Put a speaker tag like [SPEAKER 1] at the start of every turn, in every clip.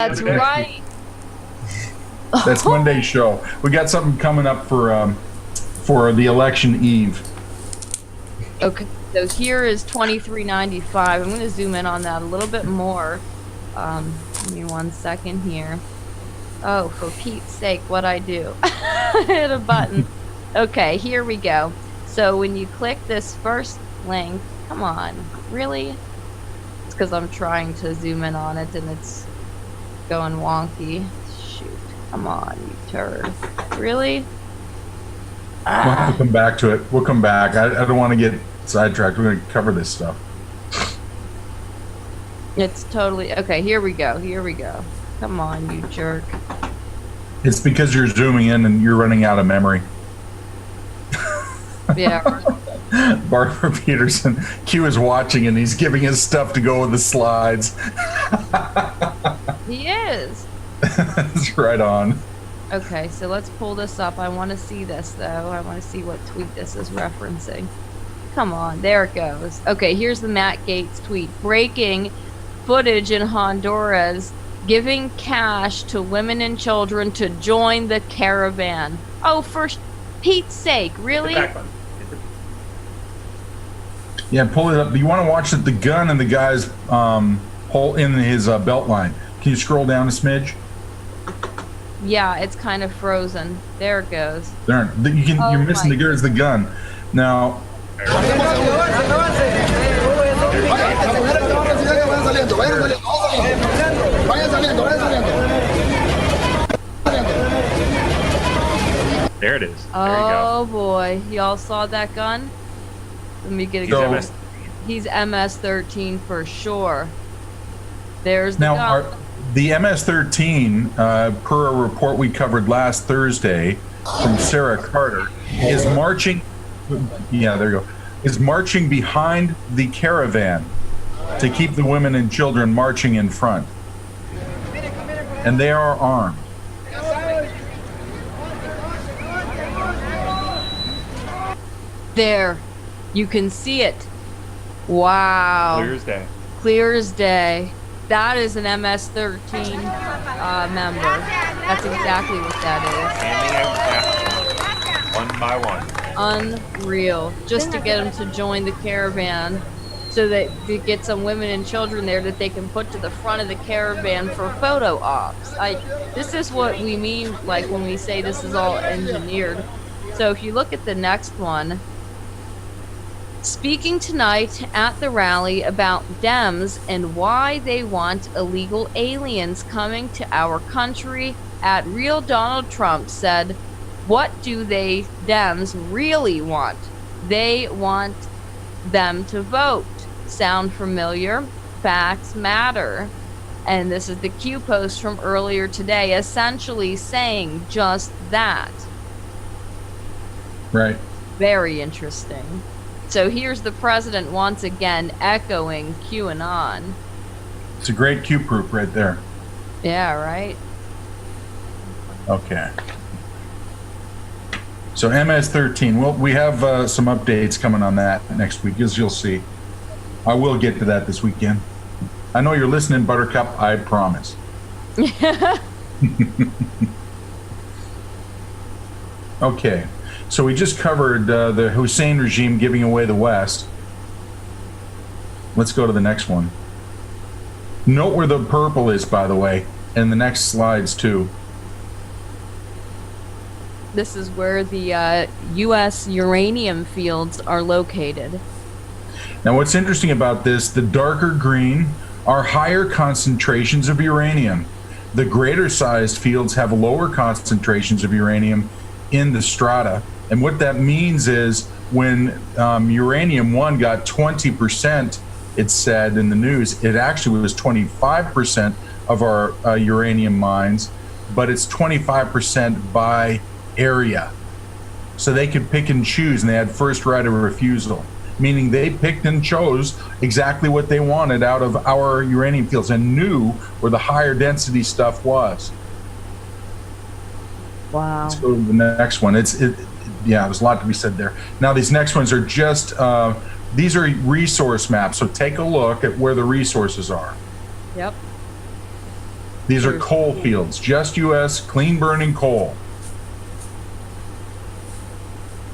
[SPEAKER 1] That's right.
[SPEAKER 2] That's Monday's show. We got something coming up for the election eve.
[SPEAKER 1] Okay, so here is 2395. I'm going to zoom in on that a little bit more. Give me 1 second here. Oh, for Pete's sake, what'd I do? I hit a button. Okay, here we go. So when you click this first link, come on, really? It's because I'm trying to zoom in on it and it's going wonky. Shoot, come on, you turd. Really?
[SPEAKER 2] We'll have to come back to it. We'll come back. I don't want to get sidetracked. We're going to cover this stuff.
[SPEAKER 1] It's totally okay. Here we go. Here we go. Come on, you jerk.
[SPEAKER 2] It's because you're zooming in and you're running out of memory.
[SPEAKER 1] Yeah.
[SPEAKER 2] Barbara Peterson, Q is watching and he's giving us stuff to go with the slides.
[SPEAKER 1] He is.
[SPEAKER 2] That's right on.
[SPEAKER 1] Okay, so let's pull this up. I want to see this, though. I want to see what tweet this is referencing. Come on, there it goes. Okay, here's the Matt Gaetz tweet. Breaking footage in Honduras, giving cash to women and children to join the caravan. Oh, for Pete's sake, really?
[SPEAKER 2] Yeah, pull it up. You want to watch the gun in the guy's hole in his belt line. Can you scroll down a smidge?
[SPEAKER 1] Yeah, it's kind of frozen. There it goes.
[SPEAKER 2] There, you're missing the gun. Now.
[SPEAKER 3] There it is.
[SPEAKER 1] Oh boy, y'all saw that gun? Let me get it. He's MS-13 for sure. There's the gun.
[SPEAKER 2] The MS-13, per a report we covered last Thursday from Sarah Carter, is marching. Yeah, there you go. Is marching behind the caravan to keep the women and children marching in front, and they are armed.
[SPEAKER 1] There, you can see it. Wow.
[SPEAKER 3] Clear as day.
[SPEAKER 1] Clear as day. That is an MS-13 member. That's exactly what that
[SPEAKER 3] Handing out one by one.
[SPEAKER 1] is. Unreal. Just to get them to join the caravan so that they get some women and children there that they can put to the front of the caravan for photo ops. This is what we mean like when we say this is all engineered. So if you look at the next one, speaking tonight at the rally about Dems and why they want illegal aliens coming to our country, at Real Donald Trump said, what do they Dems really want? They want them to vote. Sound familiar? Facts matter. And this is the Q post from earlier today, essentially saying just that.
[SPEAKER 2] Right.
[SPEAKER 1] Very interesting. So here's the president once again echoing QAnon.
[SPEAKER 2] It's a great Q proof right there.
[SPEAKER 1] Yeah, right?
[SPEAKER 2] Okay. So MS-13, well, we have some updates coming on that next week, as you'll see. I will get to that this weekend. I know you're listening, Buttercup, I promise. Okay. So we just covered the Hussein regime giving away the West. Let's go to the next one. Note where the purple is, by the way, and the next slides too.
[SPEAKER 1] This is where the U.S. uranium fields are located.
[SPEAKER 2] Now what's interesting about this, the darker green are higher concentrations of uranium. The greater sized fields have lower concentrations of uranium in the strata. And what that means is when uranium one got 20%, it said in the news, it actually was 25% of our uranium mines, but it's 25% by area. So they could pick and choose, and they had first right of refusal, meaning they picked and chose exactly what they wanted out of our uranium fields and knew where the higher density stuff was.
[SPEAKER 1] Wow.
[SPEAKER 2] Let's go to the next one. Yeah, there's a lot to be said there. Now these next ones are just, these are resource maps. So take a look at where the resources are.
[SPEAKER 1] Yep.
[SPEAKER 2] These are coal fields, just U.S. clean burning coal.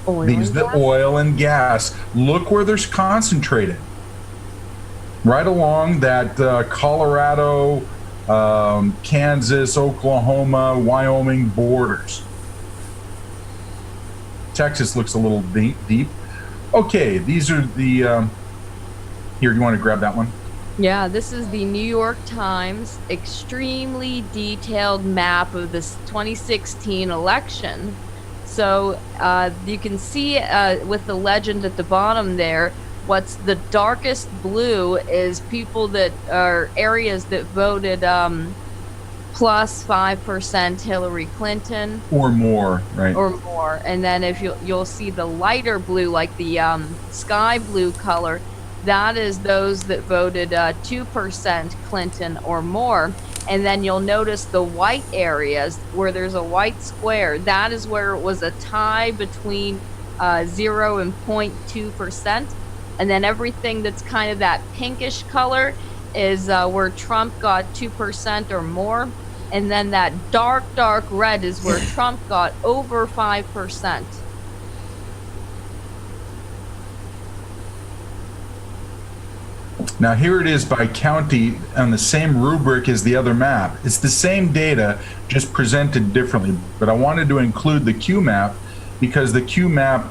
[SPEAKER 2] These the oil and gas. Look where they're concentrated. Right along that Colorado, Kansas, Oklahoma, Wyoming borders. Texas looks a little deep. Okay, these are the. Here, you want to grab that one?
[SPEAKER 1] Yeah, this is the New York Times extremely detailed map of this 2016 election. So you can see with the legend at the bottom there, what's the darkest blue is people that are areas that voted plus 5% Hillary Clinton.
[SPEAKER 2] Or more, right?
[SPEAKER 1] Or more. And then if you'll see the lighter blue, like the sky blue color, that is those that voted 2% Clinton or more. And then you'll notice the white areas where there's a white square. That is where it was a tie between 0 and 0.2%. And then everything that's kind of that pinkish color is where Trump got 2% or more. And then that dark red is where Trump got over 5%.
[SPEAKER 2] Now here it is by county on the same rubric as the other map. It's the same data, just presented differently. But I wanted to include the Q map because the Q map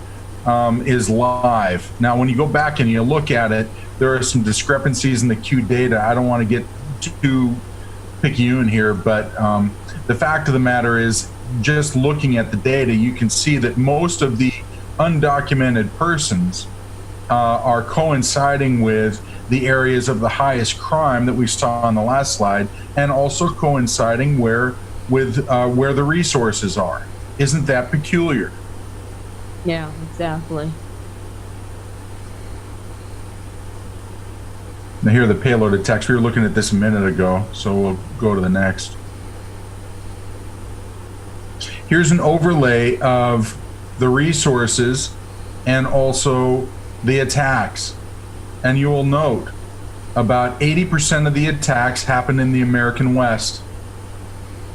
[SPEAKER 2] is live. Now when you go back and you look at it, there are some discrepancies in the Q data. I don't want to get too picayune here, but the fact of the matter is, just looking at the data, you can see that most of the undocumented persons are coinciding with the areas of the highest crime that we saw on the last slide, and also coinciding with where the resources are. Isn't that peculiar?
[SPEAKER 1] Yeah, exactly.
[SPEAKER 2] Now here are the payloaded text. We were looking at this a minute ago, so we'll go to the next. Here's an overlay of the resources and also the attacks. And you will note about 80% of the attacks happen in the American West.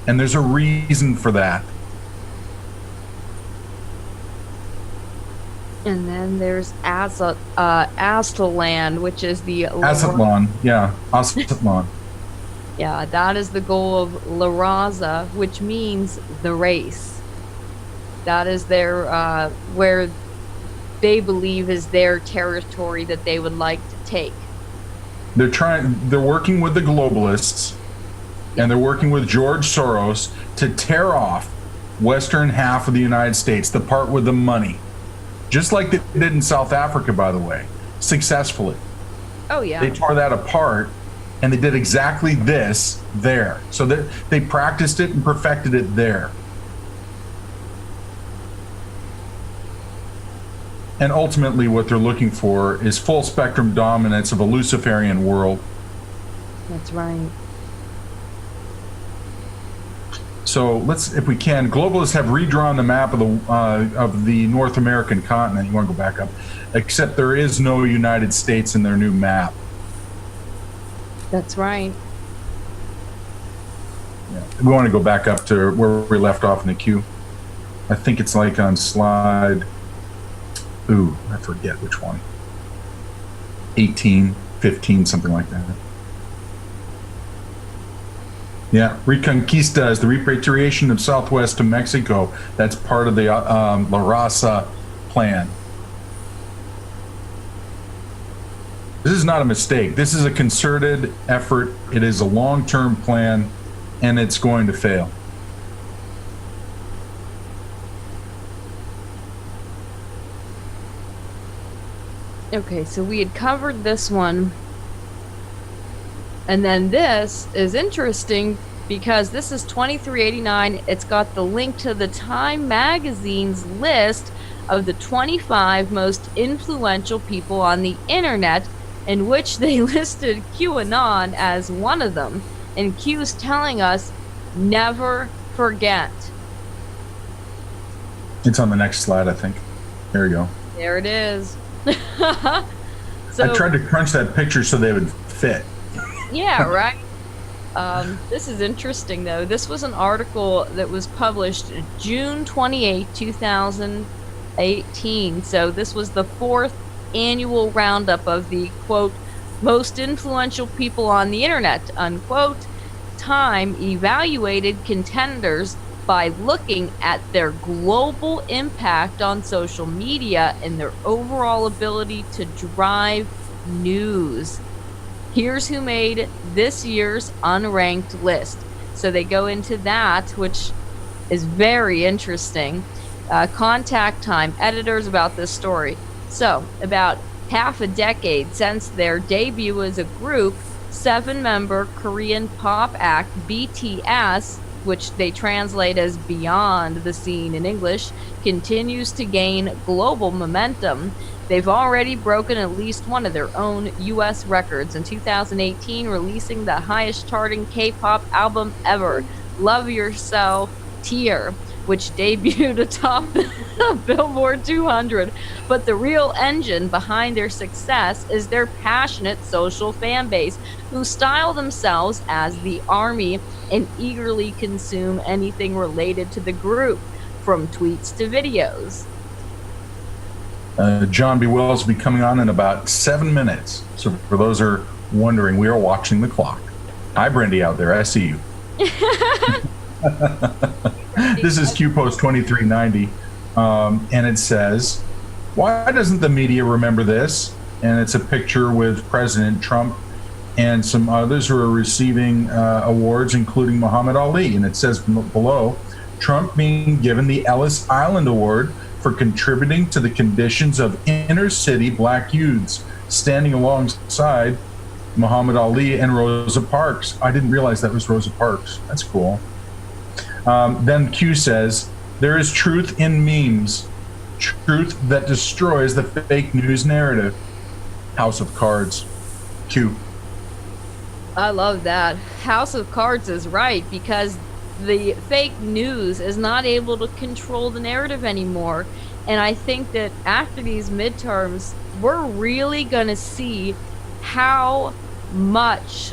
[SPEAKER 2] And there's a reason for that.
[SPEAKER 1] And then there's Aztlan, which is the...
[SPEAKER 2] Aztlan, yeah. Aztlan.
[SPEAKER 1] Yeah, that is the goal of La Raza, which means the race. That is their, where they believe is their territory that they would like to take.
[SPEAKER 2] They're working with the globalists, and they're working with George Soros to tear off western half of the United States, the part with the money. Just like they did in South Africa, by the way, successfully.
[SPEAKER 1] Oh, yeah.
[SPEAKER 2] They tore that apart, and they did exactly this there. So they practiced it and perfected it there. And ultimately what they're looking for is full spectrum dominance of a Luciferian world.
[SPEAKER 1] That's right.
[SPEAKER 2] So let's, if we can, globalists have redrawn the map of the North American continent. You want to go back up? Except there is no United States in their new map.
[SPEAKER 1] That's right.
[SPEAKER 2] Yeah. We want to go back up to where we left off in the queue. I think it's like on slide, ooh, I forget which one. 18, 15, something like that. Yeah, Reconquista is the repatriation of Southwest to Mexico. That's part of the La Raza plan. This is not a mistake. This is a concerted effort. It is a long-term plan, and it's going to fail.
[SPEAKER 1] Okay, so we had covered this one. And then this is interesting because this is 2389. It's got the link to the Time magazine's list of the 25 most influential people on the internet, in which they listed QAnon as one of them. And Q's telling us, never forget.
[SPEAKER 2] It's on the next slide, I think. There you go.
[SPEAKER 1] There it is.
[SPEAKER 2] So, I tried to crunch that picture so they would fit.
[SPEAKER 1] Yeah, right. This is interesting, though. This was an article that was published June 28, 2018. So this was the fourth annual roundup of the, quote, most influential people on the internet, unquote. Time evaluated contenders by looking at their global impact on social media and their overall ability to drive news. Here's who made this year's unranked list. So they go into that, which is very interesting. Contact time, editors about this story. So, about half a decade since their debut as a group, 7-member Korean pop act BTS, which they translate as Beyond the Scene in English, continues to gain global momentum. They've already broken at least one of their own U.S. records in 2018, releasing the highest charting K-pop album ever, Love Yourself Tear, which debuted atop Billboard 200. But the real engine behind their success is their passionate social fan base, who style themselves as the ARMY and eagerly consume anything related to the group, from tweets to videos.
[SPEAKER 2] John B. Wells will be coming on in about 7 minutes. So for those who are wondering, we are watching the clock. Hi, Brendy out there. I see you. This is Q Post 2390, and it says, why doesn't the media remember this? And it's a picture with President Trump and some others who are receiving awards, including Muhammad Ali. And it says below, Trump being given the Ellis Island Award for contributing to the conditions of inner city black youths, standing alongside Muhammad Ali and Rosa Parks. I didn't realize that was Rosa Parks. That's cool. Then Q says, there is truth in memes, truth that destroys the fake news narrative. House of Cards. Q.
[SPEAKER 1] I love that. House of Cards is right, because the fake news is not able to control the narrative anymore. And I think that after these midterms, we're really going to see how much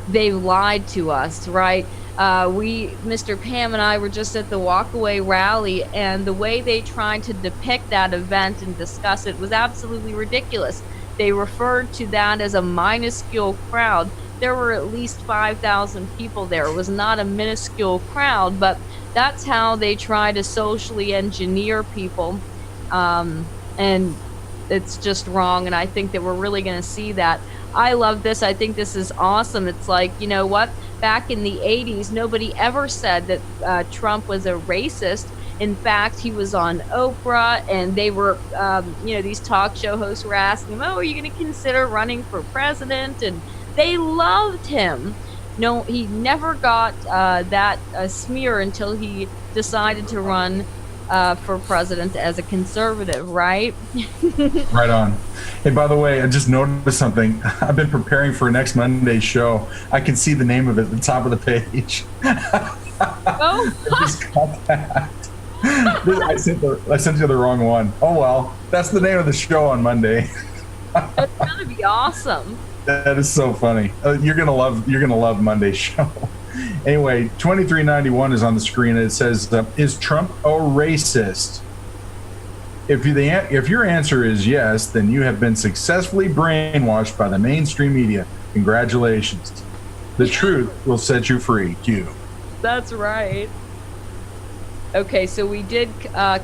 [SPEAKER 1] they've lied to us, right? Mr. Pam and I were just at the Walkaway rally, and the way they tried to depict that event and discuss it was absolutely ridiculous. They referred to that as a minuscule crowd. There were at least 5,000 people there. It was not a minuscule crowd, but that's how they try to socially engineer people. And it's just wrong, and I think that we're really going to see that. I love this. I think this is awesome. It's like, you know what? Back in the 80s, nobody ever said that Trump was a racist. In fact, he was on Oprah, and they were, these talk show hosts were asking him, oh, are you going to consider running for president? And they loved him. No, he never got that smear until he decided to run for president as a conservative, right?
[SPEAKER 2] Right on. Hey, by the way, I just noticed something. I've been preparing for next Monday's show. I can see the name of it at the top of the page.
[SPEAKER 1] Oh,
[SPEAKER 2] I just got that. I sent you the wrong one. Oh well, that's the name of the show on Monday.
[SPEAKER 1] that's gonna be awesome.
[SPEAKER 2] That is so funny. You're gonna love Monday's show. Anyway, 2391 is on the screen, and it says, "Is Trump a racist?" If your answer is yes, then you have been successfully brainwashed by the mainstream media. Congratulations. The truth will set you free. Q.
[SPEAKER 1] That's right. Okay, so we did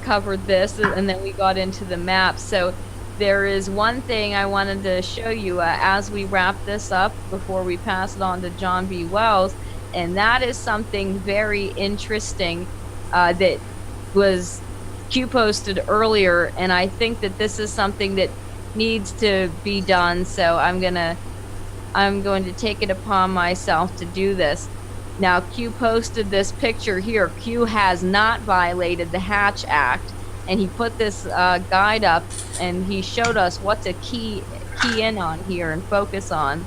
[SPEAKER 1] cover this, and then we got into the map. So there is one thing I wanted to show you as we wrap this up before we pass it on to John B. Wells, and that is something very interesting that was Q posted earlier, and I think that this is something that needs to be done. So I'm going to take it upon myself to do this. Now, Q posted this picture here. Q has not violated the Hatch Act, and he put this guide up, and he showed us what to key in on here and focus on.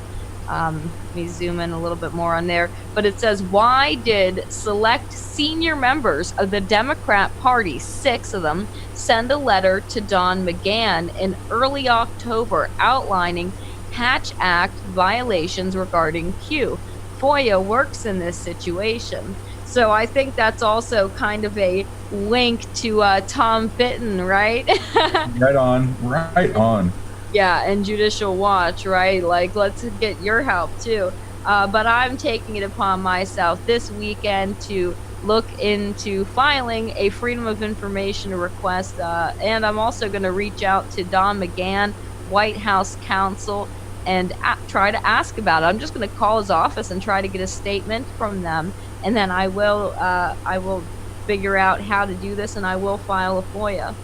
[SPEAKER 1] Let me zoom in a little bit more on there. But it says, why did select senior members of the Democrat Party, 6 of them, send a letter to Don McGahn in early October outlining Hatch Act violations regarding Q? FOIA works in this situation. So I think that's also kind of a link to Tom Fitton, right?
[SPEAKER 2] Right on.
[SPEAKER 1] Yeah, and Judicial Watch, right? Like, let's get your help too. But I'm taking it upon myself this weekend to look into filing a Freedom of Information request. And I'm also going to reach out to Don McGahn, White House counsel, and try to ask about it. I'm just going to call his office and try to get a statement from them. And then I will figure out how to do this, and I will file a FOIA.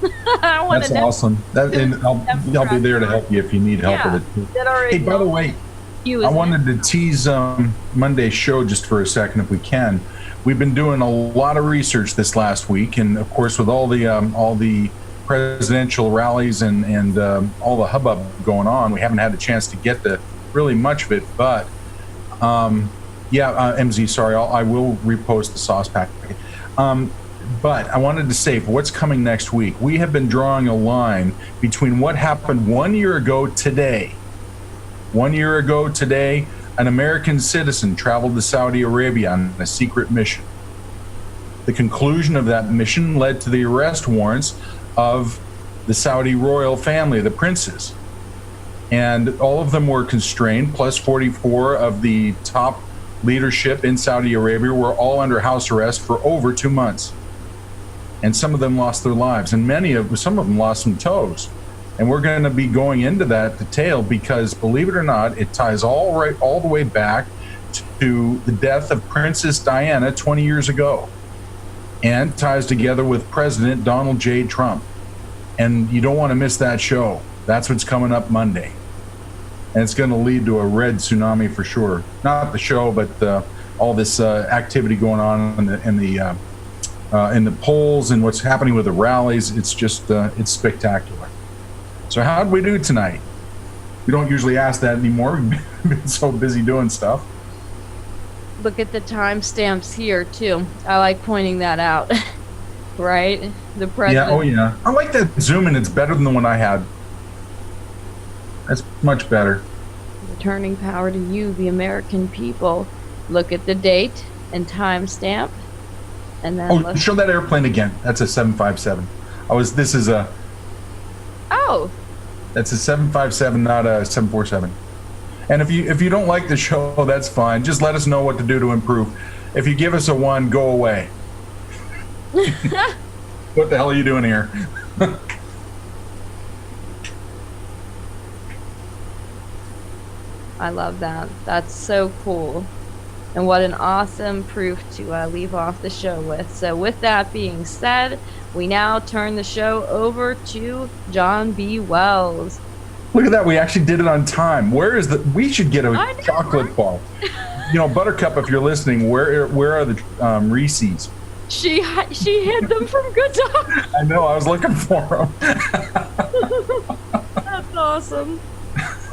[SPEAKER 2] That's awesome. And I'll be there to help you if you need help with it too. Hey, by the way, I wanted to tease Monday's show just for a second, if we can. We've been doing a lot of research this last week, and of course, with all the presidential rallies and all the hubbub going on, we haven't had a chance to get to really much of it. But MZ, sorry, I will repost the sauce packet. But I wanted to say, for what's coming next week, we have been drawing a line between what happened 1 year ago today. 1 year ago today, an American citizen traveled to Saudi Arabia on a secret mission. The conclusion of that mission led to the arrest warrants of the Saudi royal family, the princes. And all of them were constrained, plus 44 of the top leadership in Saudi Arabia were all under house arrest for over 2 months. And some of them lost their lives, and some of them lost some toes. And we're going to be going into that detail because, believe it or not, it ties all the way back to the death of Princess Diana 20 years ago, and ties together with President Donald J. Trump. And you don't want to miss that show. That's what's coming up Monday. And it's going to lead to a red tsunami for sure. Not the show, but all this activity going on in the polls and what's happening with the rallies. It's just it's spectacular. So how did we do tonight? We don't usually ask that anymore. We've been so busy doing stuff.
[SPEAKER 1] Look at the timestamps here too. I like pointing that out. Right? The president.
[SPEAKER 2] Yeah. Oh yeah. I like that zoom in. It's better than the one I had. That's much better.
[SPEAKER 1] Returning power to you, the American people. Look at the date and timestamp, and then
[SPEAKER 2] show that airplane again. That's a 757. This is a.
[SPEAKER 1] Oh.
[SPEAKER 2] That's a 757, not a 747. And if you don't like the show, that's fine. Just let us know what to do to improve. If you give us a 1, go away. What the hell are you doing here?
[SPEAKER 1] I love that. That's so cool. And what an awesome proof to leave off the show with. So with that being said, we now turn the show over to John B. Wells.
[SPEAKER 2] Look at that. We actually did it on time. We should get a chocolate bar. Buttercup, if you're listening, where are the Reese's?
[SPEAKER 1] She hid them from Good Talk.
[SPEAKER 2] I know. I was looking for them.
[SPEAKER 1] That's awesome.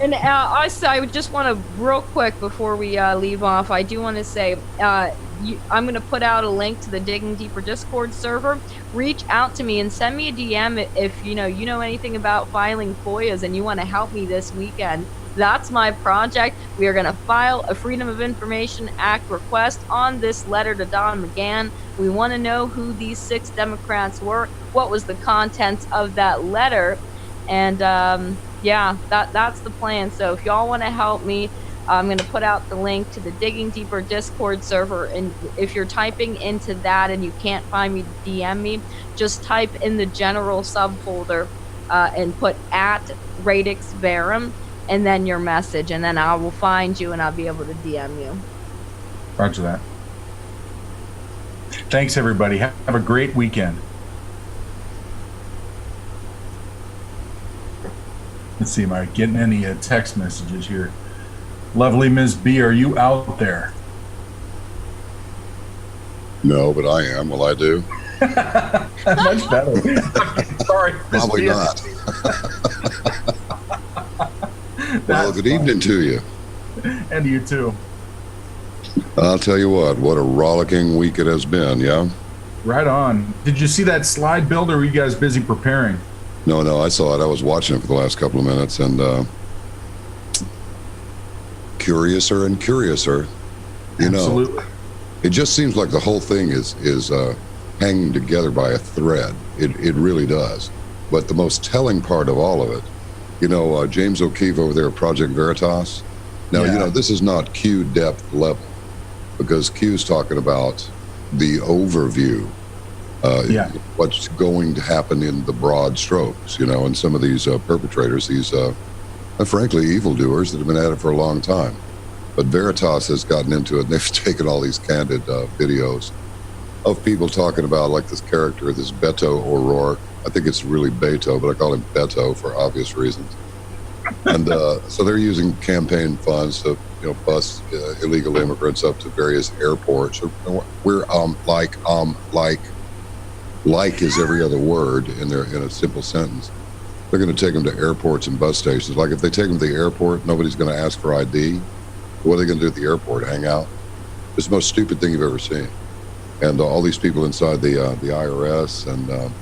[SPEAKER 1] And I just want to, real quick before we leave off, I do want to say I'm going to put out a link to the Digging Deeper Discord server. Reach out to me and send me a DM if you know anything about filing FOIAs and you want to help me this weekend. That's my project. We are going to file a Freedom of Information Act request on this letter to Don McGahn. We want to know who these 6 Democrats were, what was the contents of that letter, and that's the plan. So if y'all want to help me, I'm going to put out the link to the Digging Deeper Discord server, and if you're typing into that and you can't find me, DM me. Just type in the general subfolder and put @Radix Verum and then your message, and then I will find you and I'll be able to DM you.
[SPEAKER 2] Roger that. Thanks, everybody. Have a great weekend. Let's see, am I getting any text messages here? Lovely Ms. B, are you out there?
[SPEAKER 4] No, but I am. Will I do?
[SPEAKER 2] Much better. Sorry.
[SPEAKER 4] Probably not. Well, good evening to you.
[SPEAKER 2] And you too.
[SPEAKER 4] I'll tell you what a rollicking week it has been, yeah?
[SPEAKER 2] Right on. Did you see that slide build, or were you guys busy preparing?
[SPEAKER 4] No, I saw it. I was watching it for the last couple of minutes, and curiouser and curiouser. You know,
[SPEAKER 2] Absolutely.
[SPEAKER 4] it just seems like the whole thing is hanging together by a thread. It really does. But the most telling part of all of it, you know, James O'Keefe over there at Project Veritas. Now, you know, this is not Q depth level, because Q's talking about the overview, what's going to happen in the broad strokes, you know, and some of these perpetrators, these frankly evildoers that have been at it for a long time. But Veritas has gotten into it, and they've taken all these candid videos of people talking about, like, this character, this Beto O'Rourke. I think it's really Beto, but I call him Beto for obvious reasons. And so they're using campaign funds to, you know, bus illegal immigrants up to various airports. We're like is every other word in a simple sentence. They're going to take them to airports and bus stations. Like, if they take them to the airport, nobody's going to ask for ID. What are they going to do at the airport? Hang out? It's the most stupid thing you've ever seen. And all these people inside the IRS, and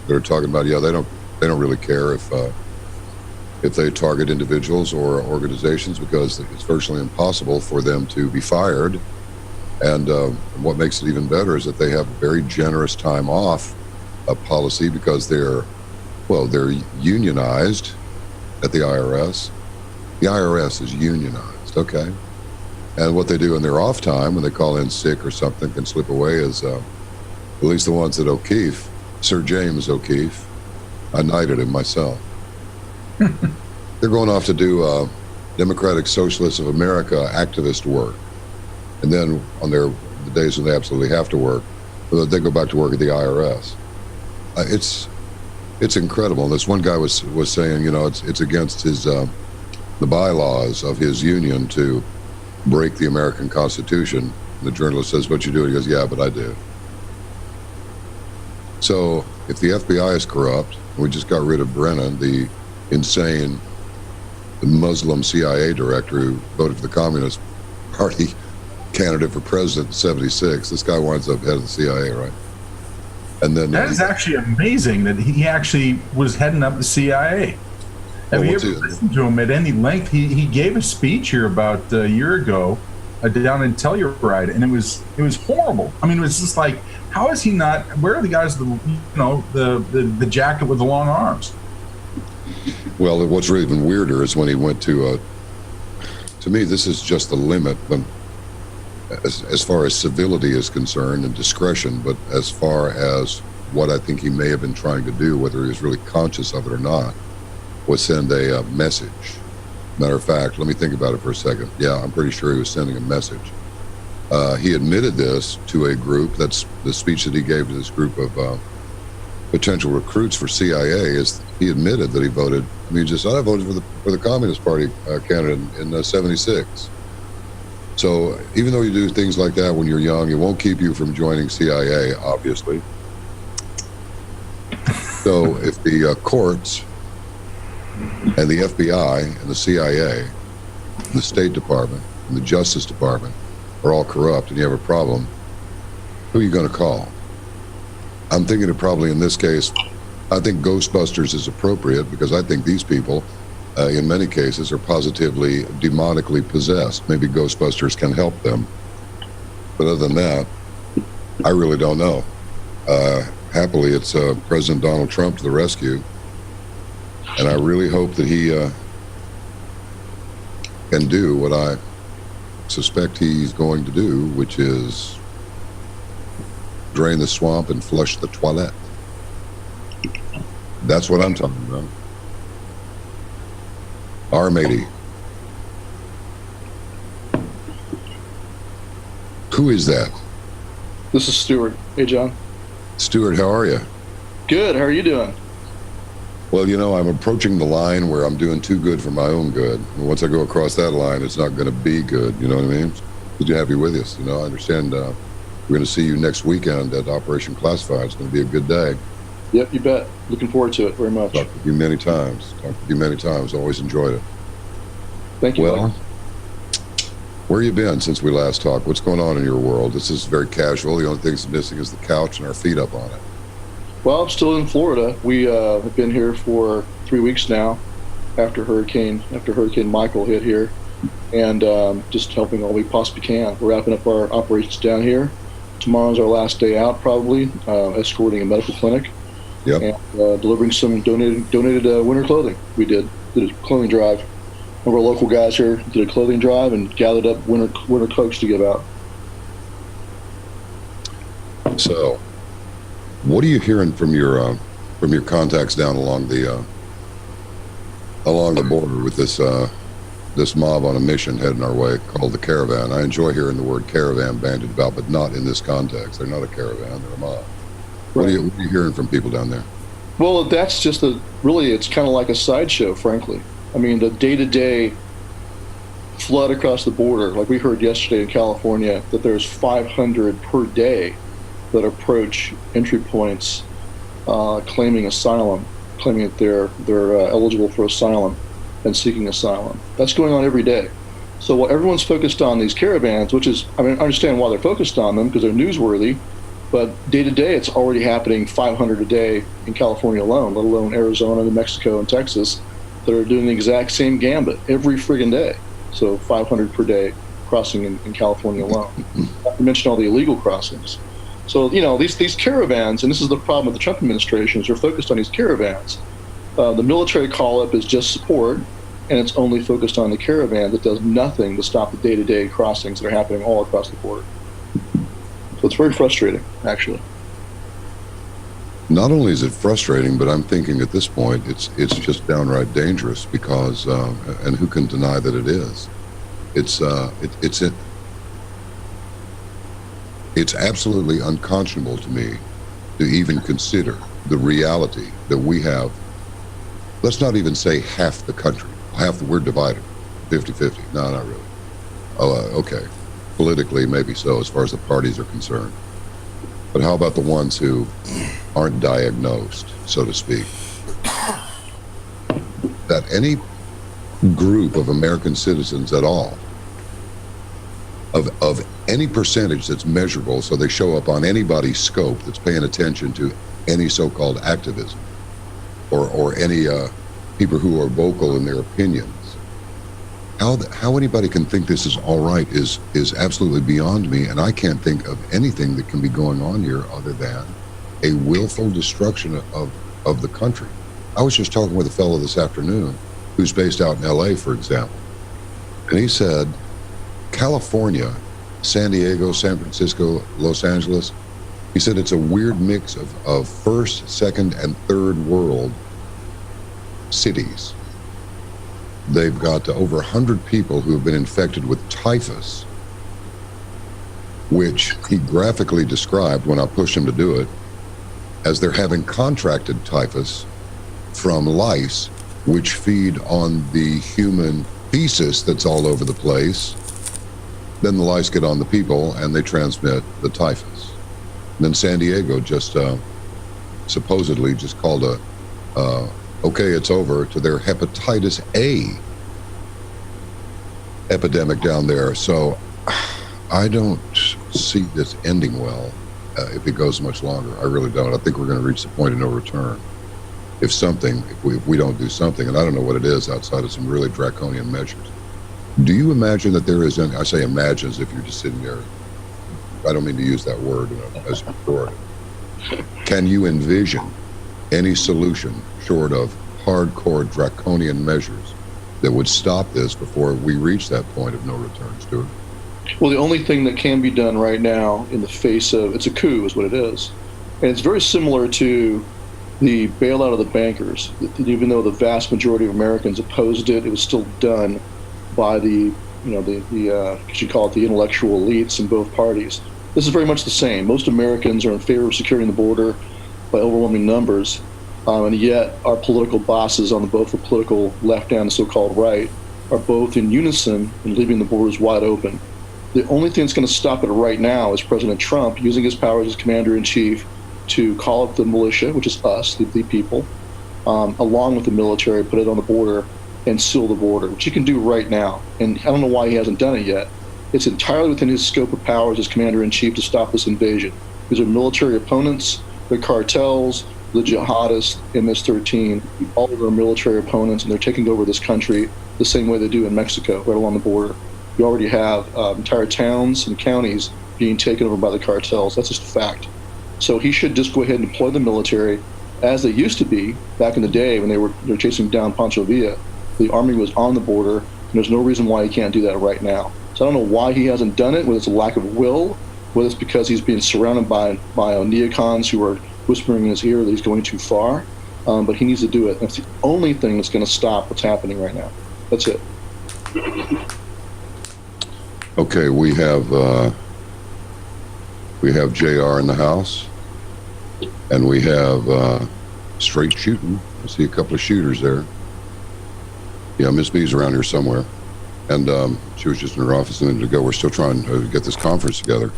[SPEAKER 4] they're talking about, they don't really care if they target individuals or organizations, because it's virtually impossible for them to be fired. And what makes it even better is that they have a very generous time off policy, because they're unionized at the IRS. The IRS is unionized, okay? And what they do in their off time, when they call in sick or something, can slip away, is at least the ones at O'Keefe, Sir James O'Keefe, I knighted him myself. They're going off to do Democratic Socialists of America activist work. And then on the days when they absolutely have to work, they go back to work at the IRS. It's incredible. And this one guy was saying, you know, it's against his the bylaws of his union to break the American Constitution. And the journalist says, "What you do?" He goes, "Yeah, but I do." So if the FBI is corrupt, we just got rid of Brennan, the insane, the Muslim CIA director who voted for the Communist Party candidate for president in '76. This guy winds up head of the CIA, right? And then
[SPEAKER 2] that is actually amazing that he actually was heading up the CIA. Have you ever listened to him at any length? He gave a speech here about a year ago down in Telluride, and it was horrible. I mean, it was just like, how is he not? Where are the guys? The jacket with the long arms.
[SPEAKER 4] Well, what's even weirder is when he went to me, this is just the limit when, as far as civility is concerned and discretion, but as far as what I think he may have been trying to do, whether he was really conscious of it or not, was send a message. Matter of fact, let me think about it for a second. Yeah, I'm pretty sure he was sending a message. He admitted this to a group. That's the speech that he gave to this group of potential recruits for CIA. Is he admitted that he voted? I mean, I voted for the Communist Party candidate in '76. So even though you do things like that when you're young, it won't keep you from joining CIA, obviously. So if the courts and the FBI and the CIA, and the State Department and the Justice Department are all corrupt and you have a problem, who are you going to call? I'm thinking of probably in this case, I think Ghostbusters is appropriate, because I think these people, in many cases, are positively demonically possessed. Maybe Ghostbusters can help them. But other than that, I really don't know. Happily, it's President Donald Trump to the rescue. And I really hope that he can do what I suspect he's going to do, which is drain the swamp and flush the toilet. That's what I'm talking about. R-matey. Who is that?
[SPEAKER 5] This is Stewart. Hey, John.
[SPEAKER 4] Stewart, how are you?
[SPEAKER 5] Good. How are you doing?
[SPEAKER 4] Well, you know, I'm approaching the line where I'm doing too good for my own good. And once I go across that line, it's not going to be good. You know what I mean? Good to have you with us. You know, I understand we're going to see you next weekend at Operation Classified. It's going to be a good day.
[SPEAKER 5] Yep, you bet. Looking forward to it very much.
[SPEAKER 4] Talked with you many times. Always enjoyed it.
[SPEAKER 5] Thank you.
[SPEAKER 4] Well, where you been since we last talked? What's going on in your world? This is very casual. The only thing that's missing is the couch and our feet up on it.
[SPEAKER 5] Well, I'm still in Florida. We have been here for 3 weeks now after Hurricane Michael hit here. and just helping all we possibly can. We're wrapping up our operations down here. Tomorrow's our last day out, probably, escorting a medical clinic.
[SPEAKER 4] Yep.
[SPEAKER 5] And delivering some donated winter clothing. We did a clothing drive. One of our local guys here did a clothing drive and gathered up winter coats to give out.
[SPEAKER 4] So, what are you hearing from your contacts down along the border with this mob on a mission heading our way called the Caravan? I enjoy hearing the word caravan bandied about, but not in this context. They're not a caravan; they're a mob. What are you hearing from people down there?
[SPEAKER 5] Well, that's just it's kind of like a sideshow, frankly. I mean, the day-to-day flood across the border, like we heard yesterday in California, that there's 500 per day that approach entry points claiming asylum, claiming that they're eligible for asylum and seeking asylum. That's going on every day. So while everyone's focused on these caravans, which is, I understand why they're focused on them because they're newsworthy, but day to day, it's already happening 500 a day in California alone, let alone Arizona, New Mexico, and Texas, that are doing the exact same gambit every friggin' day. So 500 per day crossing in California alone. Not to mention all the illegal crossings. So, these caravans, and this is the problem with the Trump administration, is they're focused on these caravans. The military call-up is just support, and it's only focused on the caravan that does nothing to stop the day-to-day crossings that are happening all across the border. So it's very frustrating, actually.
[SPEAKER 4] Not only is it frustrating, but I'm thinking at this point it's just downright dangerous because, and who can deny that it is? It's absolutely unconscionable to me to even consider the reality that we have. Let's not even say half the country. We're divided, 50-50. No, not really. Okay. Politically, maybe so, as far as the parties are concerned. But how about the ones who aren't diagnosed, so to speak? That any group of American citizens at all, of any percentage that's measurable, so they show up on anybody's scope that's paying attention to any so-called activism, or any people who are vocal in their opinions, how anybody can think this is all right is absolutely beyond me, and I can't think of anything that can be going on here other than a willful destruction of the country. I was just talking with a fellow this afternoon who's based out in LA, for example, and he said California, San Diego, San Francisco, Los Angeles, he said it's a weird mix of first, second, and third world cities. They've got over 100 people who have been infected with typhus, which he graphically described when I pushed him to do it, as they're having contracted typhus from lice, which feed on the human feces that's all over the place. Then the lice get on the people and they transmit the typhus. And then San Diego just supposedly just called okay, it's over, to their hepatitis A epidemic down there. So I don't see this ending well if it goes much longer. I really don't. I think we're going to reach the point of no return. If we don't do something, and I don't know what it is outside of some really draconian measures. Do you imagine that there is any, I say imagine as if you're just sitting there, I don't mean to use that word as a pejorative. Can you envision any solution short of hardcore draconian measures that would stop this before we reach that point of no return, Stuart?
[SPEAKER 5] Well, the only thing that can be done right now in the face of, it's a coup is what it is. And it's very similar to the bailout of the bankers. Even though the vast majority of Americans opposed it, it was still done by the you should call it the intellectual elites in both parties. This is very much the same. Most Americans are in favor of securing the border by overwhelming numbers. And yet our political bosses on both the political left and the so-called right are both in unison in leaving the borders wide open. The only thing that's going to stop it right now is President Trump using his powers as commander-in-chief to call up the militia, which is us, the people, along with the military, put it on the border and seal the border, which he can do right now. And I don't know why he hasn't done it yet. It's entirely within his scope of powers as commander-in-chief to stop this invasion. These are military opponents, they're cartels, the jihadists, MS-13, all of our military opponents, and they're taking over this country the same way they do in Mexico, right along the border. You already have entire towns and counties being taken over by the cartels. That's just a fact. So he should just go ahead and deploy the military as they used to be back in the day when they were chasing down Pancho Villa. The army was on the border, and there's no reason why he can't do that right now. So I don't know why he hasn't done it, whether it's a lack of will, whether it's because he's being surrounded by neocons who are whispering in his ear that he's going too far. But he needs to do it. That's the only thing that's going to stop what's happening right now. That's it.
[SPEAKER 4] Okay, we have JR in the house, and we have straight shooting. I see a couple of shooters there. Yeah, Miss B's around here somewhere, and she was just in her office a minute ago. We're still trying to get this conference together.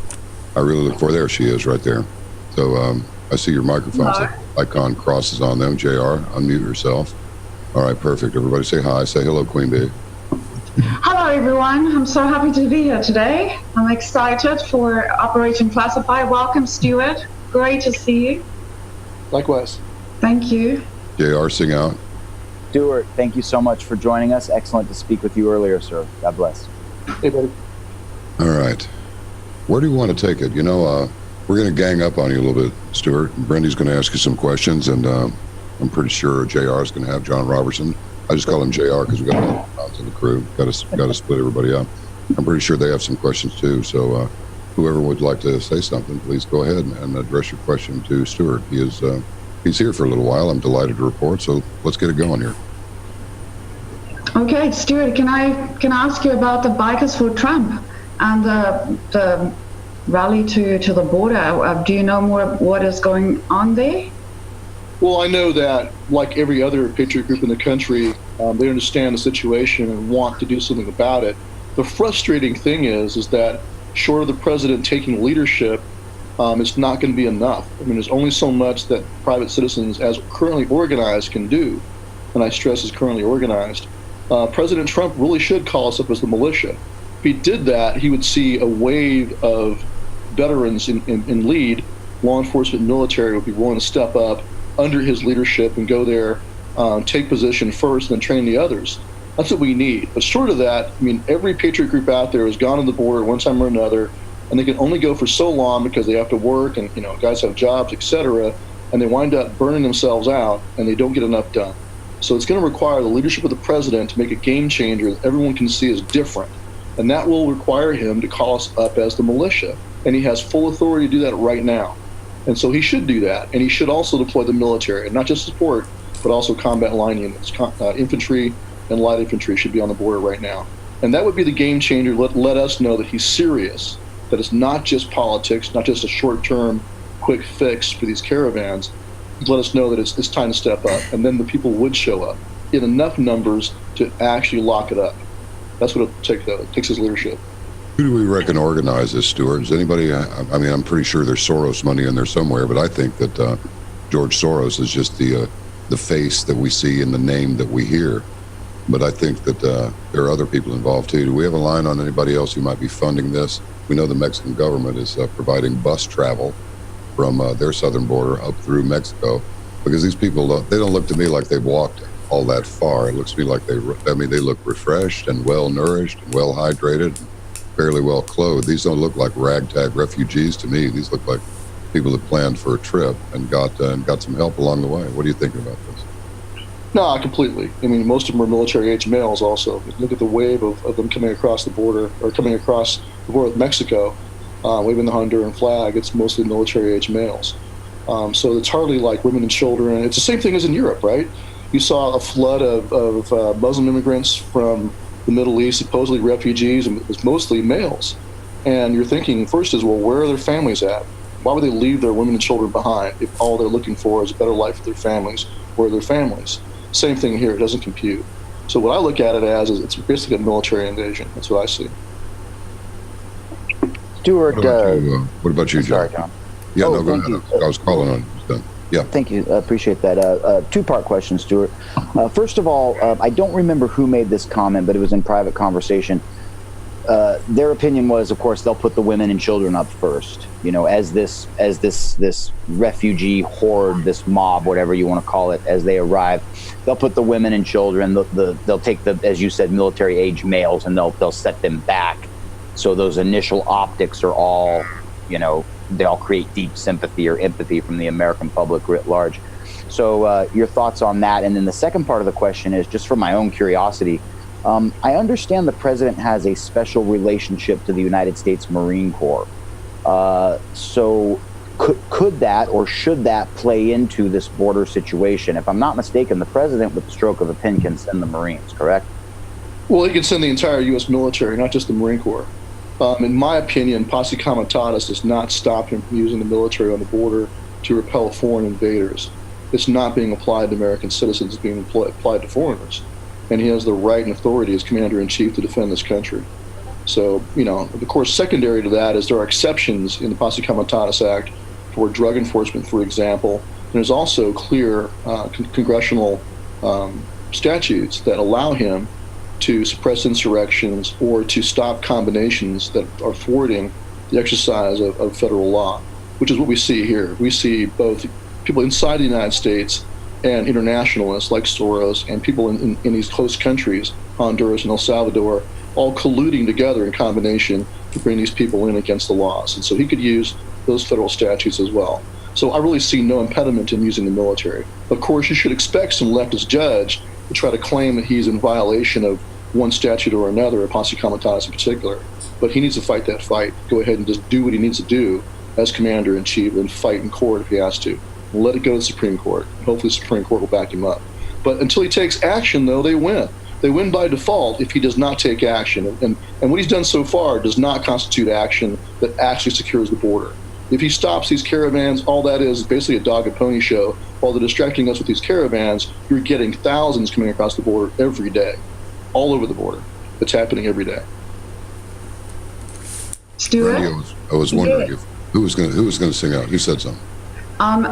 [SPEAKER 4] I really look for, there she is right there. So I see your microphone icon crosses on them. JR, unmute yourself. All right, perfect. Everybody say hi. Say hello, Queen Bee.
[SPEAKER 6] Hello, everyone. I'm so happy to be here today. I'm excited for Operation Classify. Welcome, Stewart. Great to see you.
[SPEAKER 5] Likewise.
[SPEAKER 6] Thank you.
[SPEAKER 4] JR, sing out.
[SPEAKER 7] Stewart, thank you so much for joining us. Excellent to speak with you earlier, sir. God bless.
[SPEAKER 5] Hey, buddy.
[SPEAKER 4] All right. Where do you want to take it? You know, we're going to gang up on you a little bit, Stuart. Brendy's going to ask you some questions, and I'm pretty sure JR is going to have John Robertson. I just call him JR because we got a lot of pounds in the crew. Got to split everybody up. I'm pretty sure they have some questions too. So whoever would like to say something, please go ahead and address your question to Stuart. He's here for a little while. I'm delighted to report. So let's get it going here.
[SPEAKER 6] Okay, Stewart, can I ask you about the Bikers for Trump and the rally to the border? Do you know more what is going on there?
[SPEAKER 5] Well, I know that, like every other patriot group in the country, they understand the situation and want to do something about it. The frustrating thing is that short of the president taking leadership, it's not going to be enough. I mean, there's only so much that private citizens, as currently organized, can do. And I stress is currently organized. President Trump really should call us up as the militia. If he did that, he would see a wave of veterans in lead. Law enforcement, military would be willing to step up under his leadership and go there, take position first, and then train the others. That's what we need. But short of that, I mean, every patriot group out there has gone to the border one time or another, and they can only go for so long because they have to work, and guys have jobs, etc., and they wind up burning themselves out, and they don't get enough done. So it's going to require the leadership of the president to make a game changer that everyone can see as different, and that will require him to call us up as the militia, and he has full authority to do that right now. And so he should do that, and he should also deploy the military, and not just support, but also combat line units. Infantry and light infantry should be on the border right now. And that would be the game changer. Let us know that he's serious, that it's not just politics, not just a short-term quick fix for these caravans. Let us know that it's time to step up, and then the people would show up in enough numbers to actually lock it up. That's what it'll take, though. It takes his leadership.
[SPEAKER 4] Who do we reckon organized this, Stuart? Is anybody, I mean, I'm pretty sure there's Soros money in there somewhere, but I think that George Soros is just the face that we see and the name that we hear. But I think that there are other people involved too. Do we have a line on anybody else who might be funding this? We know the Mexican government is providing bus travel from their southern border up through Mexico, because these people, they don't look to me like they've walked all that far. It looks to me like they look refreshed and well nourished and well hydrated, fairly well clothed. These don't look like ragtag refugees to me. These look like people that planned for a trip and got some help along the way. What are you thinking about this?
[SPEAKER 5] No, completely. I mean, most of them are military-age males also. Look at the wave of them coming across the border, or coming across the border with Mexico, waving the Honduran flag. It's mostly military-age males. So it's hardly like women and children. It's the same thing as in Europe, right? You saw a flood of Muslim immigrants from the Middle East, supposedly refugees, and it was mostly males. And you're thinking, first is, well, where are their families at? Why would they leave their women and children behind if all they're looking for is a better life for their families? Where are their families? Same thing here, it doesn't compute. So what I look at it as is it's basically a military invasion. That's what I see.
[SPEAKER 7] Stuart,
[SPEAKER 4] what about you, John?
[SPEAKER 7] Sorry, John.
[SPEAKER 4] Yeah,
[SPEAKER 7] Oh,
[SPEAKER 4] no, go
[SPEAKER 7] thank
[SPEAKER 4] ahead.
[SPEAKER 7] you.
[SPEAKER 4] I was calling on you. Yeah.
[SPEAKER 7] Thank you. I appreciate that. Two-part question, Stuart. First of all, I don't remember who made this comment, but it was in private conversation. Their opinion was, of course, they'll put the women and children up first. As this refugee horde, this mob, whatever you want to call it, as they arrive. they'll put the women and children. They'll take the, as you said, military age males, and they'll set them back. So those initial optics are all, they all create deep sympathy or empathy from the American public writ large. So your thoughts on that? And then the second part of the question is just for my own curiosity. I understand the president has a special relationship to the United States Marine Corps. So could that or should that play into this border situation? If I'm not mistaken, the president with the stroke of a pen can send the Marines, correct?
[SPEAKER 5] Well, he can send the entire U.S. military, not just the Marine Corps. In my opinion, posse comitatus does not stop him from using the military on the border to repel foreign invaders. It's not being applied to American citizens, it's being applied to foreigners. And he has the right and authority as commander-in-chief to defend this country. So, of course, secondary to that is there are exceptions in the Posse Comitatus Act for drug enforcement, for example. And there's also clear congressional statutes that allow him to suppress insurrections or to stop combinations that are thwarting the exercise of federal law, which is what we see here. We see both people inside the United States and internationalists like Soros and people in these host countries, Honduras and El Salvador, all colluding together in combination to bring these people in against the laws. And so he could use those federal statutes as well. So I really see no impediment in using the military. Of course, you should expect some leftist judge to try to claim that he's in violation of one statute or another, or posse comitatus in particular. But he needs to fight that fight, go ahead and just do what he needs to do as commander-in-chief and fight in court if he has to. And let it go to the Supreme Court. Hopefully the Supreme Court will back him up. But until he takes action, though, they win. They win by default if he does not take action. And what he's done so far does not constitute action that actually secures the border. If he stops these caravans, all that is basically a dog and pony show. While they're distracting us with these caravans, you're getting thousands coming across the border every day, all over the border. It's happening every day.
[SPEAKER 6] Stuart?
[SPEAKER 4] Randy, I was wondering who was going to sing out. Who said something?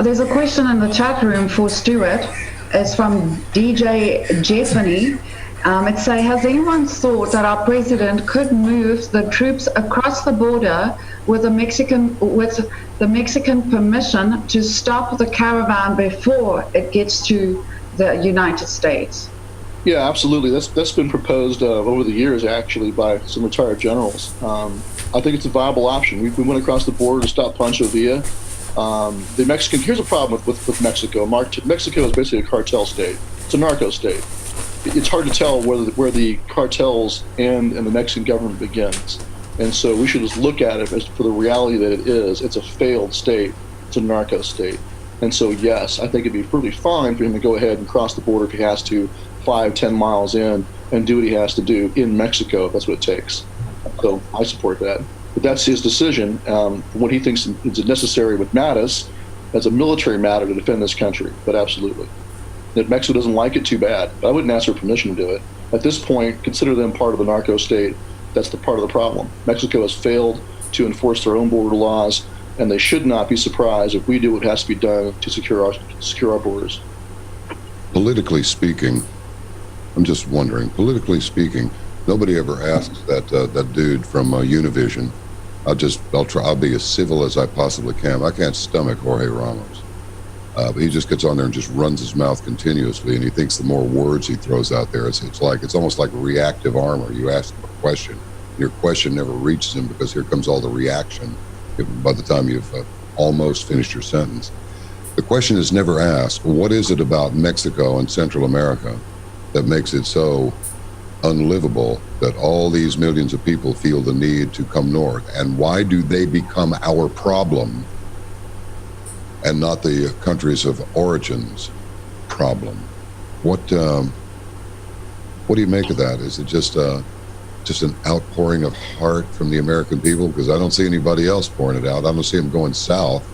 [SPEAKER 6] There's a question in the chat room for Stuart. It's from DJ Jeffany. It says, has anyone thought that our president could move the troops across the border with the Mexican permission to stop the caravan before it gets to the United States?
[SPEAKER 5] Yeah, absolutely. That's been proposed over the years, actually, by some retired generals. I think it's a viable option. We went across the border to stop Pancho Villa. The Mexican, here's a problem with Mexico. Mexico is basically a cartel state. It's a narco state. It's hard to tell where the cartels end and the Mexican government begins. And so we should just look at it as for the reality that it is. It's a failed state. It's a narco state. And so, yes, I think it'd be pretty fine for him to go ahead and cross the border if he has to, 5-10 miles in, and do what he has to do in Mexico, if that's what it takes. So I support that. But that's his decision. What he thinks is necessary with Mattis as a military matter to defend this country. But absolutely. If Mexico doesn't like it, too bad. But I wouldn't ask for permission to do it. At this point, consider them part of the narco state. That's the part of the problem. Mexico has failed to enforce their own border laws, and they should not be surprised if we do what has to be done to secure our borders.
[SPEAKER 4] Politically speaking, I'm just wondering, politically speaking, nobody ever asks that dude from Univision. I'll be as civil as I possibly can. I can't stomach Jorge Ramos. But he just gets on there and just runs his mouth continuously, and he thinks the more words he throws out there, it's almost like reactive armor. You ask him a question, your question never reaches him because here comes all the reaction by the time you've almost finished your sentence. The question is never asked, what is it about Mexico and Central America that makes it so unlivable that all these millions of people feel the need to come north? And why do they become our problem and not the countries of origin's problem? What do you make of that? Is it just an outpouring of heart from the American people? Because I don't see anybody else pouring it out. I don't see them going south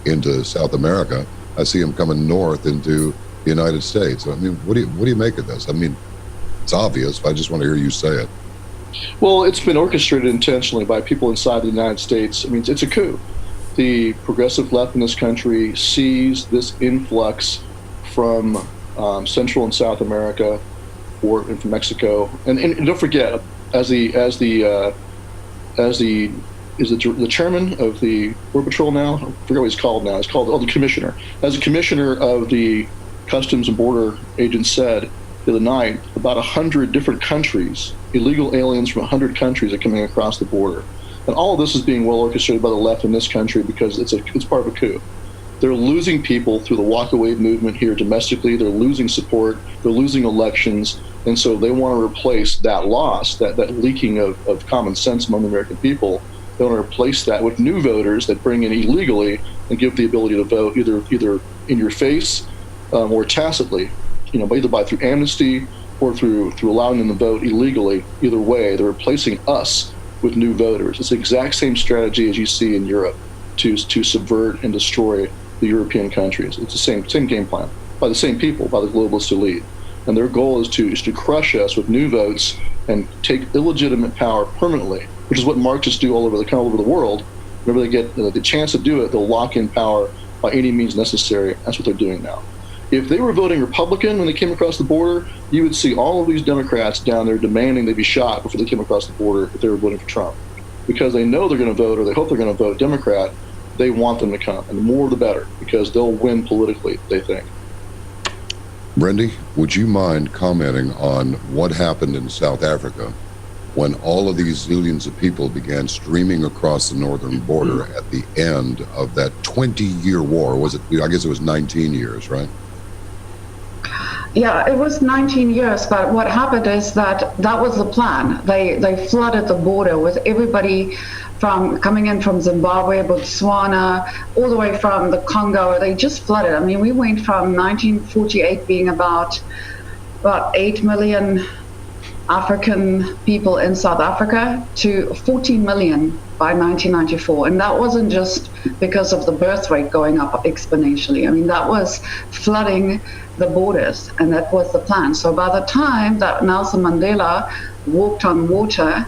[SPEAKER 4] into South America. I see them coming north into the United States. I mean, what do you make of this? I mean, it's obvious, but I just want to hear you say it.
[SPEAKER 5] Well, it's been orchestrated intentionally by people inside the United States. I mean, it's a coup. The progressive left in this country sees this influx from Central and South America, and from Mexico, and don't forget, as the chairman of the Border Patrol now, I forget what he's called now. It's called the commissioner. As a commissioner of the Customs and Border agent said the other night, about 100 different countries, illegal aliens from 100 countries are coming across the border. And all of this is being well orchestrated by the left in this country because it's part of a coup. They're losing people through the walk-away movement here domestically. They're losing support. They're losing elections. And so they want to replace that loss, that leaking of common sense among the American people. They want to replace that with new voters that bring in illegally and give the ability to vote either in your face or tacitly, either through amnesty or through allowing them to vote illegally. Either way, they're replacing us with new voters. It's the exact same strategy as you see in Europe to subvert and destroy the European countries. It's the same game plan by the same people, by the globalist elite. And their goal is to crush us with new votes and take illegitimate power permanently, which is what Marxists do all over the world. Whenever they get the chance to do it, they'll lock in power by any means necessary. That's what they're doing now. If they were voting Republican when they came across the border, you would see all of these Democrats down there demanding they be shot before they came across the border if they were voting for Trump. Because they know they're going to vote, or they hope they're going to vote Democrat, they want them to come. And the more the better, because they'll win politically, they think.
[SPEAKER 4] Brendy, would you mind commenting on what happened in South Africa when all of these zillions of people began streaming across the northern border at the end of that 20-year war? Was it? I guess it was 19 years, right?
[SPEAKER 6] Yeah, it was 19 years, but what happened is that was the plan. They flooded the border with everybody from coming in from Zimbabwe, Botswana, all the way from the Congo. They just flooded. I mean, we went from 1948 being about 8 million African people in South Africa to 40 million by 1994. And that wasn't just because of the birth rate going up exponentially. I mean, that was flooding the borders, and that was the plan. So by the time that Nelson Mandela walked on water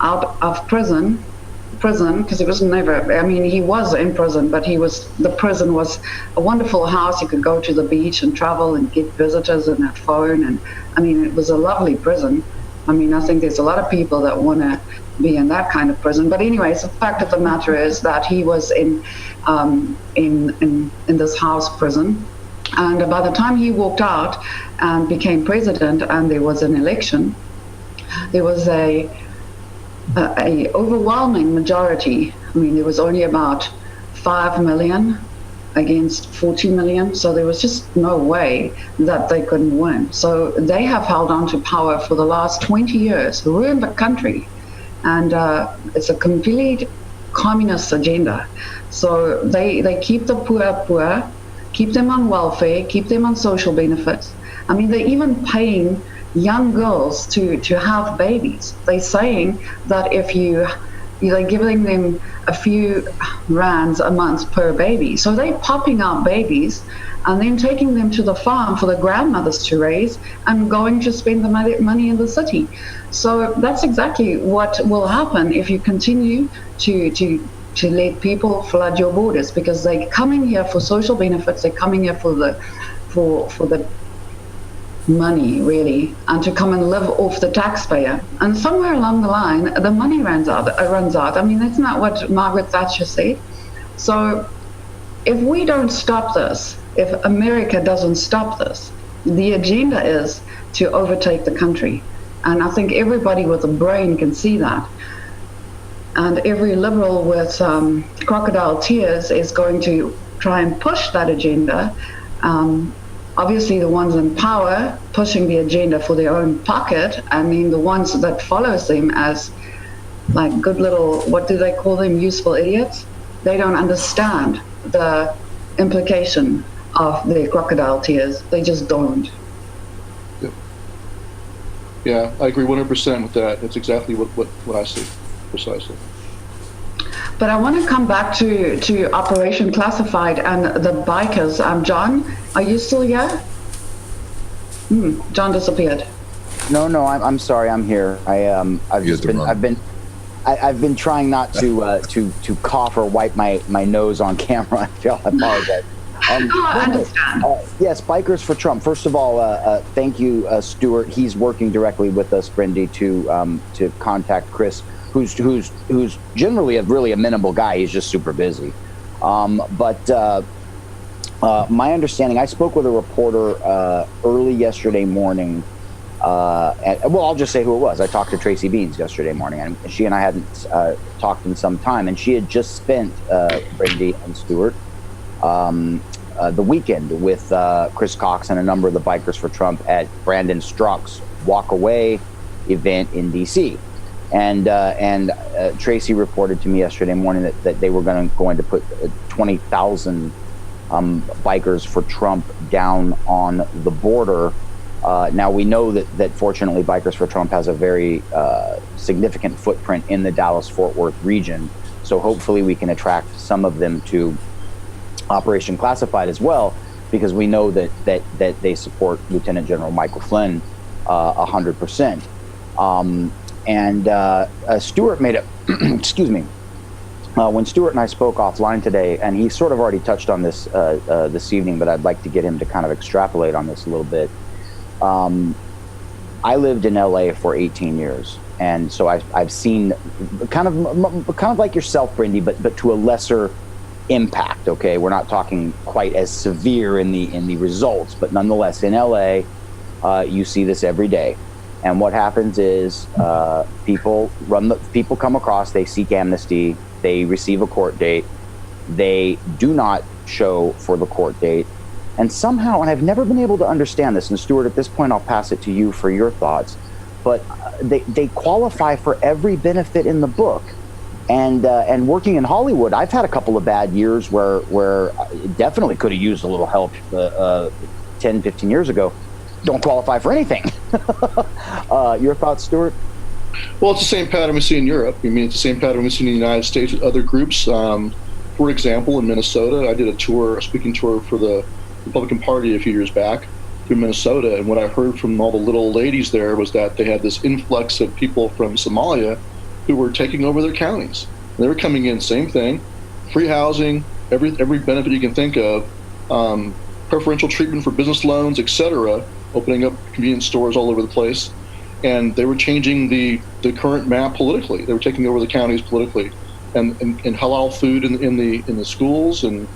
[SPEAKER 6] out of prison, because he was never, I mean, he was in prison, but the prison was a wonderful house. You could go to the beach and travel and get visitors and have phone. And I mean, it was a lovely prison. I mean, I think there's a lot of people that want to be in that kind of prison. But anyways, the fact of the matter is that he was in this house prison. And by the time he walked out and became president and there was an election, there was a overwhelming majority. I mean, there was only about 5 million against 40 million. So there was just no way that they couldn't win. So they have held on to power for the last 20 years, ruined the country. And it's a complete communist agenda. So they keep the poor, keep them on welfare, keep them on social benefits. I mean, they're even paying young girls to have babies. They're saying that if they're giving them a few rands a month per baby. So they're popping out babies and then taking them to the farm for the grandmothers to raise and going to spend the money in the city. So that's exactly what will happen if you continue to let people flood your borders, because they're coming here for social benefits. They're coming here for the money, really, and to come and live off the taxpayer. And somewhere along the line, the money runs out. I mean, that's not what Margaret Thatcher said. So if we don't stop this, if America doesn't stop this, the agenda is to overtake the country. And I think everybody with a brain can see that. And every liberal with crocodile tears is going to try and push that agenda. Obviously, the ones in power pushing the agenda for their own pocket, and then the ones that follows them as like good little, what do they call them, useful idiots? They don't understand the implication of their crocodile tears. They just don't.
[SPEAKER 5] Yeah, I agree 100% with that. That's exactly what I see, precisely.
[SPEAKER 6] But I want to come back to Operation Classified and the bikers. John, are you still here? John disappeared.
[SPEAKER 7] No, I'm sorry, I'm here. I've been trying not to cough or wipe my nose on camera. I apologize.
[SPEAKER 6] I understand.
[SPEAKER 7] Yes, Bikers for Trump. First of all, thank you, Stewart. He's working directly with us, Brendy, to contact Chris, who's generally really amenable guy. He's just super busy. But My understanding, I spoke with a reporter early yesterday morning. Well, I'll just say who it was. I talked to Tracy Beans yesterday morning, and she and I hadn't talked in some time, and she had just spent, Brandy and Stewart, the weekend with Chris Cox and a number of the Bikers for Trump at Brandon Strzok's Walk Away event in D.C. And Tracy reported to me yesterday morning that they were going to put 20,000 Bikers for Trump down on the border. Now we know that fortunately Bikers for Trump has a very significant footprint in the Dallas-Fort Worth region. So hopefully we can attract some of them to Operation Classified as well, because we know that they support Lieutenant General Michael Flynn 100%. Stewart made it, excuse me, when Stewart and I spoke offline today, and he sort of already touched on this this evening, but I'd like to get him to kind of extrapolate on this a little bit. I lived in LA for 18 years, and so I've seen kind of like yourself, Brindy, but to a lesser impact. Okay, we're not talking quite as severe in the results, but nonetheless, in LA, you see this every day. And what happens is people come across, they seek amnesty, they receive a court date, they do not show for the court date, and somehow, and I've never been able to understand this, and Stewart, at this point I'll pass it to you for your thoughts, but they qualify for every benefit in the book. And working in Hollywood, I've had a couple of bad years where I definitely could have used a little help 10, 15 years ago. Don't qualify for anything. Your thoughts, Stewart?
[SPEAKER 5] Well, it's the same pattern we see in Europe. I mean, it's the same pattern we see in the United States with other groups. For example, in Minnesota, I did a speaking tour for the Republican Party a few years back through Minnesota, and what I heard from all the little ladies there was that they had this influx of people from Somalia who were taking over their counties. And they were coming in, same thing, free housing, every benefit you can think of, preferential treatment for business loans, etc., opening up convenience stores all over the place. And they were changing the current map politically. They were taking over the counties politically, and halal food in the schools, and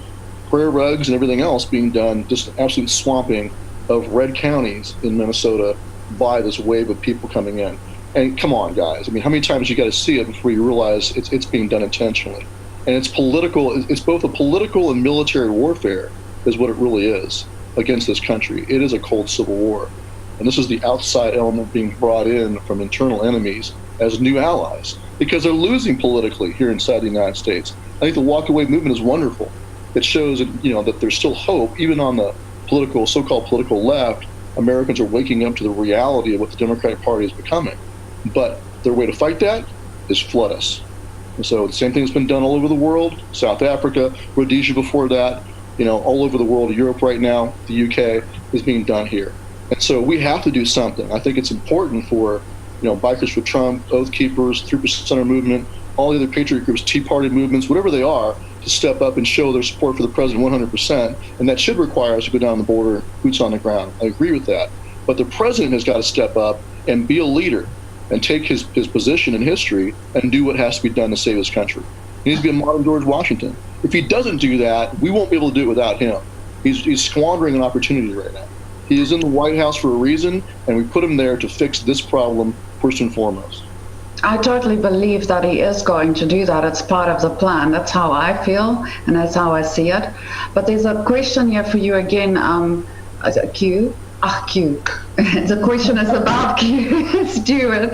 [SPEAKER 5] prayer rugs and everything else being done, just absolute swamping of red counties in Minnesota by this wave of people coming in. And come on, guys. I mean, how many times you got to see it before you realize it's being done intentionally? And it's political. It's both a political and military warfare is what it really is against this country. It is a cold civil war. And this is the outside element being brought in from internal enemies as new allies, because they're losing politically here inside the United States. I think the walk-away movement is wonderful. It shows that there's still hope, even on the so-called political left. Americans are waking up to the reality of what the Democratic Party is becoming. But their way to fight that is flood us. And so the same thing has been done all over the world. South Africa, Rhodesia before that, all over the world, Europe right now, the UK, is being done here. And so we have to do something. I think it's important for, Bikers for Trump, Oath Keepers, 3% Center movement, all the other patriot groups, Tea Party movements, whatever they are, to step up and show their support for the president 100%. And that should require us to go down the border, boots on the ground. I agree with that. But the president has got to step up and be a leader and take his position in history and do what has to be done to save his country. He needs to be a modern George Washington. If he doesn't do that, we won't be able to do it without him. He's squandering an opportunity right now. He is in the White House for a reason, and we put him there to fix this problem first and foremost.
[SPEAKER 6] I totally believe that he is going to do that. It's part of the plan. That's how I feel, and that's how I see it. But there's a question here for you again, Q. Q. The question is about Q, Stewart.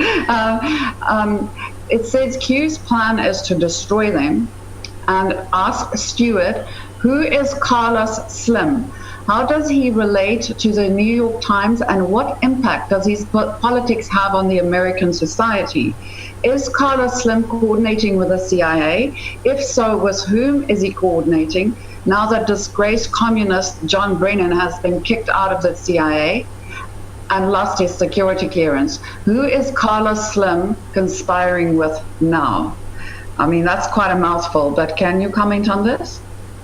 [SPEAKER 6] It says Q's plan is to destroy them, and ask Stewart, who is Carlos Slim? How does he relate to the New York Times, and what impact does his politics have on the American society? Is Carlos Slim coordinating with the CIA? If so, with whom is he coordinating? Now that disgraced communist John Brennan has been kicked out of the CIA and lost his security clearance, who is Carlos Slim conspiring with now? I mean, that's quite a mouthful, but can you comment on this?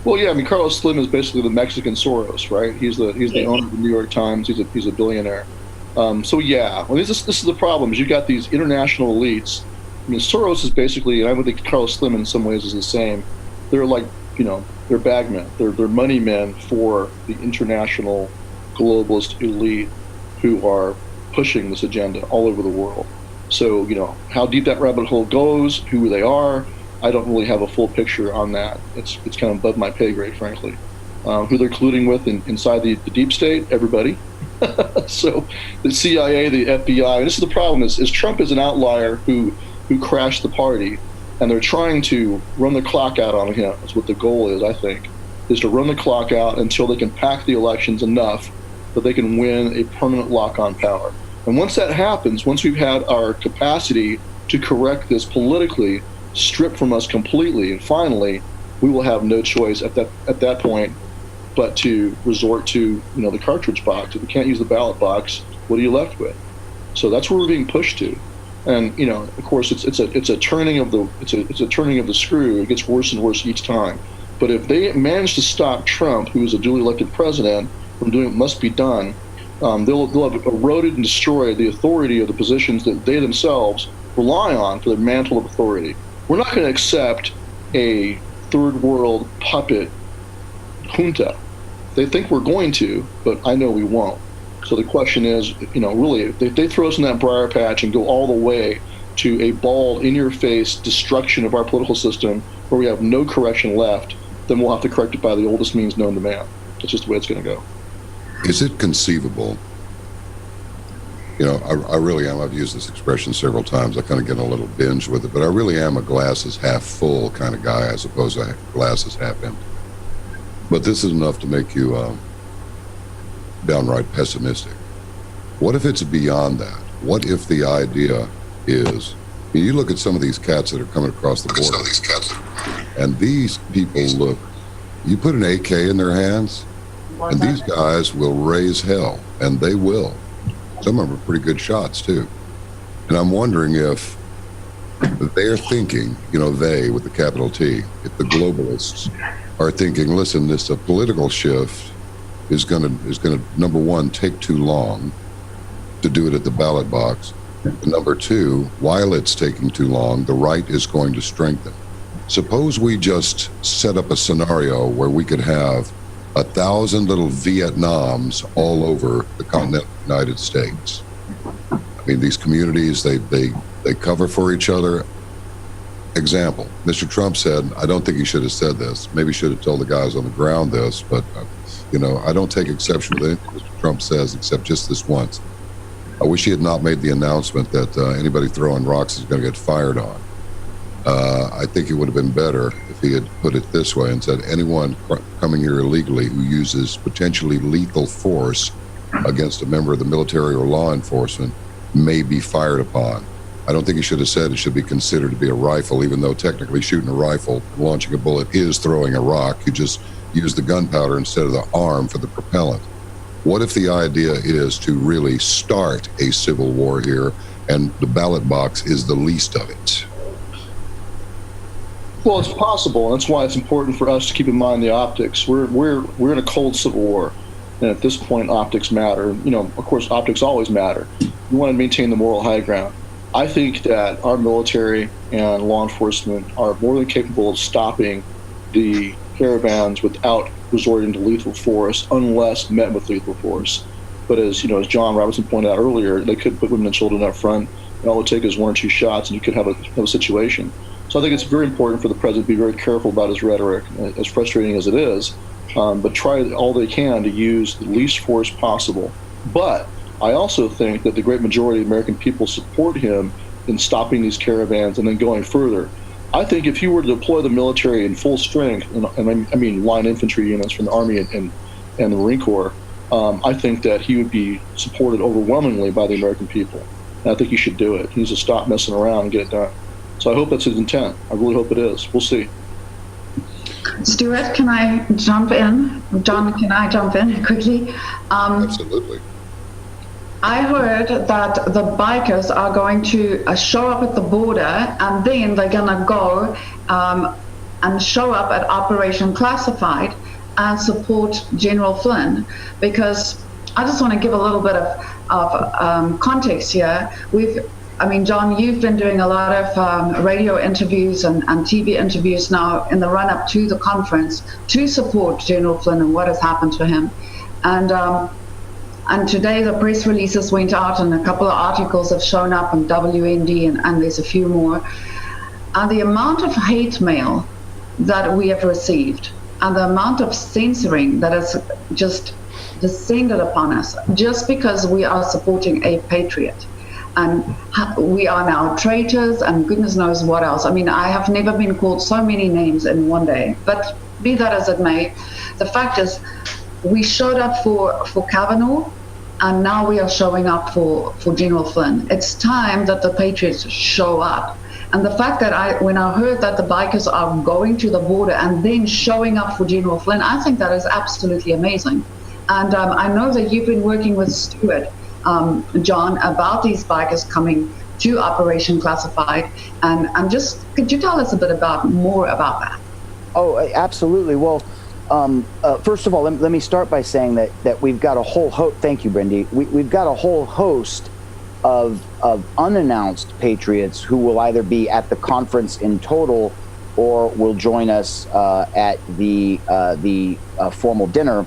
[SPEAKER 5] Well, yeah, I mean, Carlos Slim is basically the Mexican Soros, right? He's the owner of the New York Times. He's a billionaire. So yeah, well, this is the problem. Is you've got these international elites. I mean, Soros is basically, and I would think Carlos Slim in some ways is the same. They're like, They're bagmen. They're money men for the international globalist elite who are pushing this agenda all over the world. So, how deep that rabbit hole goes, who they are, I don't really have a full picture on that. It's kind of above my pay grade, frankly. Who they're colluding with inside the deep state, everybody. So the CIA, the FBI, and this is the problem, is Trump is an outlier who crashed the party, and they're trying to run the clock out on him. That's what the goal is, I think, is to run the clock out until they can pack the elections enough that they can win a permanent lock on power. And once that happens, once we've had our capacity to correct this politically stripped from us completely, and finally, we will have no choice at that point but to resort to the cartridge box. If you can't use the ballot box, what are you left with? So that's where we're being pushed to. And of course, it's a turning of the screw. It gets worse and worse each time. But if they manage to stop Trump, who is a duly elected president, from doing what must be done, they'll have eroded and destroyed the authority of the positions that they themselves rely on for their mantle of authority. We're not going to accept a third world puppet junta. They think we're going to, but I know we won't. So the question is, really, if they throw us in that briar patch and go all the way to a bald, in-your-face destruction of our political system where we have no correction left, then we'll have to correct it by the oldest means known to man. That's just the way it's going to go.
[SPEAKER 4] Is it conceivable? I really am. I've used this expression several times. I kind of get a little binge with it, but I really am a glass is half full kind of guy as opposed to glass is half empty. But this is enough to make you downright pessimistic. What if it's beyond that? What if the idea is, you look at some of these cats that are coming across the border, and these people look, you put an AK in their hands, and these guys will raise hell, and they will. Some of them are pretty good shots, too. And I'm wondering if they're thinking, they with the capital T, if the globalists are thinking, listen, this political shift is going to number one, take too long to do it at the ballot box. And number two, while it's taking too long, the right is going to strengthen. Suppose we just set up a scenario where we could have 1,000 little Vietnams all over the continental United States. I mean, these communities, they cover for each other. Example, Mr. Trump said, I don't think he should have said this. Maybe he should have told the guys on the ground this, but, I don't take exception with anything Mr. Trump says except just this once. I wish he had not made the announcement that anybody throwing rocks is going to get fired on. I think it would have been better if he had put it this way and said, anyone coming here illegally who uses potentially lethal force against a member of the military or law enforcement may be fired upon. I don't think he should have said it should be considered to be a rifle, even though technically shooting a rifle, launching a bullet is throwing a rock. You just use the gunpowder instead of the arm for the propellant. What if the idea is to really start a civil war here and the ballot box is the least of it?
[SPEAKER 5] Well, it's possible, and that's why it's important for us to keep in mind the optics. We're in a cold civil war, and at this point, optics matter. Of course, optics always matter. You want to maintain the moral high ground. I think that our military and law enforcement are more than capable of stopping the caravans without resorting to lethal force, unless met with lethal force. But as John Robertson pointed out earlier, they could put women and children up front, and all it would take is one or two shots, and you could have a situation. So I think it's very important for the president to be very careful about his rhetoric, as frustrating as it is, but try all they can to use the least force possible. But I also think that the great majority of the American people support him in stopping these caravans and then going further. I think if he were to deploy the military in full strength, and I mean line infantry units from the Army and the Marine Corps, I think that he would be supported overwhelmingly by the American people. And I think he should do it. He needs to stop messing around and get it done. So I hope that's his intent. I really hope it is. We'll see.
[SPEAKER 6] Stuart, can I jump in? John, can I jump in quickly?
[SPEAKER 4] Absolutely.
[SPEAKER 6] I heard that the bikers are going to show up at the border, and then they're going to go and show up at Operation Classified and support General Flynn. Because I just want to give a little bit of context here. I mean, John, you've been doing a lot of radio interviews and TV interviews now in the run-up to the conference to support General Flynn and what has happened to him. And today the press releases went out and a couple of articles have shown up on WND and there's a few more. And the amount of hate mail that we have received and the amount of censoring that has just descended upon us just because we are supporting a patriot. And we are now traitors and goodness knows what else. I mean, I have never been called so many names in one day. But be that as it may, the fact is we showed up for Kavanaugh and now we are showing up for General Flynn. It's time that the patriots show up. And the fact that when I heard that the bikers are going to the border and then showing up for General Flynn, I think that is absolutely amazing. And I know that you've been working with Stewart, John, about these bikers coming to Operation Classified. And just, could you tell us a bit more about that?
[SPEAKER 7] Oh, absolutely. Well, first of all, let me start by saying that we've got a whole thank you, Brindy. We've got a whole host of unannounced patriots who will either be at the conference in total or will join us at the formal dinner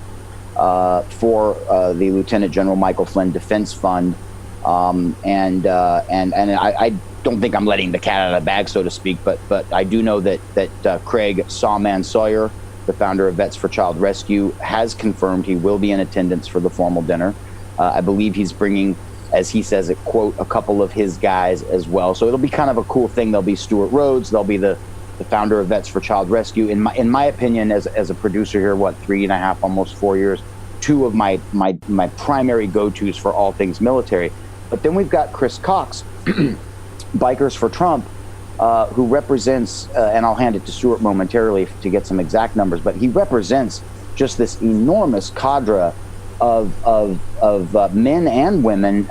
[SPEAKER 7] for the Lieutenant General Michael Flynn Defense Fund, and I don't think I'm letting the cat out of the bag, so to speak, but I do know that Craig Sawman Sawyer, the founder of Vets for Child Rescue, has confirmed he will be in attendance for the formal dinner. I believe he's bringing, as he says it, quote, a couple of his guys as well. So it'll be kind of a cool thing. There'll be Stewart Rhodes. There'll be the founder of Vets for Child Rescue. In my opinion, as a producer here, 3.5, almost 4 years, two of my primary go-tos for all things military. But then we've got Chris Cox, Bikers for Trump, who represents, and I'll hand it to Stewart momentarily to get some exact numbers, but he represents just this enormous cadre of men and women,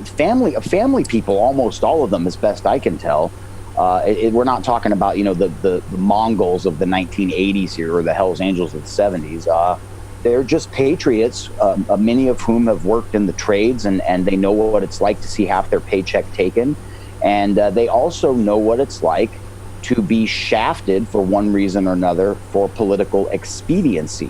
[SPEAKER 7] family people, almost all of them, as best I can tell. We're not talking about, the Mongols of the 1980s here or the Hells Angels of the 70s. They're just patriots, many of whom have worked in the trades and they know what it's like to see half their paycheck taken. And they also know what it's like to be shafted for one reason or another for political expediency.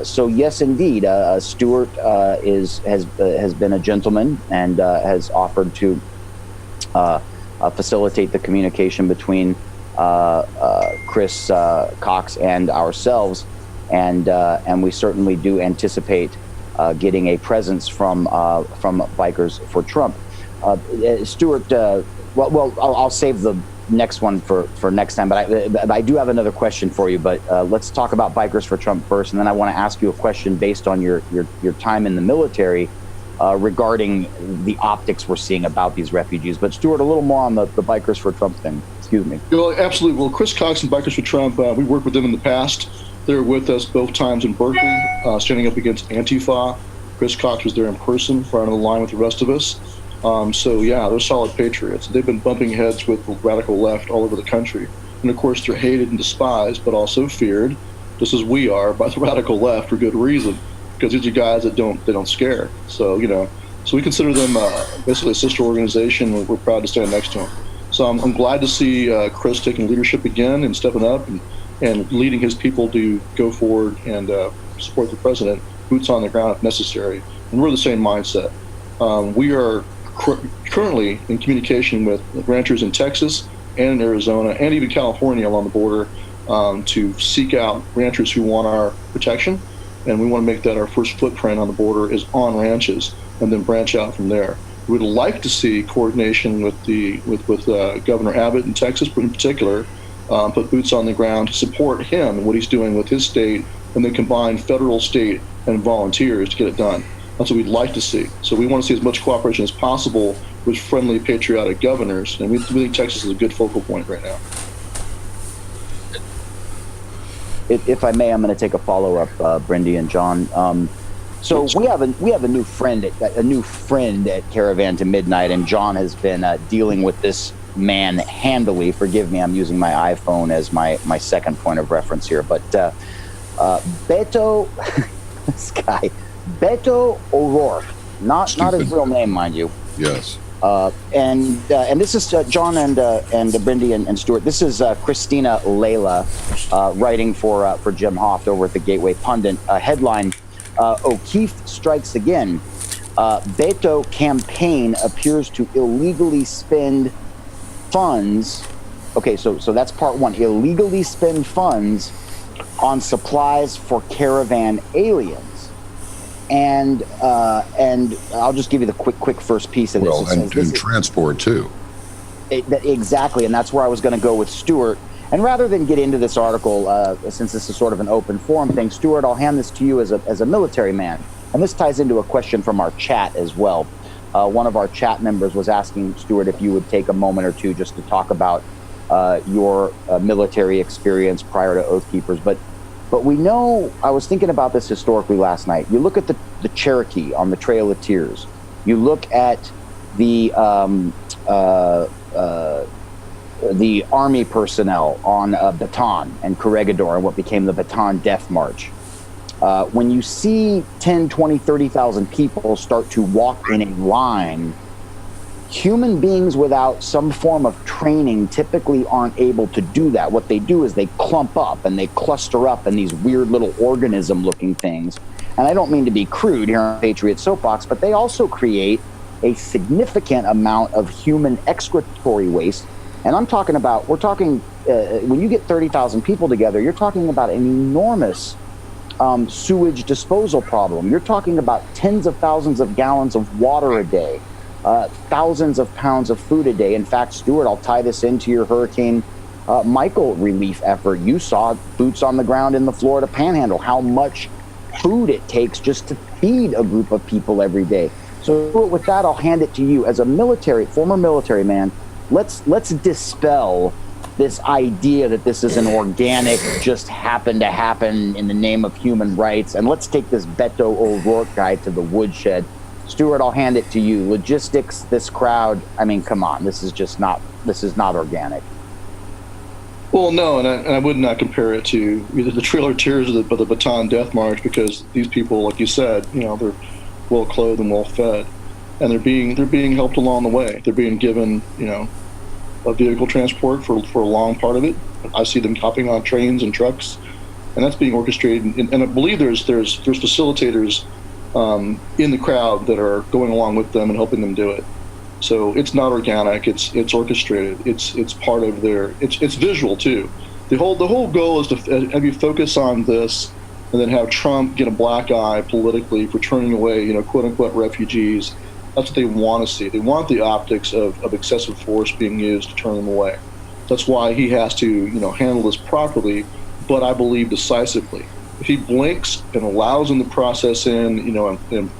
[SPEAKER 7] So yes, indeed, Stewart has been a gentleman and has offered to facilitate the communication between Chris Cox and ourselves, and we certainly do anticipate getting a presence from Bikers for Trump. Stewart, I'll save the next one for next time, but I do have another question for you. But let's talk about Bikers for Trump first, and then I want to ask you a question based on your time in the military regarding the optics we're seeing about these refugees. But Stewart, a little more on the Bikers for Trump thing. Excuse me.
[SPEAKER 5] Well, absolutely. Well, Chris Cox and Bikers for Trump, we worked with them in the past. They were with us both times in Berkeley, standing up against Antifa. Chris Cox was there in person, right on the line with the rest of us. So yeah, they're solid patriots. They've been bumping heads with the radical left all over the country. And of course, they're hated and despised, but also feared, just as we are, by the radical left for good reason, because these are guys that don't scare. So, so we consider them basically a sister organization. We're proud to stand next to them. So I'm glad to see Chris taking leadership again and stepping up and leading his people to go forward and support the president, boots on the ground if necessary. And we're the same mindset. We are currently in communication with ranchers in Texas and in Arizona and even California along the border to seek out ranchers who want our protection. And we want to make that our first footprint on the border is on ranches and then branch out from there. We would like to see coordination with Governor Abbott in Texas in particular, put boots on the ground to support him and what he's doing with his state, and then combine federal, state, and volunteers to get it done. That's what we'd like to see. So we want to see as much cooperation as possible with friendly, patriotic governors, and we think Texas is a good focal point right now.
[SPEAKER 7] If I may, I'm going to take a follow-up, Brindy and John. So we have a new friend at Caravan to Midnight, and John has been dealing with this man handily. Forgive me, I'm using my iPhone as my second point of reference here. But Beto, this guy, Beto O'Rourke, not his real name, mind you.
[SPEAKER 4] Yes.
[SPEAKER 7] And this is John and Brindy and Stuart. This is Christina Layla writing for Jim Hoft over at the Gateway Pundit. Headline: O'Keefe strikes again. Beto campaign appears to illegally spend funds. Okay, so that's part one. Illegally spend funds on supplies for caravan aliens. And I'll just give you the quick first piece of this.
[SPEAKER 4] Well, and transport too.
[SPEAKER 7] Exactly, and that's where I was going to go with Stuart. And rather than get into this article, since this is sort of an open forum thing, Stuart, I'll hand this to you as a military man. And this ties into a question from our chat as well. One of our chat members was asking Stuart if you would take a moment or two just to talk about your military experience prior to Oath Keepers. But we know, I was thinking about this historically last night. You look at the Cherokee on the Trail of Tears. You look at the Army personnel on Bataan and Corregidor and what became the Bataan Death March. When you see 10, 20, 30,000 people start to walk in a line, human beings without some form of training typically aren't able to do that. What they do is they clump up and they cluster up in these weird little organism-looking things. And I don't mean to be crude here on Patriot Soapbox, but they also create a significant amount of human excretory waste. And we're talking, when you get 30,000 people together, you're talking about an enormous sewage disposal problem. You're talking about tens of thousands of gallons of water a day. Thousands of pounds of food a day. In fact, Stuart, I'll tie this into your Hurricane Michael relief effort. You saw boots on the ground in the Florida Panhandle, how much food it takes just to feed a group of people every day. So with that, I'll hand it to you as a former military man. Let's dispel this idea that this is an organic, just happened to happen in the name of human rights, and let's take this Beto O'Rourke guy to the woodshed. Stuart, I'll hand it to you. Logistics, this crowd, I mean, come on, this is not organic.
[SPEAKER 5] Well, no, and I would not compare it to either the Trail of Tears or the Bataan Death March, because these people, like you said, they're well clothed and well fed, and they're being helped along the way. They're being given, a vehicle transport for a long part of it. I see them hopping on trains and trucks, and that's being orchestrated. And I believe there's facilitators in the crowd that are going along with them and helping them do it. So it's not organic. It's orchestrated. It's part of it's visual too. The whole goal is to have you focus on this, and then have Trump get a black eye politically for turning away, quote unquote refugees. That's what they want to see. They want the optics of excessive force being used to turn them away. That's why he has to, handle this properly, but I believe decisively. If he blinks and allows them to process in, and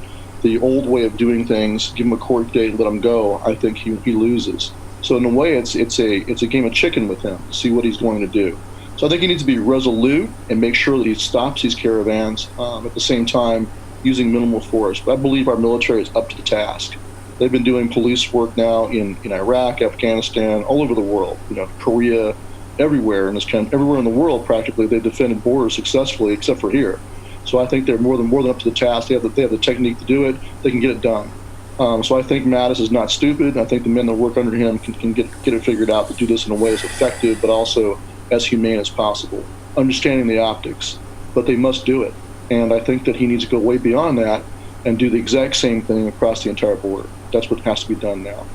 [SPEAKER 5] the old way of doing things, give him a court date, let him go, I think he loses. So in a way, it's a game of chicken with him to see what he's going to do. So I think he needs to be resolute and make sure that he stops these caravans at the same time using minimal force. But I believe our military is up to the task. They've been doing police work now in Iraq, Afghanistan, all over the world, Korea, everywhere in this country, everywhere in the world practically. They've defended borders successfully, except for here. So I think they're more than up to the task. They have the technique to do it. They can get it done. So I think Mattis is not stupid. I think the men that work under him can get it figured out to do this in a way that's effective, but also as humane as possible, understanding the optics. But they must do it. And I think that he needs to go way beyond that and do the exact same thing across the entire border. That's what has to be done now.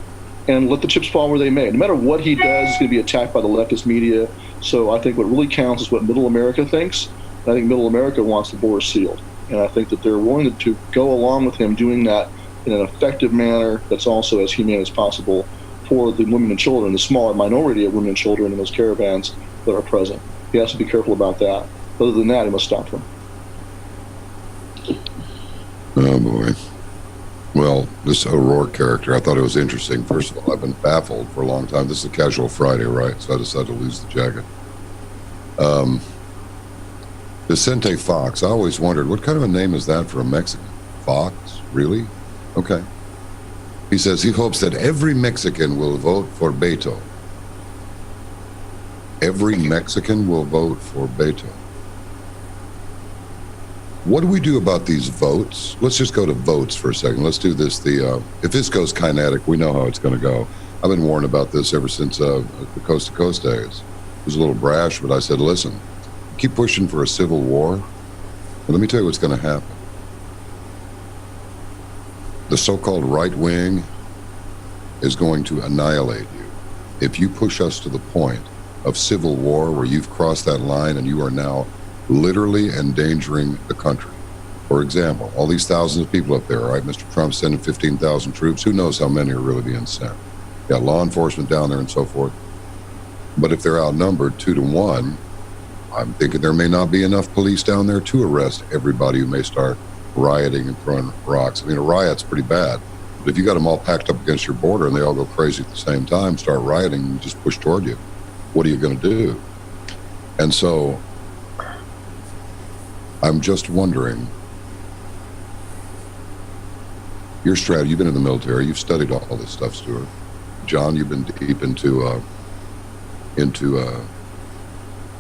[SPEAKER 5] And let the chips fall where they may. No matter what he does, he's going to be attacked by the leftist media. So I think what really counts is what Middle America thinks. And I think Middle America wants the border sealed. And I think that they're willing to go along with him doing that in an effective manner that's also as humane as possible for the women and children, the smaller minority of women and children in those caravans that are present. He has to be careful about that. Other than that, he must stop them.
[SPEAKER 4] Oh, boy. Well, this O'Rourke character, I thought it was interesting. First of all, I've been baffled for a long time. This is a casual Friday, right? So I decided to lose the jacket. Vicente Fox. I always wondered, what kind of a name is that for a Mexican? Fox? Really? Okay. He says he hopes that every Mexican will vote for Beto. Every Mexican will vote for Beto. What do we do about these votes? Let's just go to votes for a second. Let's do this. If this goes kinetic, we know how it's going to go. I've been warned about this ever since the Coast to Coast days. It was a little brash, but I said, listen, keep pushing for a civil war. But let me tell you what's going to happen. The so-called right wing is going to annihilate you. If you push us to the point of civil war where you've crossed that line and you are now literally endangering the country. For example, all these thousands of people up there, right? Mr. Trump sending 15,000 troops. Who knows how many are really being sent? Got law enforcement down there and so forth. But if they're outnumbered 2 to 1, I'm thinking there may not be enough police down there to arrest everybody who may start rioting and throwing rocks. I mean, a riot's pretty bad. But if you got them all packed up against your border and they all go crazy at the same time, start rioting and just push toward you, what are you going to do? And so I'm just wondering, your strategy, you've been in the military, you've studied all this stuff, Stewart. John, you've been deep into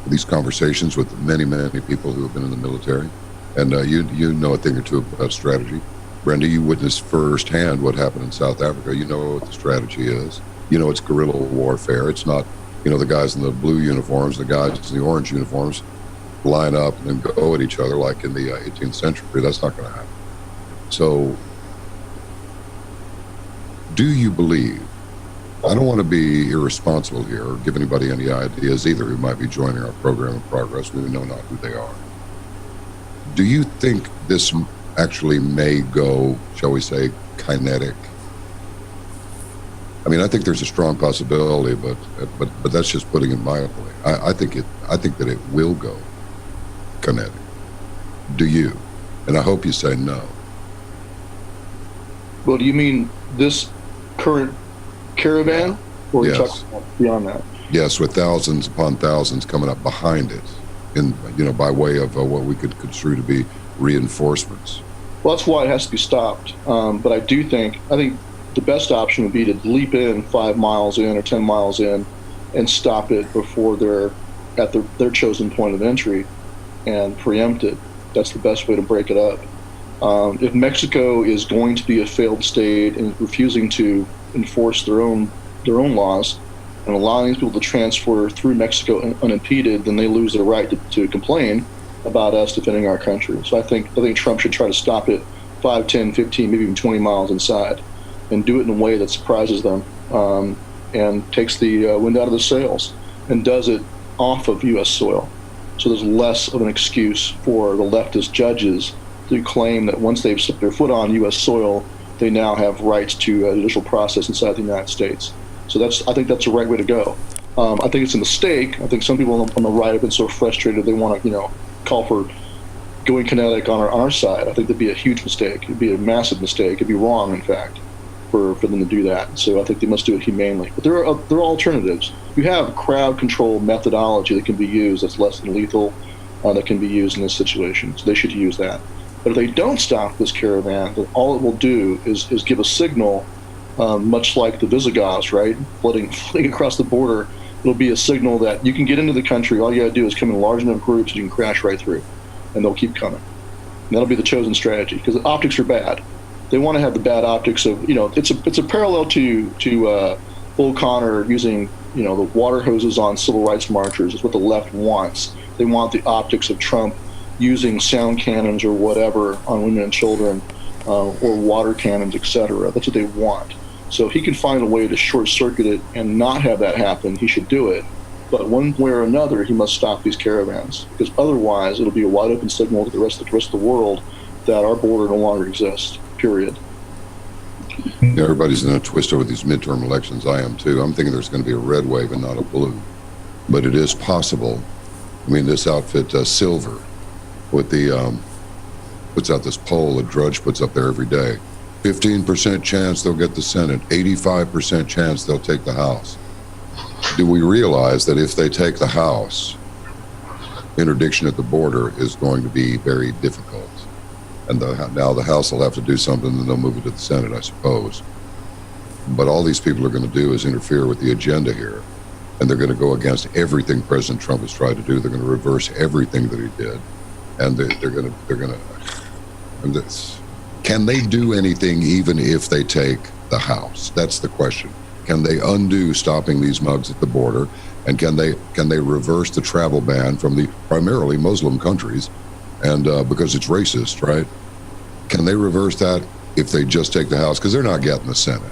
[SPEAKER 4] these conversations with many, many people who have been in the military. And you know a thing or two about strategy. Brenda, you witnessed firsthand what happened in South Africa. You know what the strategy is. You know it's guerrilla warfare. It's not, the guys in the blue uniforms, the guys in the orange uniforms line up and then go at each other like in the 18th century. That's not going to happen. So, do you believe, I don't want to be irresponsible here or give anybody any ideas either who might be joining our program in progress. We know not who they are. Do you think this actually may go, shall we say, kinetic? I mean, I think there's a strong possibility, but that's just putting it mildly. I think that it will go kinetic. Do you? And I hope you say no.
[SPEAKER 5] Well, do you mean this current caravan, or are you
[SPEAKER 4] Yes.
[SPEAKER 5] talking about beyond that?
[SPEAKER 4] Yes, with thousands upon thousands coming up behind it, by way of what we could construe to be reinforcements.
[SPEAKER 5] Well, that's why it has to be stopped. But I think the best option would be to leap in 5 miles in or 10 miles in and stop it before they're at their chosen point of entry and preempt it. That's the best way to break it up. If Mexico is going to be a failed state and refusing to enforce their own laws and allowing these people to transfer through Mexico unimpeded, then they lose their right to complain about us defending our country. So I think Trump should try to stop it 5, 10, 15, maybe even 20 miles inside, and do it in a way that surprises them and takes the wind out of the sails, and does it off of U.S. soil. So there's less of an excuse for the leftist judges to claim that once they've set their foot on U.S. soil, they now have rights to a judicial process inside the United States. So I think that's the right way to go. I think it's a mistake. I think some people on the right have been so frustrated they want to, call for going kinetic on our side. I think that'd be a huge mistake. It'd be a massive mistake. It'd be wrong, in fact, for them to do that. So I think they must do it humanely. But there are alternatives. You have crowd control methodology that can be used that's less than lethal, that can be used in this situation. So they should use that. But if they don't stop this caravan, then all it will do is give a signal, much like the Visigoths, right? Fleeing across the border. It'll be a signal that you can get into the country. All you got to do is come in large enough groups and you can crash right through. And they'll keep coming. And that'll be the chosen strategy, because the optics are bad. They want to have the bad optics of, it's a parallel to Bull Connor using, the water hoses on civil rights marchers. Is what the left wants. They want the optics of Trump using sound cannons or whatever on women and children, or water cannons, etc. That's what they want. So if he can find a way to short circuit it and not have that happen, he should do it. But one way or another, he must stop these caravans, because otherwise it'll be a wide open signal to the rest of the world that our border no longer exists, period.
[SPEAKER 4] Everybody's in a twist over these midterm elections. I am too. I'm thinking there's going to be a red wave and not a blue. But it is possible. I mean, this outfit, Silver, with the, puts out this poll that Drudge puts up there every day. 15% chance they'll get the Senate, 85% chance they'll take the House. Do we realize that if they take the House, interdiction at the border is going to be very difficult? And now the House will have to do something, and they'll move it to the Senate, I suppose. But all these people are going to do is interfere with the agenda here. And they're going to go against everything President Trump has tried to do. They're going to reverse everything that he did. And they're going to And can they do anything even if they take the House? That's the question. Can they undo stopping these mugs at the border? And can they reverse the travel ban from the primarily Muslim countries? And because it's racist, right? Can they reverse that if they just take the House? Because they're not getting the Senate.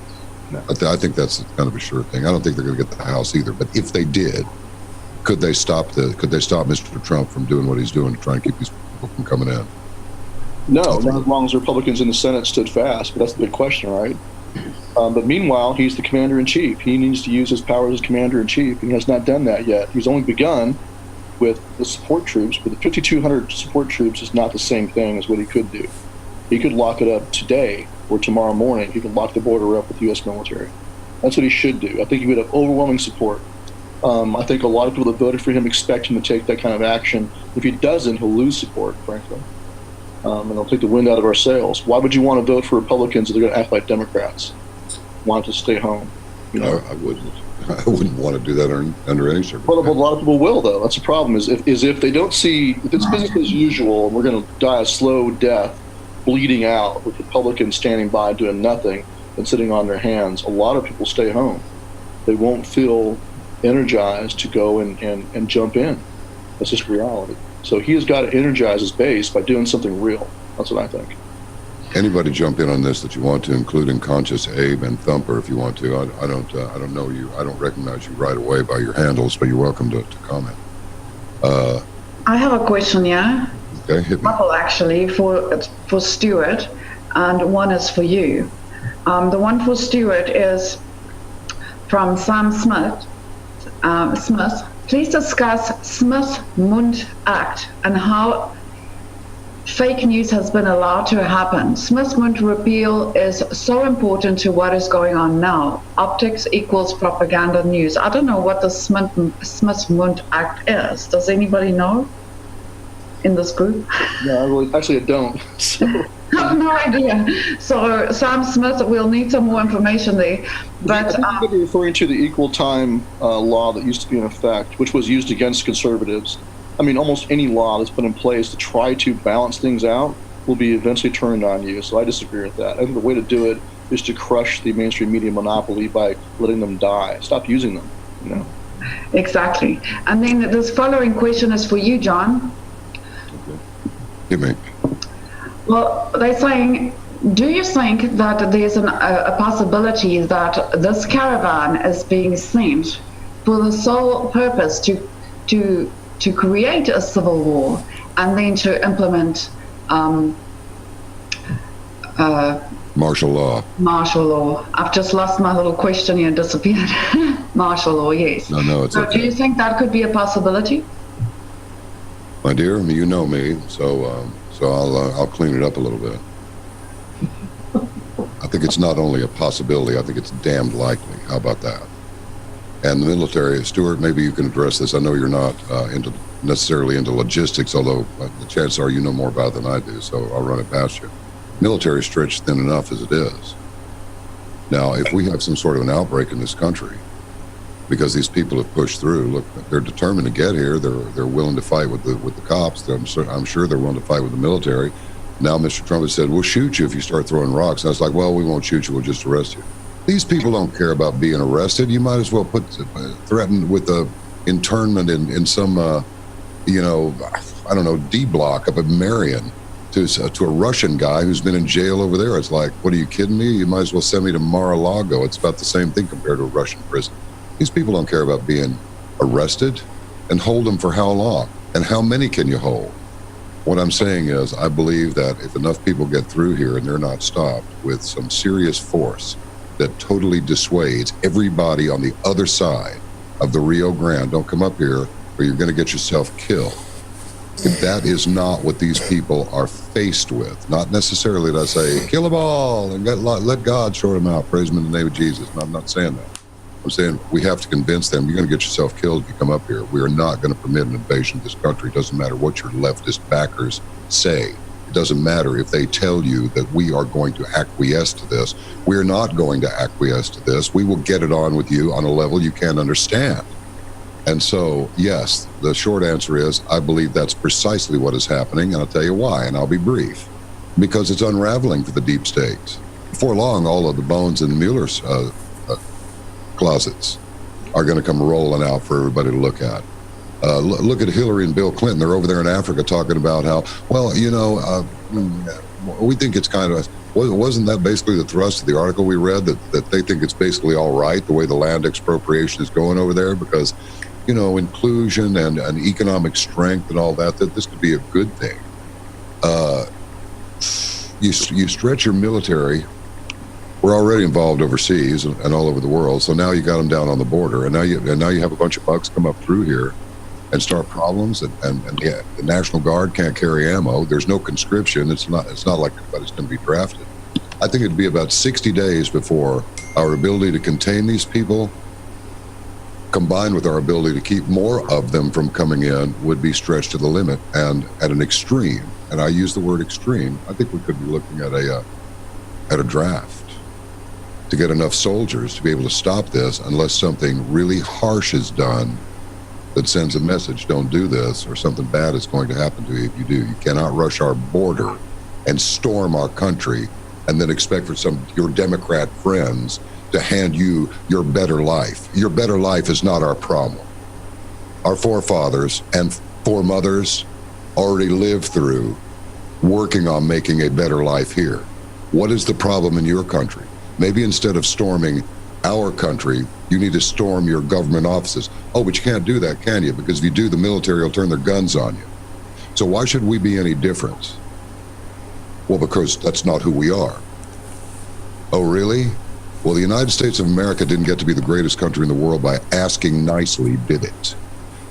[SPEAKER 3] No.
[SPEAKER 4] I think that's kind of a sure thing. I don't think they're going to get the House either. But if they did, could they stop Mr. Trump from doing what he's doing to try and keep these people from coming in?
[SPEAKER 5] No, not as long as Republicans in the Senate stood fast. But that's the big question, right? But meanwhile, he's the commander-in-chief. He needs to use his powers as commander-in-chief, and he has not done that yet. He's only begun with the support troops, but the 5,200 support troops is not the same thing as what he could do. He could lock it up today or tomorrow morning. He could lock the border up with the U.S. military. That's what he should do. I think he would have overwhelming support. I think a lot of people that voted for him expect him to take that kind of action. If he doesn't, he'll lose support, frankly. And they'll take the wind out of our sails. Why would you want to vote for Republicans if they're going to act like Democrats? Want to stay home? You know,
[SPEAKER 4] I wouldn't. I wouldn't want to do that under any circumstances.
[SPEAKER 5] Well, a lot of people will, though. That's the problem. Is if they don't see, if it's business as usual, and we're going to die a slow death, bleeding out, with Republicans standing by doing nothing and sitting on their hands, a lot of people stay home. They won't feel energized to go and jump in. That's just reality. So he has got to energize his base by doing something real. That's what I think.
[SPEAKER 4] Anybody jump in on this that you want to, including Conscious Abe and Thumper, if you want to. I don't know you. I don't recognize you right away by your handles, but you're welcome to comment.
[SPEAKER 6] I have a question, yeah?
[SPEAKER 4] Okay, hit me.
[SPEAKER 6] Couple actually for Stewart, and one is for you. The one for Stewart is from Sam Smith. Please discuss Smith-Mundt Act and how fake news has been allowed to happen. Smith-Mundt repeal is so important to what is going on now. Optics equals propaganda news. I don't know what the Smith-Mundt Act is. Does anybody know in this group?
[SPEAKER 5] No, I don't. So.
[SPEAKER 6] I have no idea. So Sam Smith, we'll need some more information there. But
[SPEAKER 5] I think you're referring to the equal time law that used to be in effect, which was used against conservatives. I mean, almost any law that's put in place to try to balance things out will be eventually turned on you. So I disagree with that. I think the way to do it is to crush the mainstream media monopoly by letting them die. Stop using them, you know.
[SPEAKER 6] Exactly. And then this following question is for you, John.
[SPEAKER 4] Okay. Hit me.
[SPEAKER 6] Well, they're saying, do you think that there's a possibility that this caravan is being sent for the sole purpose to create a civil war and then to implement
[SPEAKER 4] martial law?
[SPEAKER 6] Martial law. I've just lost my little question here and disappeared. Martial law, yes.
[SPEAKER 4] No, it's
[SPEAKER 6] so
[SPEAKER 4] okay.
[SPEAKER 6] Do you think that could be a possibility?
[SPEAKER 4] My dear, you know me, so I'll clean it up a little bit. I think it's not only a possibility, I think it's damned likely. How about that? And the military, Stewart, maybe you can address this. I know you're not necessarily into logistics, although the chances are you know more about it than I do, so I'll run it past you. Military is stretched thin enough as it is. Now, if we have some sort of an outbreak in this country, because these people have pushed through, look, they're determined to get here. They're willing to fight with the cops. I'm sure they're willing to fight with the military. Now, Mr. Trump has said, we'll shoot you if you start throwing rocks. And I was like, well, we won't shoot you. We'll just arrest you. These people don't care about being arrested. You might as well threaten with the internment in some, I don't know, D block up at Marion to a Russian guy who's been in jail over there. It's like, what, are you kidding me? You might as well send me to Mar-a-Lago. It's about the same thing compared to a Russian prison. These people don't care about being arrested, and hold them for how long? And how many can you hold? What I'm saying is, I believe that if enough people get through here and they're not stopped with some serious force that totally dissuades everybody on the other side of the Rio Grande, don't come up here or you're going to get yourself killed. If that is not what these people are faced with, not necessarily that I say, kill them all and let God sort them out, praise him in the name of Jesus. No, I'm not saying that. I'm saying we have to convince them you're going to get yourself killed if you come up here. We are not going to permit an invasion of this country. It doesn't matter what your leftist backers say. It doesn't matter if they tell you that we are going to acquiesce to this. We're not going to acquiesce to this. We will get it on with you on a level you can't understand. And so, yes, the short answer is I believe that's precisely what is happening, and I'll tell you why, and I'll be brief. because it's unraveling for the deep state. Before long, all of the bones in Mueller's closets are going to come rolling out for everybody to look at. Look at Hillary and Bill Clinton. They're over there in Africa talking about how, well, we think it's kind of, wasn't that basically the thrust of the article we read, that they think it's basically all right the way the land expropriation is going over there, because, inclusion and economic strength and all that this could be a good thing. You stretch your military. We're already involved overseas and all over the world, so now you got them down on the border, and now you have a bunch of bugs come up through here and start problems, and the National Guard can't carry ammo. There's no conscription. It's not like anybody's going to be drafted. I think it'd be about 60 days before our ability to contain these people, combined with our ability to keep more of them from coming in, would be stretched to the limit and at an extreme. And I use the word extreme. I think we could be looking at a draft to get enough soldiers to be able to stop this, unless something really harsh is done that sends a message, don't do this, or something bad is going to happen to you if you do. You cannot rush our border and storm our country and then expect for your Democrat friends to hand you your better life. Your better life is not our problem. Our forefathers and foremothers already lived through working on making a better life here. What is the problem in your country? Maybe instead of storming our country, you need to storm your government offices. Oh, but you can't do that, can you? Because if you do, the military will turn their guns on you. So why should we be any different? Well, because that's not who we are. Oh, really? Well, the United States of America didn't get to be the greatest country in the world by asking nicely, did it?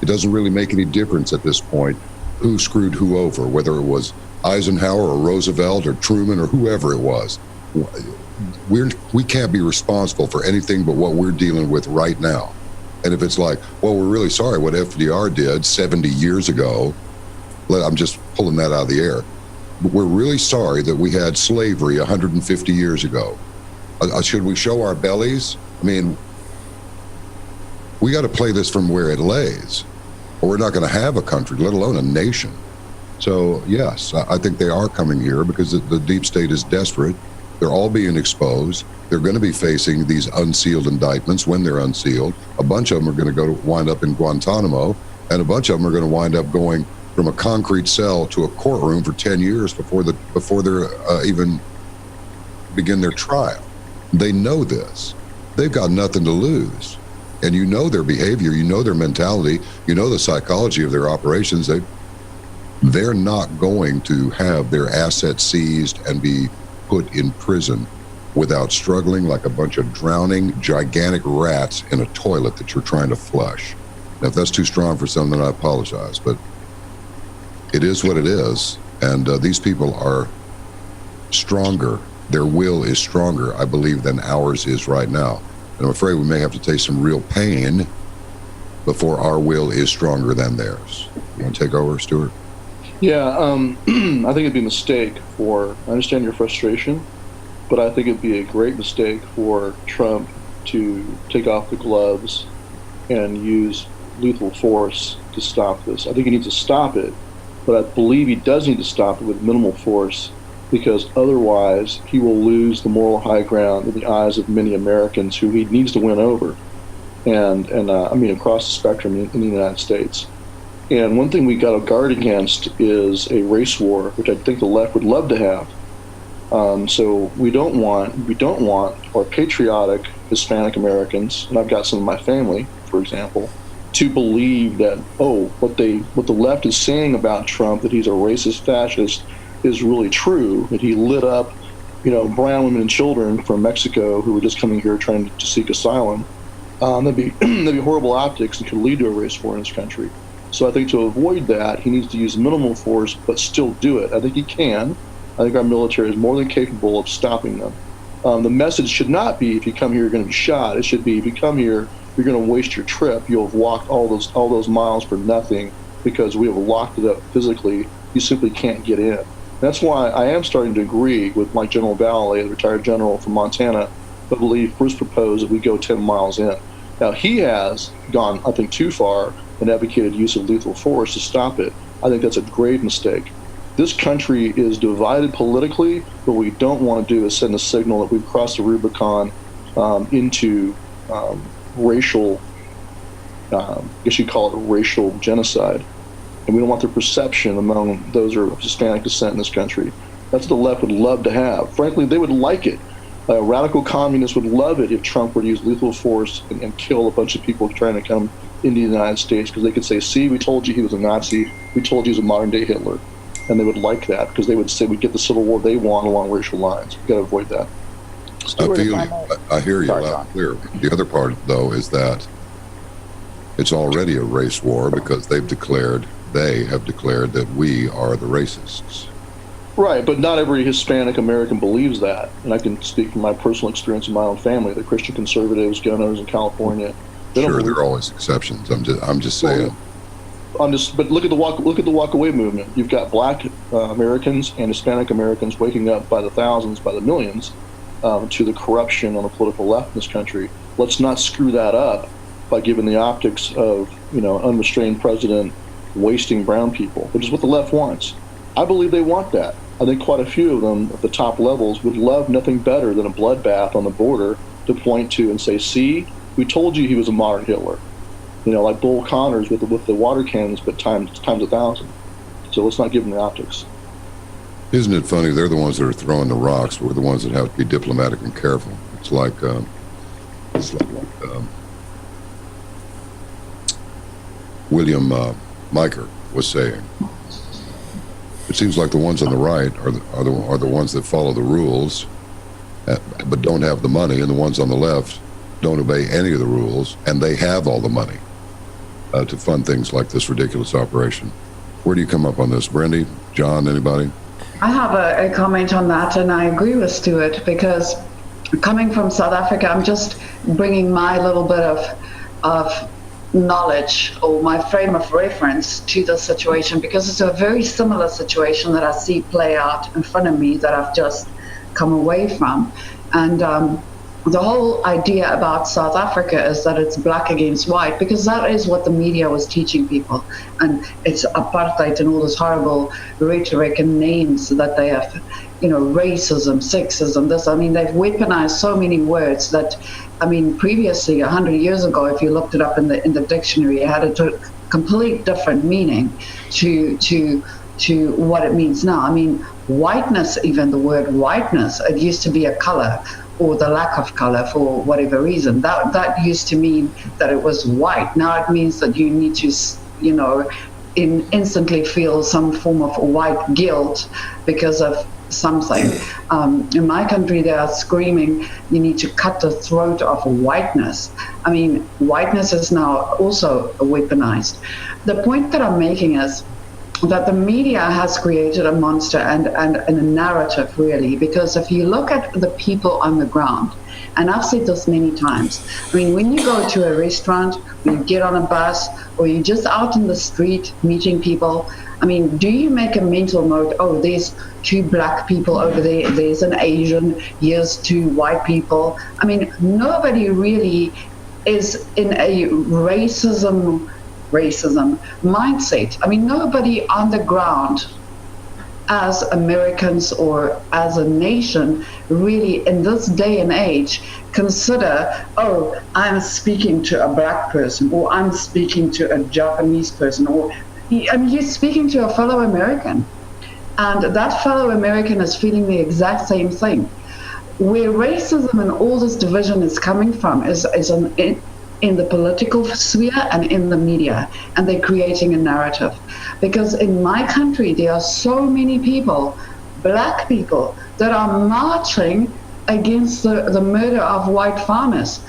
[SPEAKER 4] It doesn't really make any difference at this point who screwed who over, whether it was Eisenhower or Roosevelt or Truman or whoever it was. We can't be responsible for anything but what we're dealing with right now. And if it's like, well, we're really sorry what FDR did 70 years ago, I'm just pulling that out of the air. But we're really sorry that we had slavery 150 years ago. Should we show our bellies? I mean, we got to play this from where it lays, or we're not going to have a country, let alone a nation. So yes, I think they are coming here because the deep state is desperate. They're all being exposed. They're going to be facing these unsealed indictments when they're unsealed. A bunch of them are going to wind up in Guantanamo, and a bunch of them are going to wind up going from a concrete cell to a courtroom for 10 years before they're even begin their trial. They know this. They've got nothing to lose. And you know their behavior, you know their mentality, you know the psychology of their operations. They're not going to have their assets seized and be put in prison without struggling like a bunch of drowning gigantic rats in a toilet that you're trying to flush. Now, if that's too strong for some, then I apologize, but it is what it is. And these people are stronger. Their will is stronger, I believe, than ours is right now. And I'm afraid we may have to take some real pain before our will is stronger than theirs. You want to take over, Stewart?
[SPEAKER 5] Yeah, I think it'd be a mistake I understand your frustration, but I think it'd be a great mistake for Trump to take off the gloves and use lethal force to stop this. I think he needs to stop it, but I believe he does need to stop it with minimal force, because otherwise he will lose the moral high ground in the eyes of many Americans who he needs to win over, and I mean across the spectrum in the United States. And one thing we got to guard against is a race war, which I think the left would love to have. So we don't want our patriotic Hispanic Americans, and I've got some of my family, for example, to believe that, what the left is saying about Trump, that he's a racist fascist, is really true, that he lit up, brown women and children from Mexico who were just coming here trying to seek asylum. That'd be horrible optics and could lead to a race war in this country. So I think to avoid that, he needs to use minimal force, but still do it. I think he can. I think our military is more than capable of stopping them. The message should not be, if you come here, you're going to be shot. It should be, if you come here, you're going to waste your trip. You'll have walked all those miles for nothing because we have locked it up physically. You simply can't get in. That's why I am starting to agree with Mike General Valley, a retired general from Montana, who I believe first proposed that we go 10 miles in. Now, he has gone, I think, too far and advocated use of lethal force to stop it. I think that's a grave mistake. this country is divided politically. What we don't want to do is send a signal that we've crossed the Rubicon into racial, I guess you'd call it racial genocide. And we don't want the perception among those who are of Hispanic descent in this country. That's what the left would love to have. Frankly, they would like it. Radical communists would love it if Trump were to use lethal force and kill a bunch of people trying to come into the United States, because they could say, see, we told you he was a Nazi. We told you he was a modern-day Hitler. And they would like that, because they would say we'd get the civil war they want along racial lines. We've got to avoid that.
[SPEAKER 7] Stewart,
[SPEAKER 4] I feel you. I hear you
[SPEAKER 7] Sorry,
[SPEAKER 4] loud and clear. The other part, though, is that it's already a race war because they have declared that we are the racists.
[SPEAKER 5] Right, but not every Hispanic American believes that. And I can speak from my personal experience in my own family. The Christian conservatives, gun owners in California, they don't
[SPEAKER 4] Sure,
[SPEAKER 5] believe
[SPEAKER 4] there are always exceptions. I'm just saying.
[SPEAKER 5] but look at the walk away movement. You've got Black Americans and Hispanic Americans waking up by the thousands, by the millions, to the corruption on the political left in this country. Let's not screw that up by giving the optics of an unrestrained president wasting brown people, which is what the left wants. I believe they want that. I think quite a few of them at the top levels would love nothing better than a bloodbath on the border to point to and say, see, we told you he was a modern Hitler. Like Bull Connors with the water cannons, but times 1,000. So let's not give them the optics.
[SPEAKER 4] Isn't it funny? They're the ones that are throwing the rocks. We're the ones that have to be diplomatic and careful. It's like William Miker was saying. It seems like the ones on the right are the ones that follow the rules, but don't have the money, and the ones on the left don't obey any of the rules, and they have all the money to fund things like this ridiculous operation. Where do you come up on this, Brendy, John, anybody?
[SPEAKER 6] I have a comment on that, and I agree with Stewart, because coming from South Africa, I'm just bringing my little bit of knowledge or my frame of reference to the situation, because it's a very similar situation that I see play out in front of me that I've just come away from. And the whole idea about South Africa is that it's black against white, because that is what the media was teaching people. And it's apartheid and all this horrible rhetoric and names that they have, racism, sexism, this. I mean, they've weaponized so many words that, previously, 100 years ago, if you looked it up in the dictionary, it had a complete different meaning to what it means now. Whiteness, even the word whiteness, it used to be a color, or the lack of color for whatever reason. That used to mean that it was white. Now it means that you need to, instantly feel some form of white guilt because of something. In my country, they are screaming, you need to cut the throat of whiteness. Whiteness is now also weaponized. The point that I'm making is that the media has created a monster and a narrative, really, because if you look at the people on the ground, and I've said this many times, when you go to a restaurant, when you get on a bus, or you're just out in the street meeting people, do you make a mental note, oh, there's 2 black people over there, there's an Asian, here's 2 white people? Nobody really is in a racism mindset. Nobody on the ground as Americans or as a nation really in this day and age consider, oh, I'm speaking to a black person, or I'm speaking to a Japanese person, or you're speaking to a fellow American. And that fellow American is feeling the exact same thing. Where racism and all this division is coming from is in the political sphere and in the media, and they're creating a narrative. Because in my country, there are so many people, black people, that are marching against the murder of white farmers.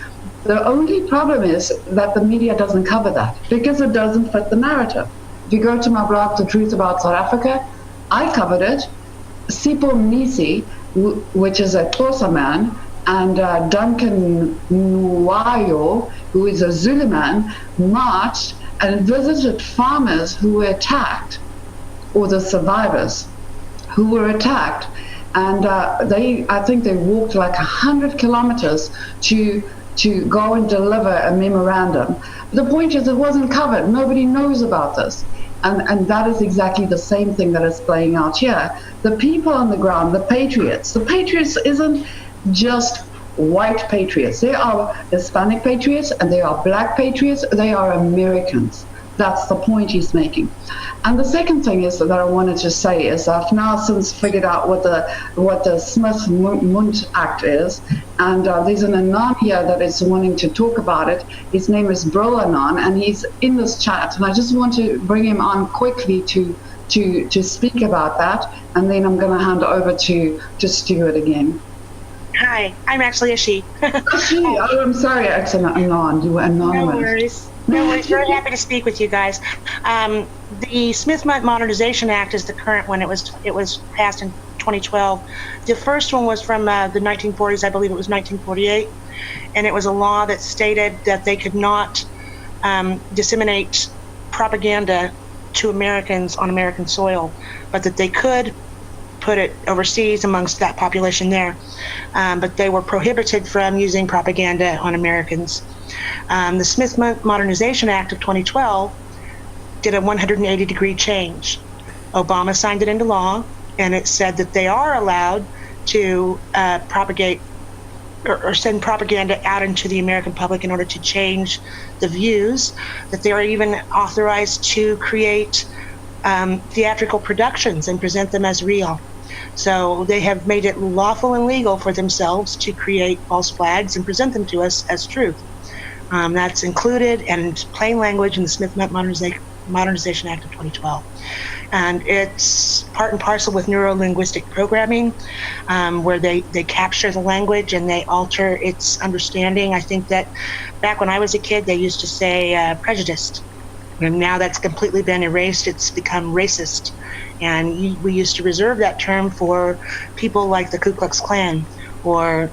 [SPEAKER 6] The only problem is that the media doesn't cover that, because it doesn't fit the narrative. If you go to my blog, The Truth About South Africa, I covered it. Sipho Mnisi, which is a Xhosa man, and Duncan Nwayo, who is a Zulu man, marched and visited farmers who were attacked, or the survivors who were attacked. And I think they walked like 100 kilometers to go and deliver a memorandum. The point is, it wasn't covered. Nobody knows about this. And that is exactly the same thing that is playing out here. The people on the ground, the patriots isn't just white patriots. They are Hispanic patriots and they are black patriots. They are Americans. That's the point he's making. And the second thing is that I wanted to say is I've now since figured out what the Smith-Mundt Act is, and there's an Anon here that is wanting to talk about it. His name is Bro Anon, and he's in this chat, and I just want to bring him on quickly to speak about that, and then I'm going to hand over to Stuart again.
[SPEAKER 8] Hi, I'm actually a she.
[SPEAKER 6] Oh, I'm sorry, it's an Anon. You were anonymous.
[SPEAKER 8] No worries. No worries. Very happy to speak with you guys. The Smith-Mundt Modernization Act is the current one. It was passed in 2012. The first one was from the 1940s. I believe it was 1948, and it was a law that stated that they could not disseminate propaganda to Americans on American soil, but that they could put it overseas amongst that population there. But they were prohibited from using propaganda on Americans. The Smith-Mundt Modernization Act of 2012 did a 180-degree change. Obama signed it into law, and it said that they are allowed to propagate or send propaganda out into the American public in order to change the views, that they are even authorized to create theatrical productions and present them as real. So they have made it lawful and legal for themselves to create false flags and present them to us as truth. That's included in plain language in the Smith-Mundt Modernization Act of 2012. And it's part and parcel with neuro-linguistic programming, where they capture the language and they alter its understanding. I think that back when I was a kid, they used to say prejudiced. And now that's completely been erased. It's become racist. And we used to reserve that term for people like the Ku Klux Klan or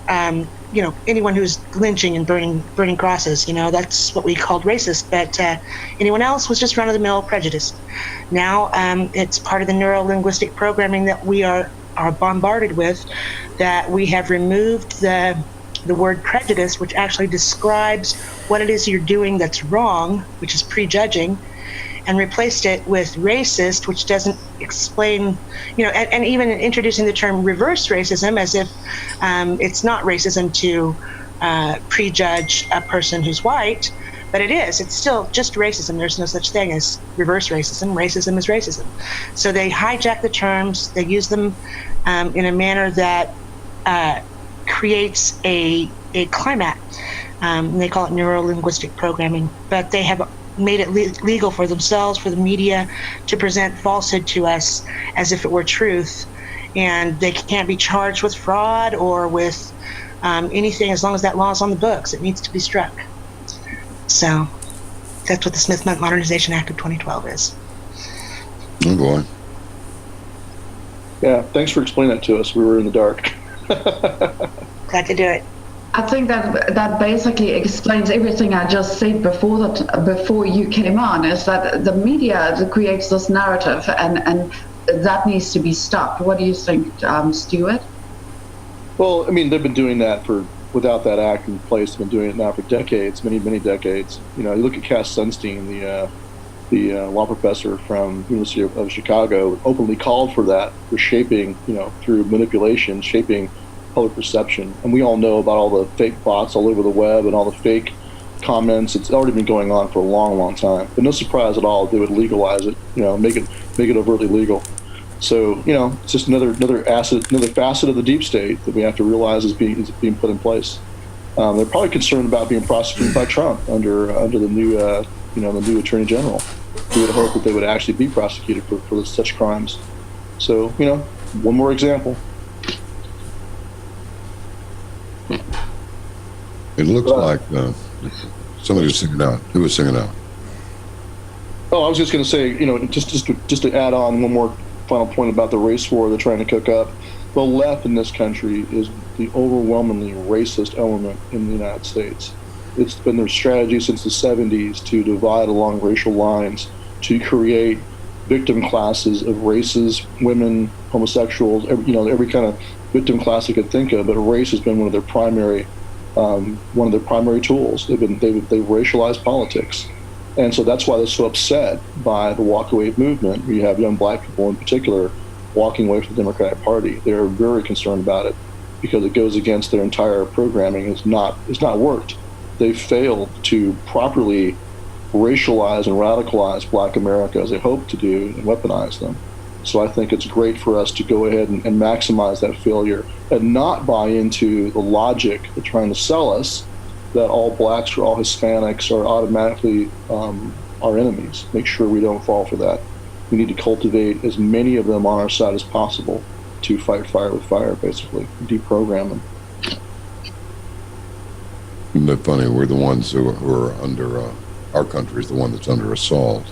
[SPEAKER 8] anyone who's lynching and burning crosses. That's what we called racist. But anyone else was just run-of-the-mill prejudiced. Now it's part of the neuro-linguistic programming that we are bombarded with, that we have removed the word prejudice, which actually describes what it is you're doing that's wrong, which is prejudging, and replaced it with racist, which doesn't explain, and even introducing the term reverse racism as if it's not racism to prejudge a person who's white, but it is. It's still just racism. There's no such thing as reverse racism. Racism is racism. So they hijack the terms, they use them in a manner that creates a climate. And they call it neuro-linguistic programming, but they have made it legal for themselves, for the media, to present falsehood to us as if it were truth. And they can't be charged with fraud or with anything as long as that law is on the books. It needs to be struck. So that's what the Smith-Mundt Modernization Act of 2012 is.
[SPEAKER 4] Oh, boy.
[SPEAKER 5] Yeah, thanks for explaining that to us. We were in the dark.
[SPEAKER 8] Glad to do it.
[SPEAKER 6] I think that basically explains everything I just said before you came on, is that the media creates this narrative and that needs to be stopped. What do you think, Stuart?
[SPEAKER 5] Well, I mean, they've been doing that without that act in place. They've been doing it now for decades, many, many decades. You look at Cass Sunstein, the law professor from University of Chicago, openly called for that, for shaping, through manipulation, shaping public perception. And we all know about all the fake bots all over the web and all the fake comments. It's already been going on for a long, long time. But no surprise at all, they would legalize it, make it overtly legal. So, it's just another facet of the deep state that we have to realize is being put in place. They're probably concerned about being prosecuted by Trump under the new the new Attorney General. We would hope that they would actually be prosecuted for such crimes. So, one more example.
[SPEAKER 4] It looks like somebody was singing out. Who was singing out?
[SPEAKER 5] Oh, I was just going to say, just to add on one more final point about the race war they're trying to cook up. The left in this country is the overwhelmingly racist element in the United States. It's been their strategy since the 70s to divide along racial lines, to create victim classes of races, women, homosexuals, every kind of victim class you could think of. But race has been one of their primary tools. They've racialized politics. And so that's why they're so upset by the walk-away movement. You have young black people in particular walking away from the Democratic Party. They're very concerned about it because it goes against their entire programming. It's not worked. They've failed to properly racialize and radicalize black America as they hope to do and weaponize them. So I think it's great for us to go ahead and maximize that failure and not buy into the logic they're trying to sell us that all blacks or all Hispanics are automatically our enemies. Make sure we don't fall for that. We need to cultivate as many of them on our side as possible to fight fire with fire, basically, deprogram them.
[SPEAKER 4] Isn't that funny? We're the ones who are under, our country is the one that's under assault.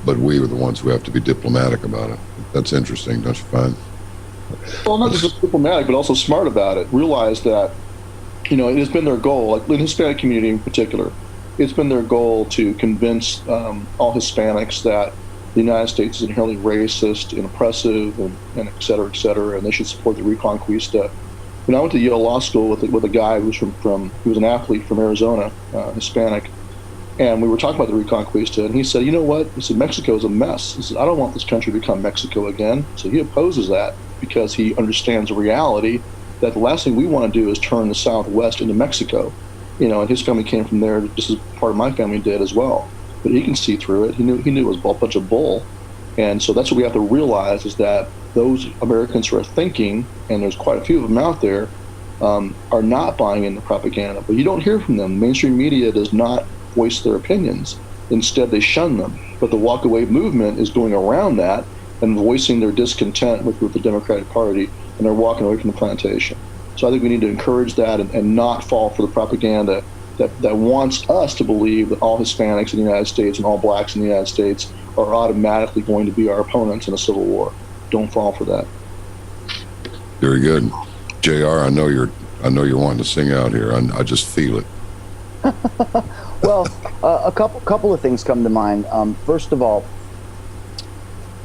[SPEAKER 4] But we are the ones who have to be diplomatic about it. That's interesting, don't you find?
[SPEAKER 5] Well, not just diplomatic, but also smart about it. Realize that, it has been their goal, like the Hispanic community in particular, it's been their goal to convince all Hispanics that the United States is inherently racist and oppressive and et cetera, and they should support the Reconquista. When I went to Yale Law School with a guy who was he was an athlete from Arizona, Hispanic, and we were talking about the Reconquista, and he said, you know what? He said, Mexico is a mess. He said, I don't want this country to become Mexico again. So he opposes that because he understands the reality that the last thing we want to do is turn the Southwest into Mexico. And his family came from there, just as part of my family did as well. But he can see through it. He knew it was a bunch of bull. And so that's what we have to realize is that those Americans who are thinking, and there's quite a few of them out there, are not buying into propaganda. But you don't hear from them. Mainstream media does not voice their opinions. Instead, they shun them. But the walk-away movement is going around that and voicing their discontent with the Democratic Party, and they're walking away from the plantation. So I think we need to encourage that and not fall for the propaganda that wants us to believe that all Hispanics in the United States and all blacks in the United States are automatically going to be our opponents in a civil war. Don't fall for that.
[SPEAKER 4] Very good. JR, I know you're wanting to sing out here. I just feel it.
[SPEAKER 7] Well, a couple of things come to mind. First of all,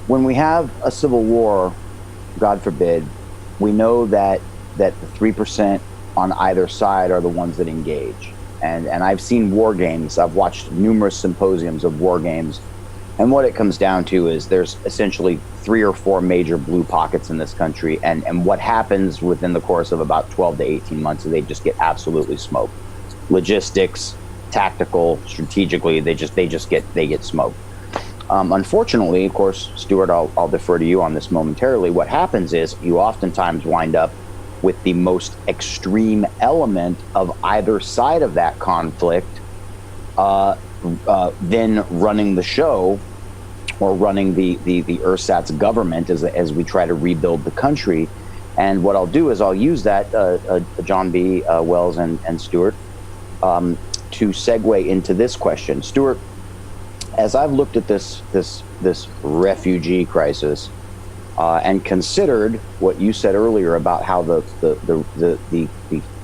[SPEAKER 7] when we have a civil war, God forbid, we know that the 3% on either side are the ones that engage. And I've seen war games. I've watched numerous symposiums of war games. And what it comes down to is there's essentially 3 or 4 major blue pockets in this country. And what happens within the course of about 12 to 18 months is they just get absolutely smoked. Logistics, tactical, strategically, they get smoked. Unfortunately, of course, Stewart, I'll defer to you on this momentarily. What happens is you oftentimes wind up with the most extreme element of either side of that conflict, then running the show or running the ersatz government as we try to rebuild the country. And what I'll do is I'll use that, John B. Wells and Stewart, to segue into this question. Stewart, as I've looked at this refugee crisis and considered what you said earlier about how the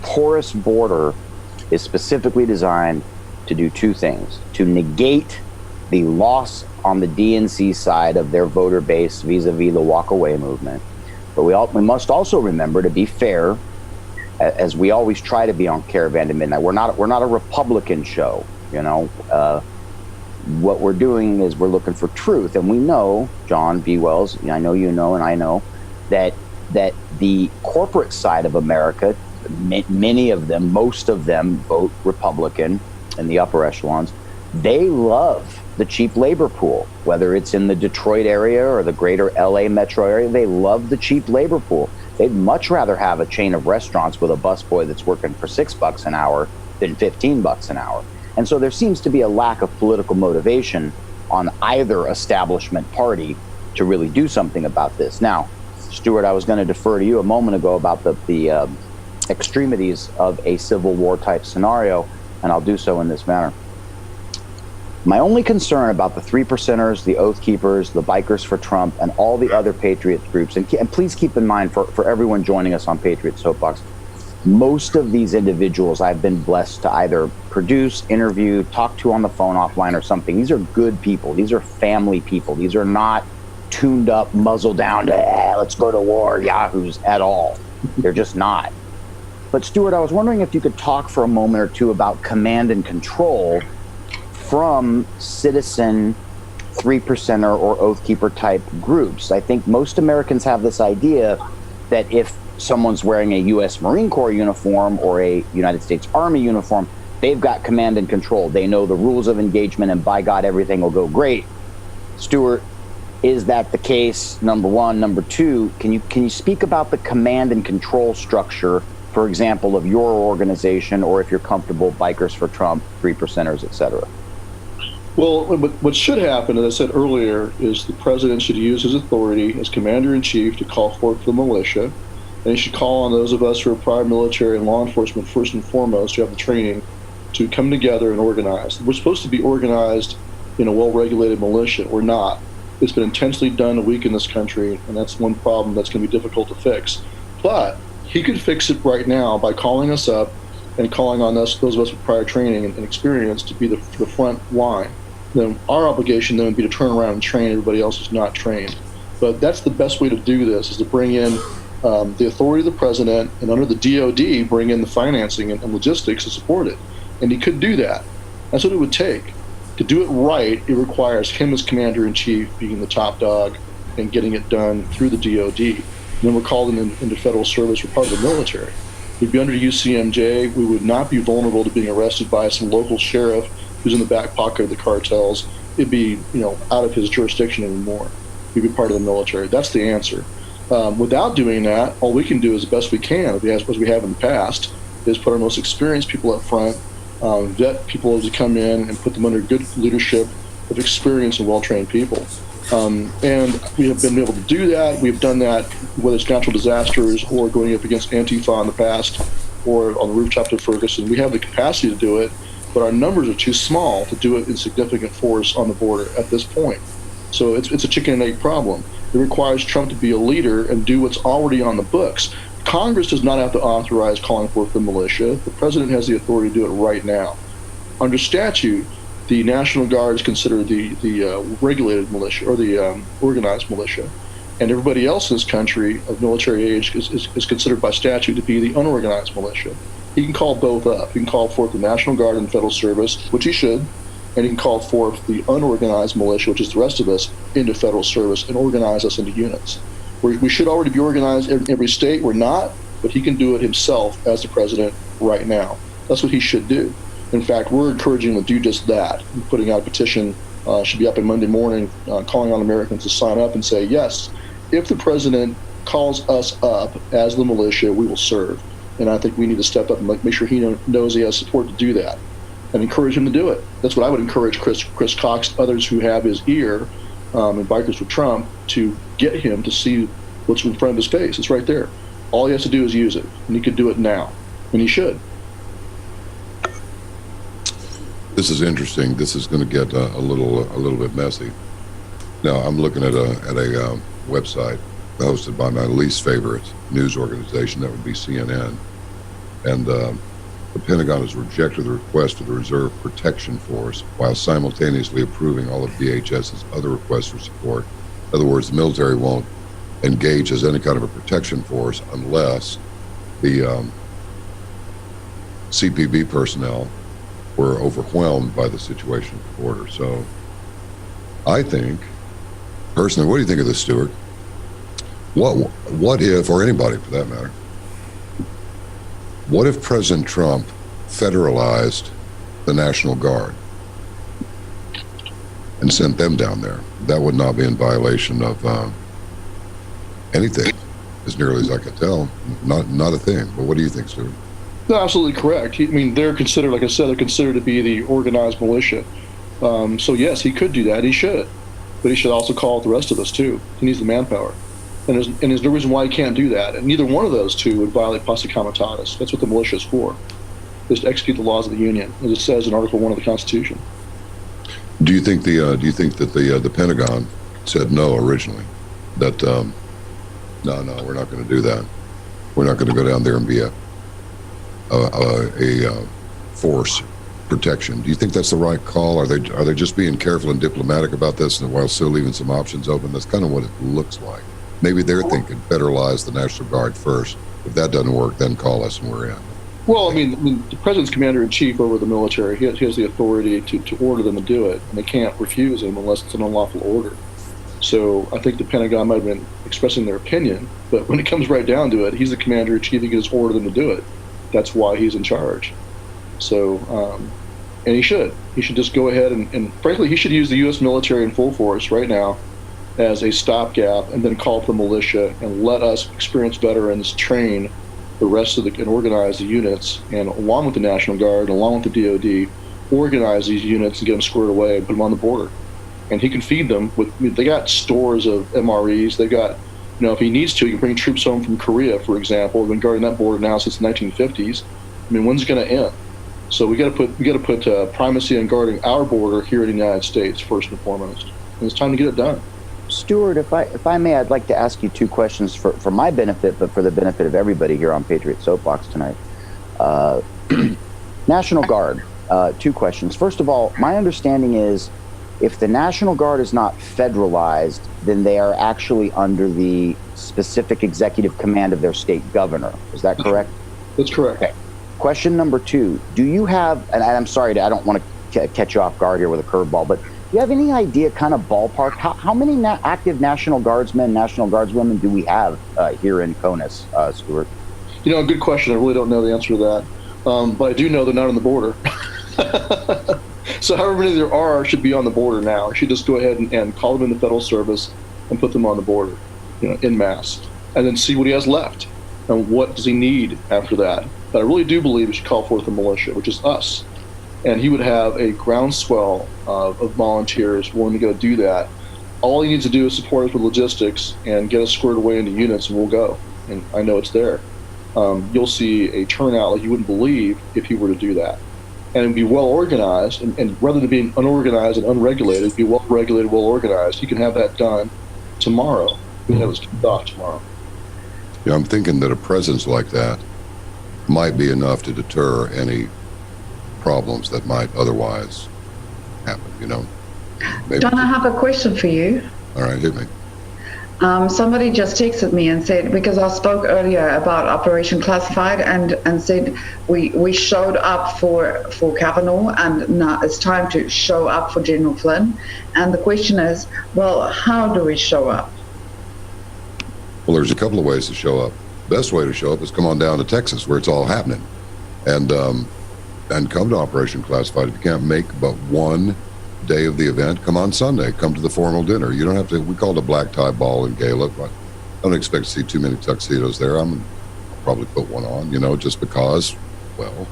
[SPEAKER 7] porous border is specifically designed to do 2 things: to negate the loss on the DNC side of their voter base vis-a-vis the walk-away movement. But we must also remember to be fair, as we always try to be on Caravan to Midnight. We're not a Republican show, What we're doing is we're looking for truth, and we know, John B. Wells, I know you know, and I know that the corporate side of America, many of them, most of them vote Republican in the upper echelons. They love the cheap labor pool, whether it's in the Detroit area or the greater LA metro area. They love the cheap labor pool. They'd much rather have a chain of restaurants with a busboy that's working for $6 an hour than $15 an hour. And so there seems to be a lack of political motivation on either establishment party to really do something about this. Now, Stewart, I was going to defer to you a moment ago about the extremities of a civil war type scenario, and I'll do so in this manner. My only concern about the 3%ers, the Oath Keepers, the Bikers for Trump, and all the other Patriot groups, and please keep in mind for everyone joining us on Patriot Soapbox, most of these individuals I've been blessed to either produce, interview, talk to on the phone offline or something. These are good people. These are family people. These are not tuned up, muzzle down to, let's go to war, yahoos at all. They're just not. But Stewart, I was wondering if you could talk for a moment or two about command and control from citizen 3%er or Oath Keeper type groups. I think most Americans have this idea that if someone's wearing a U.S. Marine Corps uniform or a United States Army uniform, they've got command and control. They know the rules of engagement, and by God, everything will go great. Stewart, is that the case? Number one. Number two, can you speak about the command and control structure, for example, of your organization, or if you're comfortable, Bikers for Trump, 3%ers, et cetera?
[SPEAKER 5] Well, what should happen, as I said earlier, is the president should use his authority as commander-in-chief to call forth the militia, and he should call on those of us who are prior military and law enforcement, first and foremost, who have the training to come together and organize. We're supposed to be organized in a well-regulated militia. We're not. It's been intensely done to weaken this country, and that's one problem that's going to be difficult to fix. But he could fix it right now by calling us up and calling on us, those of us with prior training and experience, to be the front line. Then our obligation then would be to turn around and train everybody else who's not trained. But that's the best way to do this, is to bring in the authority of the president, and under the DOD, bring in the financing and logistics to support it. And he could do that. That's what it would take. To do it right, it requires him as commander-in-chief being the top dog and getting it done through the DOD. And then we're called into federal service. We're part of the military. We'd be under UCMJ. We would not be vulnerable to being arrested by some local sheriff who's in the back pocket of the cartels. It'd be, out of his jurisdiction anymore. We'd be part of the military. That's the answer. Without doing that, all we can do as best we can, as we have in the past, is put our most experienced people up front, vet people as they come in, and put them under good leadership of experienced and well-trained people. And we have been able to do that. We've done that, whether it's natural disasters or going up against Antifa in the past, or on the rooftop of Ferguson. We have the capacity to do it, but our numbers are too small to do it in significant force on the border at this point. So it's a chicken and egg problem. It requires Trump to be a leader and do what's already on the books. Congress does not have to authorize calling forth the militia. The president has the authority to do it right now. Under statute, the National Guard is considered the regulated militia, or the organized militia. And everybody else in this country of military age is considered by statute to be the unorganized militia. He can call both up. He can call forth the National Guard and the Federal Service, which he should, and he can call forth the unorganized militia, which is the rest of us, into federal service and organize us into units. We should already be organized in every state. We're not, but he can do it himself as the president right now. That's what he should do. In fact, we're encouraging him to do just that. We're putting out a petition, should be up in Monday morning, calling on Americans to sign up and say, yes, if the president calls us up as the militia, we will serve. And I think we need to step up and make sure he knows he has support to do that, and encourage him to do it. That's what I would encourage Chris Cox, others who have his ear, and Bikers for Trump, to get him to see what's in front of his face. It's right there. All he has to do is use it, and he could do it now, and he should.
[SPEAKER 4] This is interesting. This is going to get a little bit messy. Now, I'm looking at a website hosted by my least favorite news organization, that would be CNN, and the Pentagon has rejected the request of the Reserve Protection Force while simultaneously approving all of DHS's other requests for support. In other words, the military won't engage as any kind of a protection force unless the CPB personnel were overwhelmed by the situation at the border. So I think, personally, what do you think of this, Stewart? What if, or anybody for that matter, what if President Trump federalized the National Guard and sent them down there? That would not be in violation of anything, as nearly as I can tell. Not a thing. But what do you think, Stewart?
[SPEAKER 5] No, absolutely correct. I mean, they're considered, like I said, they're considered to be the organized militia. So yes, he could do that. He should. But he should also call the rest of us too. He needs the manpower. And there's no reason why he can't do that. And neither one of those two would violate posse comitatus. That's what the militia is for, is to execute the laws of the Union, as it says in Article 1 of the Constitution.
[SPEAKER 4] Do you think that the Pentagon said no originally? That no, we're not going to do that. We're not going to go down there and be a force protection. Do you think that's the right call? Are they just being careful and diplomatic about this, and while still leaving some options open? That's kind of what it looks like. Maybe they're thinking federalize the National Guard first. If that doesn't work, then call us and we're in.
[SPEAKER 5] Well, I mean, the president's commander in chief over the military. He has the authority to order them to do it, and they can't refuse him unless it's an unlawful order. So I think the Pentagon might have been expressing their opinion, but when it comes right down to it, he's the commander in chief. He can just order them to do it. That's why he's in charge. So, and he should just go ahead and frankly, he should use the U.S. military in full force right now as a stopgap, and then call for the militia and let us experienced veterans train the rest of and organize the units, and along with the National Guard, along with the DoD, organize these units and get them squared away and put them on the border. And he can feed them with, they got stores of MREs. They've got, if he needs to, he can bring troops home from Korea, for example. We've been guarding that border now since the 1950s. I mean, when's it going to end? So we got to put primacy on guarding our border here in the United States first and foremost. And it's time to get it done.
[SPEAKER 7] Stuart, if I may, I'd like to ask you two questions for my benefit, but for the benefit of everybody here on Patriot Soapbox tonight. National Guard, two questions. First of all, my understanding is if the National Guard is not federalized, then they are actually under the specific executive command of their state governor. Is that correct?
[SPEAKER 5] That's correct.
[SPEAKER 7] Okay. Question number two, do you have, and I'm sorry, I don't want to catch you off guard here with a curveball, but do you have any idea, kind of ballpark, how many active National Guardsmen, National Guardswomen do we have here in CONUS, Stuart?
[SPEAKER 5] Good question. I really don't know the answer to that. But I do know they're not on the border. So however many there are should be on the border now. I should just go ahead and call them in the federal service and put them on the border, en masse, and then see what he has left and what does he need after that. But I really do believe he should call forth the militia, which is us. And he would have a groundswell of volunteers willing to go do that. All he needs to do is support us with logistics and get us squared away into units, and we'll go. And I know it's there. You'll see a turnout like you wouldn't believe if he were to do that. And it'd be well organized, and rather than being unorganized and unregulated, it'd be well regulated, well organized. You can have that done tomorrow. You can have this kicked off tomorrow.
[SPEAKER 4] Yeah, I'm thinking that a presence like that might be enough to deter any problems that might otherwise happen, Maybe.
[SPEAKER 6] John, I have a question for you.
[SPEAKER 4] All right, hit me.
[SPEAKER 6] Somebody just texted me and said, because I spoke earlier about Operation Classified and said we showed up for Kavanaugh, and now it's time to show up for General Flynn. And the question is, well, how do we show up?
[SPEAKER 4] Well, there's a couple of ways to show up. Best way to show up is come on down to Texas, where it's all happening, and come to Operation Classified. If you can't make but one day of the event, come on Sunday. Come to the formal dinner. You don't have to. We call it a black tie ball in Gala, but I don't expect to see too many tuxedos there. I'll probably put one on, just because. Well,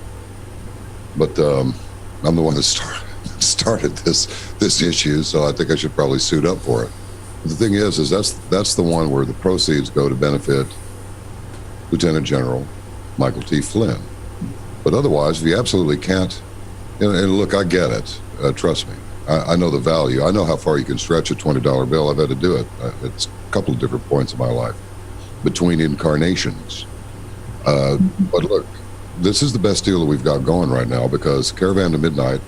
[SPEAKER 4] but I'm the one that started this issue, so I think I should probably suit up for it. But the thing is that's the one where the proceeds go to benefit Lieutenant General Michael T. Flynn. But otherwise, if you absolutely can't, and look, I get it. Trust me. I know the value. I know how far you can stretch a $20 bill. I've had to do it. It's a couple of different points in my life between incarnations. But look, this is the best deal that we've got going right now, because Caravan to Midnight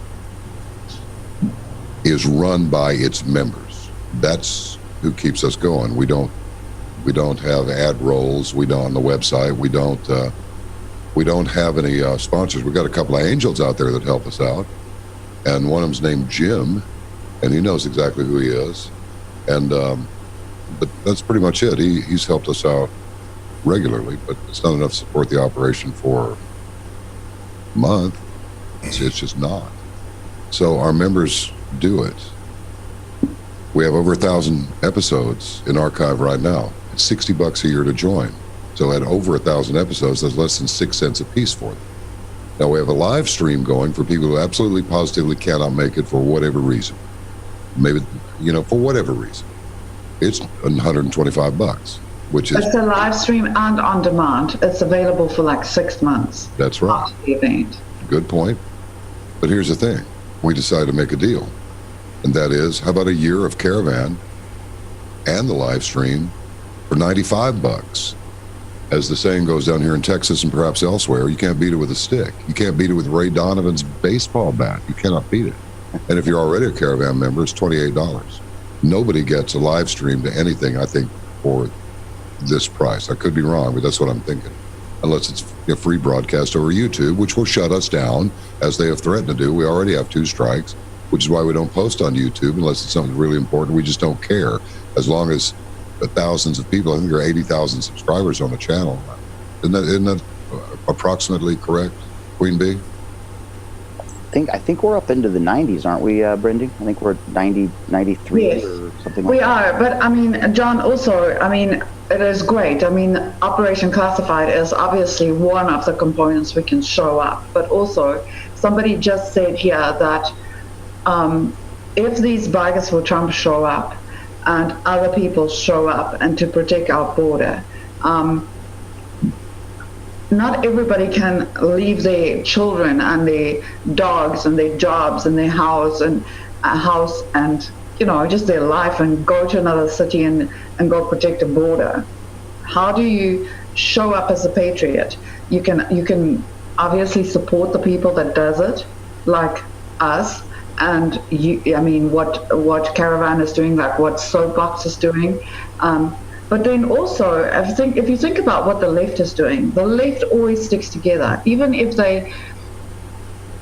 [SPEAKER 4] is run by its members. That's who keeps us going. We don't have ad rolls. We don't on the website. We don't have any sponsors. We've got a couple of angels out there that help us out. And one of them's named Jim, and he knows exactly who he is. And but that's pretty much it. He's helped us out regularly, but it's not enough to support the operation for a month. It's just not. So our members do it. We have over 1,000 episodes in archive right now. It's $60 a year to join. So at over 1,000 episodes, there's less than 6 cents a piece for them. Now we have a live stream going for people who absolutely positively cannot make it for whatever reason. Maybe, for whatever reason. It's $125, which is...
[SPEAKER 6] It's a live stream and on demand. It's available for like 6 months.
[SPEAKER 4] That's right.
[SPEAKER 6] After the event.
[SPEAKER 4] Good point. But here's the thing. We decided to make a deal. And that is, how about a year of Caravan and the live stream for $95? As the saying goes down here in Texas and perhaps elsewhere, you can't beat it with a stick. You can't beat it with Ray Donovan's baseball bat. You cannot beat it. And if you're already a Caravan member, it's $28. Nobody gets a live stream to anything, I think, for this price. I could be wrong, but that's what I'm thinking. unless it's a free broadcast over YouTube, which will shut us down, as they have threatened to do. We already have 2 strikes, which is why we don't post on YouTube unless it's something really important. We just don't care. As long as the thousands of people, I think there are 80,000 subscribers on the channel. Isn't that approximately correct, Queen Bee?
[SPEAKER 7] I think we're up into the 90s, aren't we, Brendy? I think we're 90, 93
[SPEAKER 6] Yes,
[SPEAKER 7] or something like
[SPEAKER 6] we
[SPEAKER 7] that.
[SPEAKER 6] are. But I mean, John, also, I mean, it is great. I mean, Operation Classified is obviously one of the components we can show up. But also, somebody just said here that if these bikers for Trump show up and other people show up and to protect our border, not everybody can leave their children and their dogs and their jobs and their house and you know, just their life and go to another city and go protect a border. How do you show up as a patriot? You can obviously support the people that does it, like us, and I mean what Caravan is doing, like what Soapbox is doing. But then also, if you think about what the left is doing, the left always sticks together. Even if they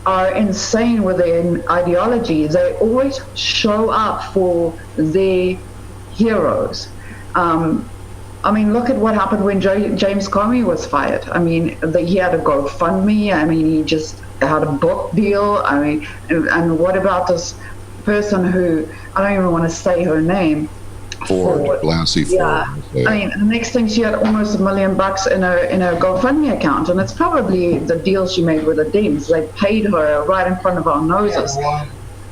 [SPEAKER 6] are insane with their ideology, they always show up for their heroes. I mean, look at what happened when James Comey was fired. I mean, he had a GoFundMe. I mean, he just had a book deal. I mean, and what about this person who, I don't even want to say her name,
[SPEAKER 4] Ford, Blasey Ford.
[SPEAKER 6] Yeah. I mean, the next thing, she had almost $1 million in her GoFundMe account, and it's probably the deal she made with the Dems. They paid her right in front of our noses.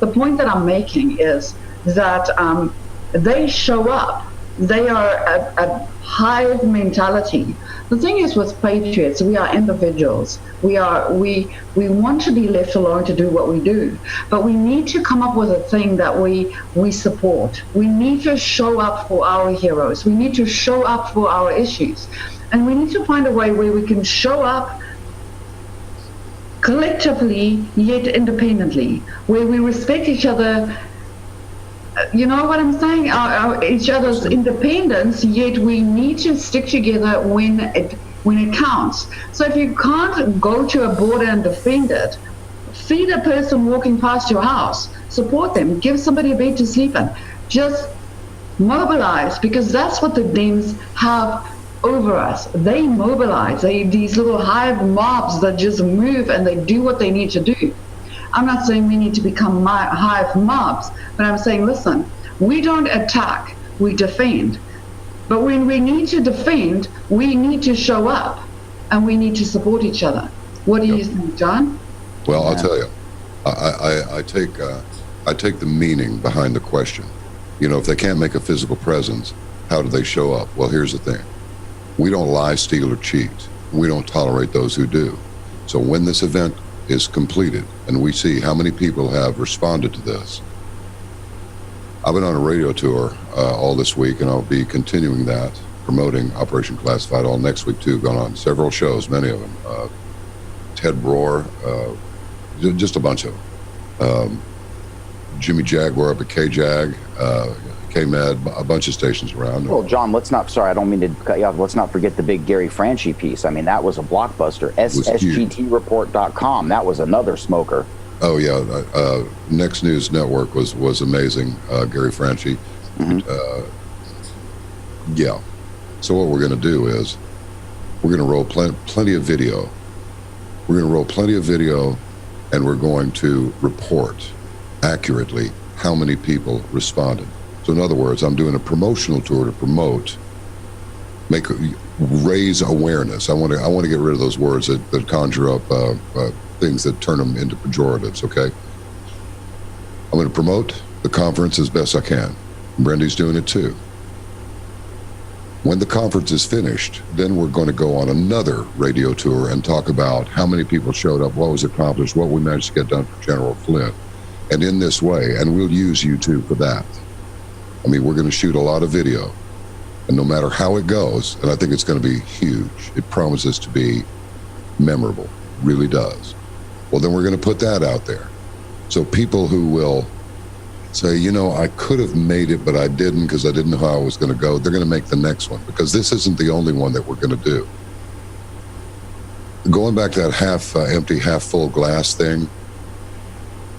[SPEAKER 6] The point that I'm making is that they show up. They are a hive mentality. The thing is, with patriots, we are individuals. We want to be left alone to do what we do, but we need to come up with a thing that we support. We need to show up for our heroes. We need to show up for our issues, and we need to find a way where we can show up collectively yet independently, where we respect each other. You know what I'm saying? Each other's independence, yet we need to stick together when it counts. So if you can't go to a border and defend it, feed a person walking past your house, support them, give somebody a bed to sleep in. Just mobilize, because that's what the Dems have over us. They mobilize. These little hive mobs that just move and they do what they need to do. I'm not saying we need to become hive mobs, but I'm saying, listen, we don't attack, we defend. But when we need to defend, we need to show up and we need to support each other. What do you think, John?
[SPEAKER 4] Well, I'll tell you, I take the meaning behind the question. You know, if they can't make a physical presence, how do they show up? Well, here's the thing. We don't lie, steal, or cheat. We don't tolerate those who do. So when this event is completed and we see how many people have responded to this. I've been on a radio tour all this week, and I'll be continuing that, promoting Operation Classified all next week too. Gone on several shows, many of them. Ted Broer, just a bunch of them. Jimmy Jaguar up at KJAG, KMED, a bunch of stations around.
[SPEAKER 7] Well, John, sorry, I don't mean to cut you off. Let's not forget the big Gary Franchi piece. I mean, that was a blockbuster. SGTreport.com. That was another smoker.
[SPEAKER 4] Oh, yeah. Next News Network was amazing. Gary Franchi.
[SPEAKER 7] Mm-hmm.
[SPEAKER 4] Yeah. So what we're going to do is we're going to roll plenty of video. We're going to roll plenty of video, and we're going to report accurately how many people responded. So in other words, I'm doing a promotional tour to raise awareness. I want to get rid of those words that conjure up things that turn them into pejoratives. Okay. I'm going to promote the conference as best I can. Brendy's doing it too. When the conference is finished, then we're going to go on another radio tour and talk about how many people showed up, what was accomplished, what we managed to get done for General Flynn. And in this way, and we'll use YouTube for that. I mean, we're going to shoot a lot of video, and no matter how it goes, and I think it's going to be huge. It promises to be memorable, really does. Well, then we're going to put that out there. So people who will say, you know, I could have made it, but I didn't because I didn't know how I was going to go, they're going to make the next one, because this isn't the only one that we're going to do. going back to that half empty, half full glass thing,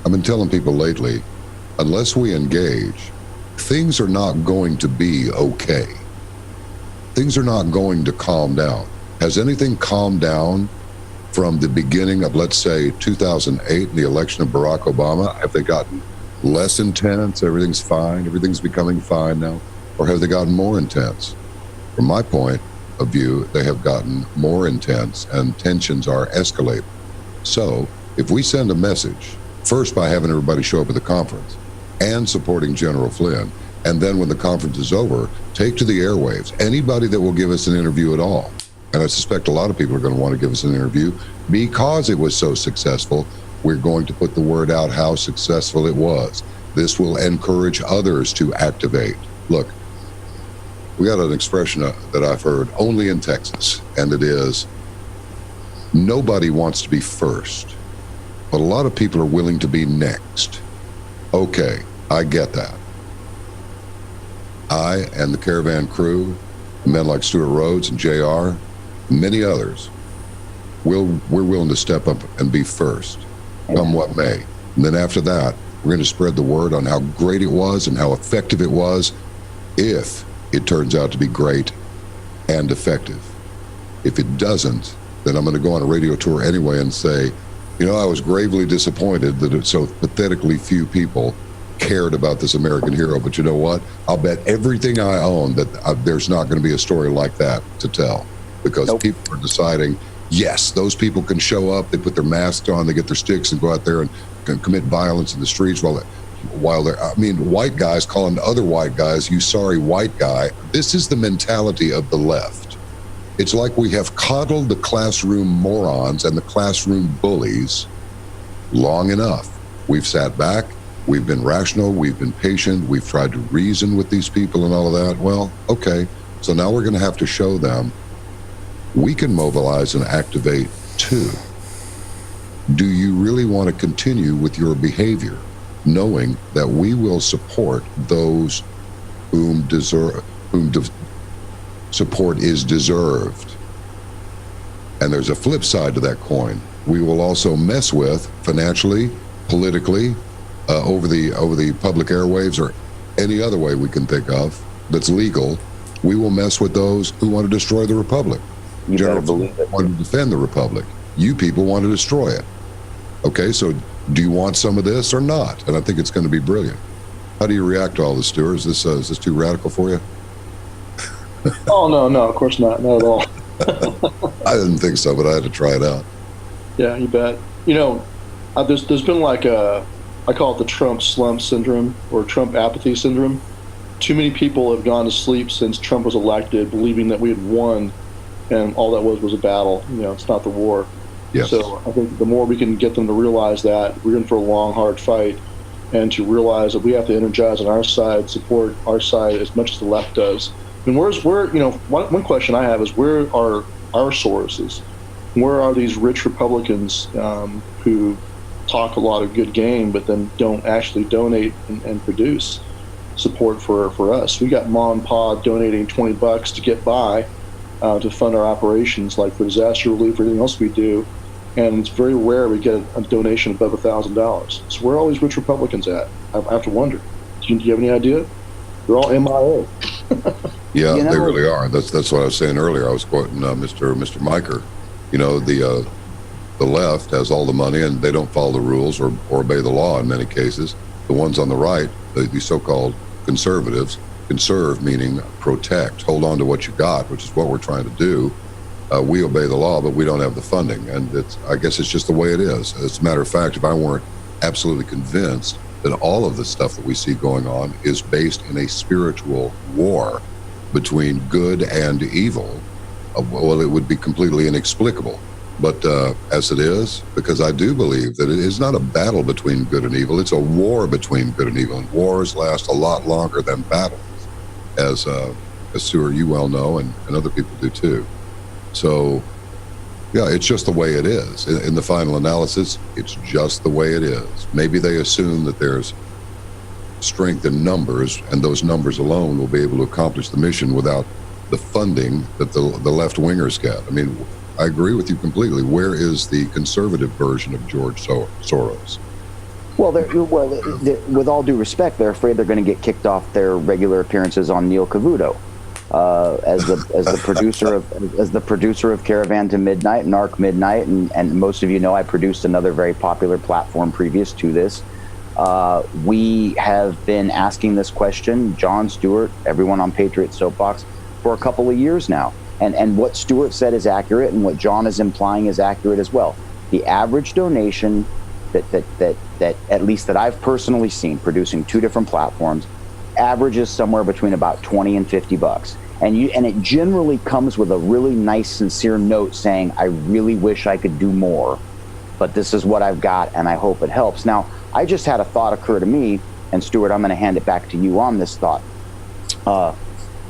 [SPEAKER 4] I've been telling people lately, unless we engage, things are not going to be okay. Things are not going to calm down. Has anything calmed down from the beginning of, let's say, 2008 and the election of Barack Obama? Have they gotten less intense? Everything's fine. Everything's becoming fine now. Or have they gotten more intense? From my point of view, they have gotten more intense and tensions are escalating. So if we send a message, first by having everybody show up at the conference and supporting General Flynn, and then when the conference is over, take to the airwaves anybody that will give us an interview at all. And I suspect a lot of people are going to want to give us an interview because it was so successful. We're going to put the word out how successful it was. This will encourage others to activate. Look, we got an expression that I've heard only in Texas, and it is, nobody wants to be first, but a lot of people are willing to be next. Okay, I get that. I and the Caravan crew, men like Stewart Rhodes and JR, and many others, we're willing to step up and be first, come what may. And then after that, we're going to spread the word on how great it was and how effective it was, if it turns out to be great and effective. If it doesn't, then I'm going to go on a radio tour anyway and say, you know, I was gravely disappointed that so pathetically few people cared about this American hero, but you know what? I'll bet everything I own that there's not going to be a story like that to tell, because people are deciding, yes, those people can show up, they put their masks on, they get their sticks and go out there and can commit violence in the streets while they're, I mean, white guys calling other white guys, you sorry white guy. This is the mentality of the left. It's like we have coddled the classroom morons and the classroom bullies long enough. We've sat back, we've been rational, we've been patient, we've tried to reason with these people and all of that. Well, okay, so now we're going to have to show them we can mobilize and activate too. Do you really want to continue with your behavior, knowing that we will support those whom support is deserved? And there's a flip side to that coin. We will also mess with financially, politically, over the public airwaves or any other way we can think of that's legal. We will mess with those who want to destroy the republic.
[SPEAKER 7] You better believe it.
[SPEAKER 4] Want to defend the republic. You people want to destroy it. Okay, so do you want some of this or not? And I think it's going to be brilliant. How do you react to all this, Stuart? Is this too radical for you?
[SPEAKER 5] Oh, no, of course not at all.
[SPEAKER 4] I didn't think so, but I had to try it out.
[SPEAKER 5] Yeah, you bet. You know, there's been like I call it the Trump slump syndrome or Trump apathy syndrome. Too many people have gone to sleep since Trump was elected, believing that we had won, and all that was a battle. You know, it's not the war.
[SPEAKER 4] Yes.
[SPEAKER 5] So I think the more we can get them to realize that, we're in for a long, hard fight, and to realize that we have to energize on our side, support our side as much as the left does. And one question I have is, where are our sources? Where are these rich Republicans who talk a lot of good game, but then don't actually donate and produce support for us? We got mom and pa donating $20 to get by, to fund our operations, like for disaster relief, everything else we do. And it's very rare we get a donation above $1,000. So where are all these rich Republicans at? I have to wonder. Do you have any idea? They're all MIA.
[SPEAKER 4] Yeah, they really are. That's what I was saying earlier. I was quoting Mr. Miker. You know, the left has all the money and they don't follow the rules or obey the law in many cases. The ones on the right, the so-called conservatives, conserve meaning protect, hold on to what you got, which is what we're trying to do. We obey the law, but we don't have the funding, and I guess it's just the way it is. As a matter of fact, if I weren't absolutely convinced that all of the stuff that we see going on is based in a spiritual war between good and evil, well, it would be completely inexplicable. But as it is, because I do believe that it is not a battle between good and evil, it's a war between good and evil, and wars last a lot longer than battles, as Stuart, you well know, and other people do too. So, yeah, it's just the way it is. In the final analysis, it's just the way it is. Maybe they assume that there's strength in numbers, and those numbers alone will be able to accomplish the mission without the funding that the left-wingers get. I mean, I agree with you completely. Where is the conservative version of George Soros?
[SPEAKER 7] Well, with all due respect, they're afraid they're going to get kicked off their regular appearances on Neil Cavuto as the producer of Caravan to Midnight and Arc Midnight, and most of you know I produced another very popular platform previous to this. We have been asking this question, Jon Stewart, everyone on Patriot Soapbox, for a couple of years now. And what Stewart said is accurate, and what Jon is implying is accurate as well. The average donation that at least that I've personally seen producing two different platforms averages somewhere between about 20 and 50 bucks. And it generally comes with a really nice, sincere note saying, I really wish I could do more, but this is what I've got, and I hope it helps. Now, I just had a thought occur to me, and Stewart, I'm going to hand it back to you on this thought.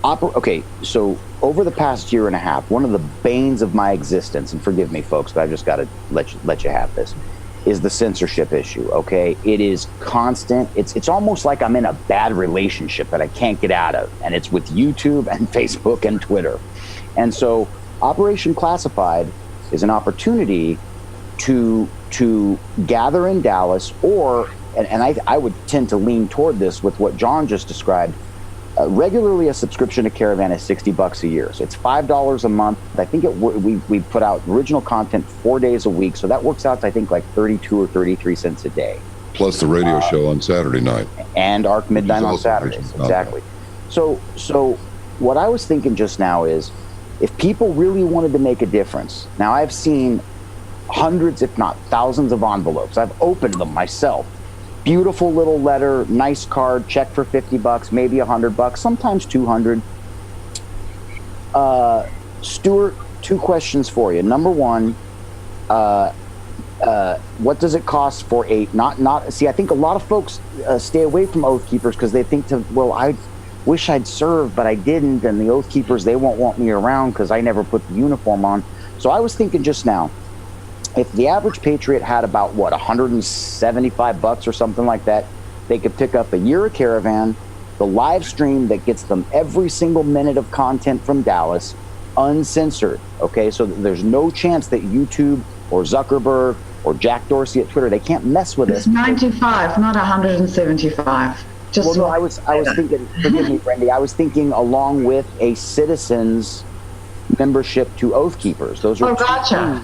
[SPEAKER 7] Okay, so over the past year and a half, one of the banes of my existence, and forgive me, folks, but I've just got to let you have this, is the censorship issue. Okay, it is constant. It's almost like I'm in a bad relationship that I can't get out of, and it's with YouTube and Facebook and Twitter. And so, Operation Classified is an opportunity to gather in Dallas, or and I would tend to lean toward this with what Jon just described. Regularly, a subscription to Caravan is $60 a year, so it's $5 a month. I think we put out original content 4 days a week, so that works out to I think like 32 or 33 cents a day.
[SPEAKER 4] Plus the radio show on Saturday night
[SPEAKER 7] and Arc Midnight on Saturdays. Exactly. So what I was thinking just now is, if people really wanted to make a difference, now I've seen hundreds, if not thousands, of envelopes. I've opened them myself. Beautiful little letter, nice card, check for $50, maybe $100, sometimes $200. Stewart, two questions for you. Number one, what does it cost for see, I think a lot of folks stay away from Oath Keepers because they think I wish I'd served, but I didn't, and the Oath Keepers, they won't want me around because I never put the uniform on. So I was thinking just now, if the average patriot had about $175 or something like that, they could pick up a year of Caravan, the live stream that gets them every single minute of content from Dallas, uncensored. Okay, so there's no chance that YouTube or Zuckerberg or Jack Dorsey at Twitter, they can't mess with
[SPEAKER 6] It's
[SPEAKER 7] us.
[SPEAKER 6] 95, not 175. Just
[SPEAKER 7] well, no, I was thinking. Forgive me, Brandy. I was thinking along with a citizens membership to Oath Keepers. Those are
[SPEAKER 6] gotcha.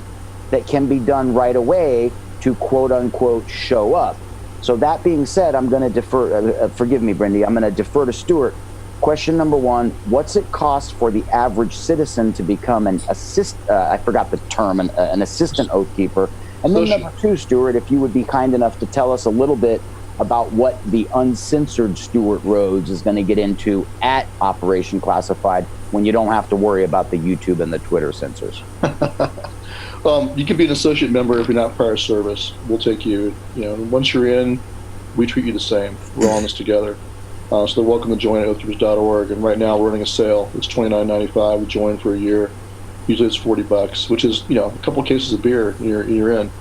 [SPEAKER 7] that can be done right away to quote unquote show up. So that being said, I'm going to defer, forgive me, Brindy, I'm going to defer to Stewart. Question number one, what's it cost for the average citizen to become an I forgot the term, an assistant Oath Keeper? And then number two, Stewart, if you would be kind enough to tell us a little bit about what the uncensored Stewart Rhodes is going to get into at Operation Classified when you don't have to worry about the YouTube and the Twitter censors.
[SPEAKER 5] You can be an associate member if you're not prior service. We'll take you. Once you're in, we treat you the same. We're all in this together. So they're welcome to join at oathkeepers.org. And right now we're running a sale. It's $29.95 to join for a year. Usually it's $40, which is a couple of cases of beer. You're in.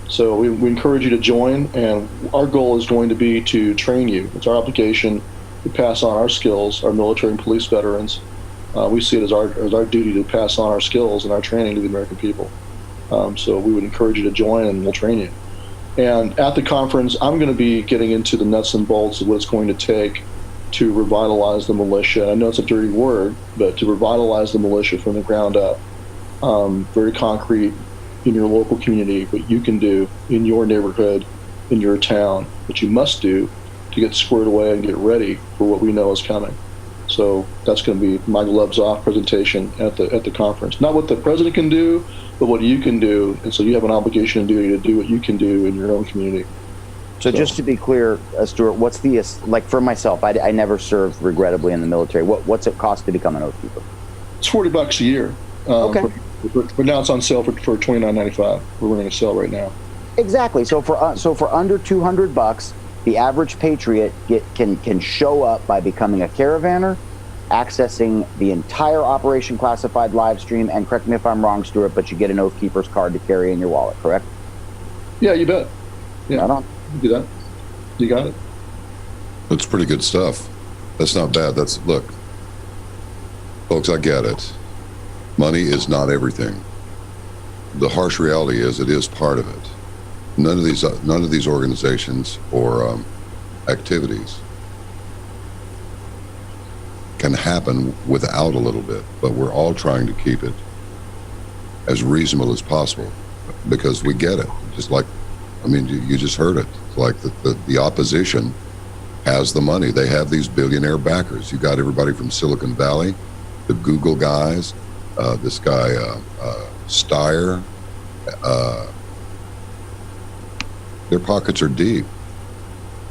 [SPEAKER 5] So we encourage you to join. And our goal is going to be to train you. It's our obligation to pass on our skills, our military and police veterans. We see it as our duty to pass on our skills and our training to the American people. So we would encourage you to join, and we'll train you. And at the conference, I'm going to be getting into the nuts and bolts of what it's going to take to revitalize the militia. I know it's a dirty word, but to revitalize the militia from the ground up, very concrete in your local community, what you can do in your neighborhood, in your town, what you must do to get squared away and get ready for what we know is coming. So that's going to be my gloves off presentation at the conference. Not what the president can do, but what you can do. And so you have an obligation and duty to do what you can do in your own community.
[SPEAKER 7] So just to be clear, Stewart, what's the, like for myself, I never served regrettably in the military. What's it cost to become an Oath Keeper?
[SPEAKER 5] It's $40 a year.
[SPEAKER 7] Okay.
[SPEAKER 5] But now it's on sale for $29.95. We're running a sale right now.
[SPEAKER 7] Exactly. So for under $200, the average patriot can show up by becoming a caravaner, accessing the entire Operation Classified live stream, and correct me if I'm wrong, Stewart, but you get an Oath Keeper's card to carry in your wallet, correct?
[SPEAKER 5] Yeah, you bet. Yeah,
[SPEAKER 7] right on.
[SPEAKER 5] You do that. You got it.
[SPEAKER 4] That's pretty good stuff. That's not bad. Look, folks, I get it. Money is not everything. the harsh reality is it is part of it. None of these organizations or activities can happen without a little bit, but we're all trying to keep it as reasonable as possible because we get it. Just like, I mean, you just heard it. It's like the opposition has the money. They have these billionaire backers. You got everybody from Silicon Valley, the Google guys, this guy Steyer. Their pockets are deep.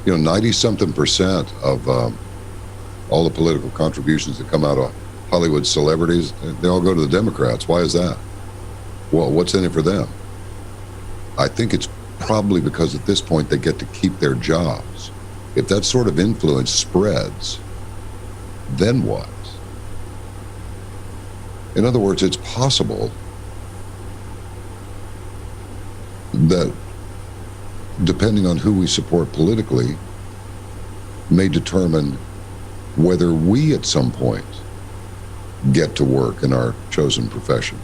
[SPEAKER 4] 90-something% of all the political contributions that come out of Hollywood celebrities, they all go to the Democrats. Why is that? Well, what's in it for them? I think it's probably because at this point they get to keep their jobs. If that sort of influence spreads, then what? In other words, it's possible that depending on who we support politically may determine whether we at some point get to work in our chosen profession.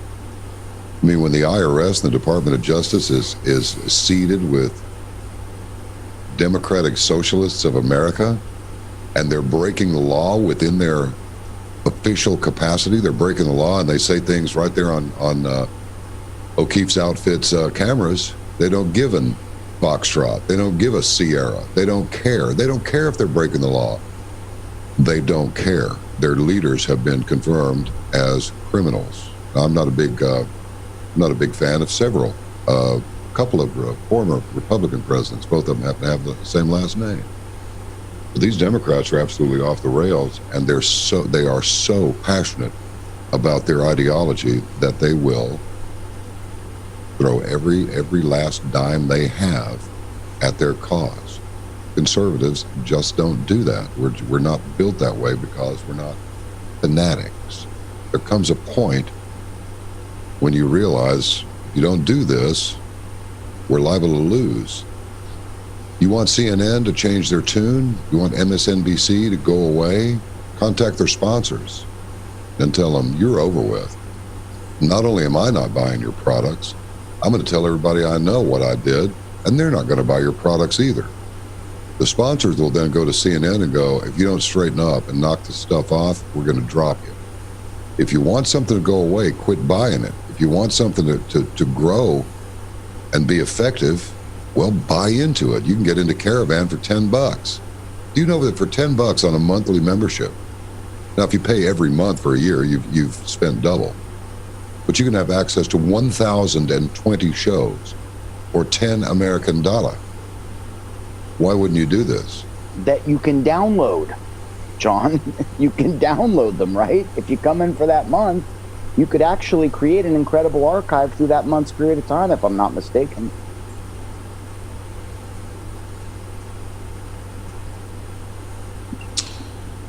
[SPEAKER 4] I mean, when the IRS and the Department of Justice is seeded with Democratic Socialists of America, and they're breaking the law within their official capacity, they're breaking the law, and they say things right there on O'Keefe's Outfit's cameras. They don't give a Foxtrot. They don't give a Sierra. They don't care. They don't care if they're breaking the law. They don't care. Their leaders have been confirmed as criminals. Now, I'm not a big fan of several. A couple of former Republican presidents. Both of them happen to have the same last name. But these Democrats are absolutely off the rails, and they are so passionate about their ideology that they will throw every last dime they have at their cause. Conservatives just don't do that. We're not built that way because we're not fanatics. There comes a point when you realize if you don't do this, we're liable to lose. You want CNN to change their tune? You want MSNBC to go away? Contact their sponsors and tell them you're over with. Not only am I not buying your products, I'm going to tell everybody I know what I did, and they're not going to buy your products either. The sponsors will then go to CNN and go, if you don't straighten up and knock this stuff off, we're going to drop you. If you want something to go away, quit buying it. If you want something to grow and be effective, well, buy into it. You can get into Caravan for $10. Do you know that for $10 on a monthly membership, now if you pay every month for a year, you've spent double. But you can have access to 1,020 shows for $10 American. Why wouldn't you do this?
[SPEAKER 7] That you can download, John. You can download them, right? If you come in for that month, you could actually create an incredible archive through that month's period of time, if I'm not mistaken.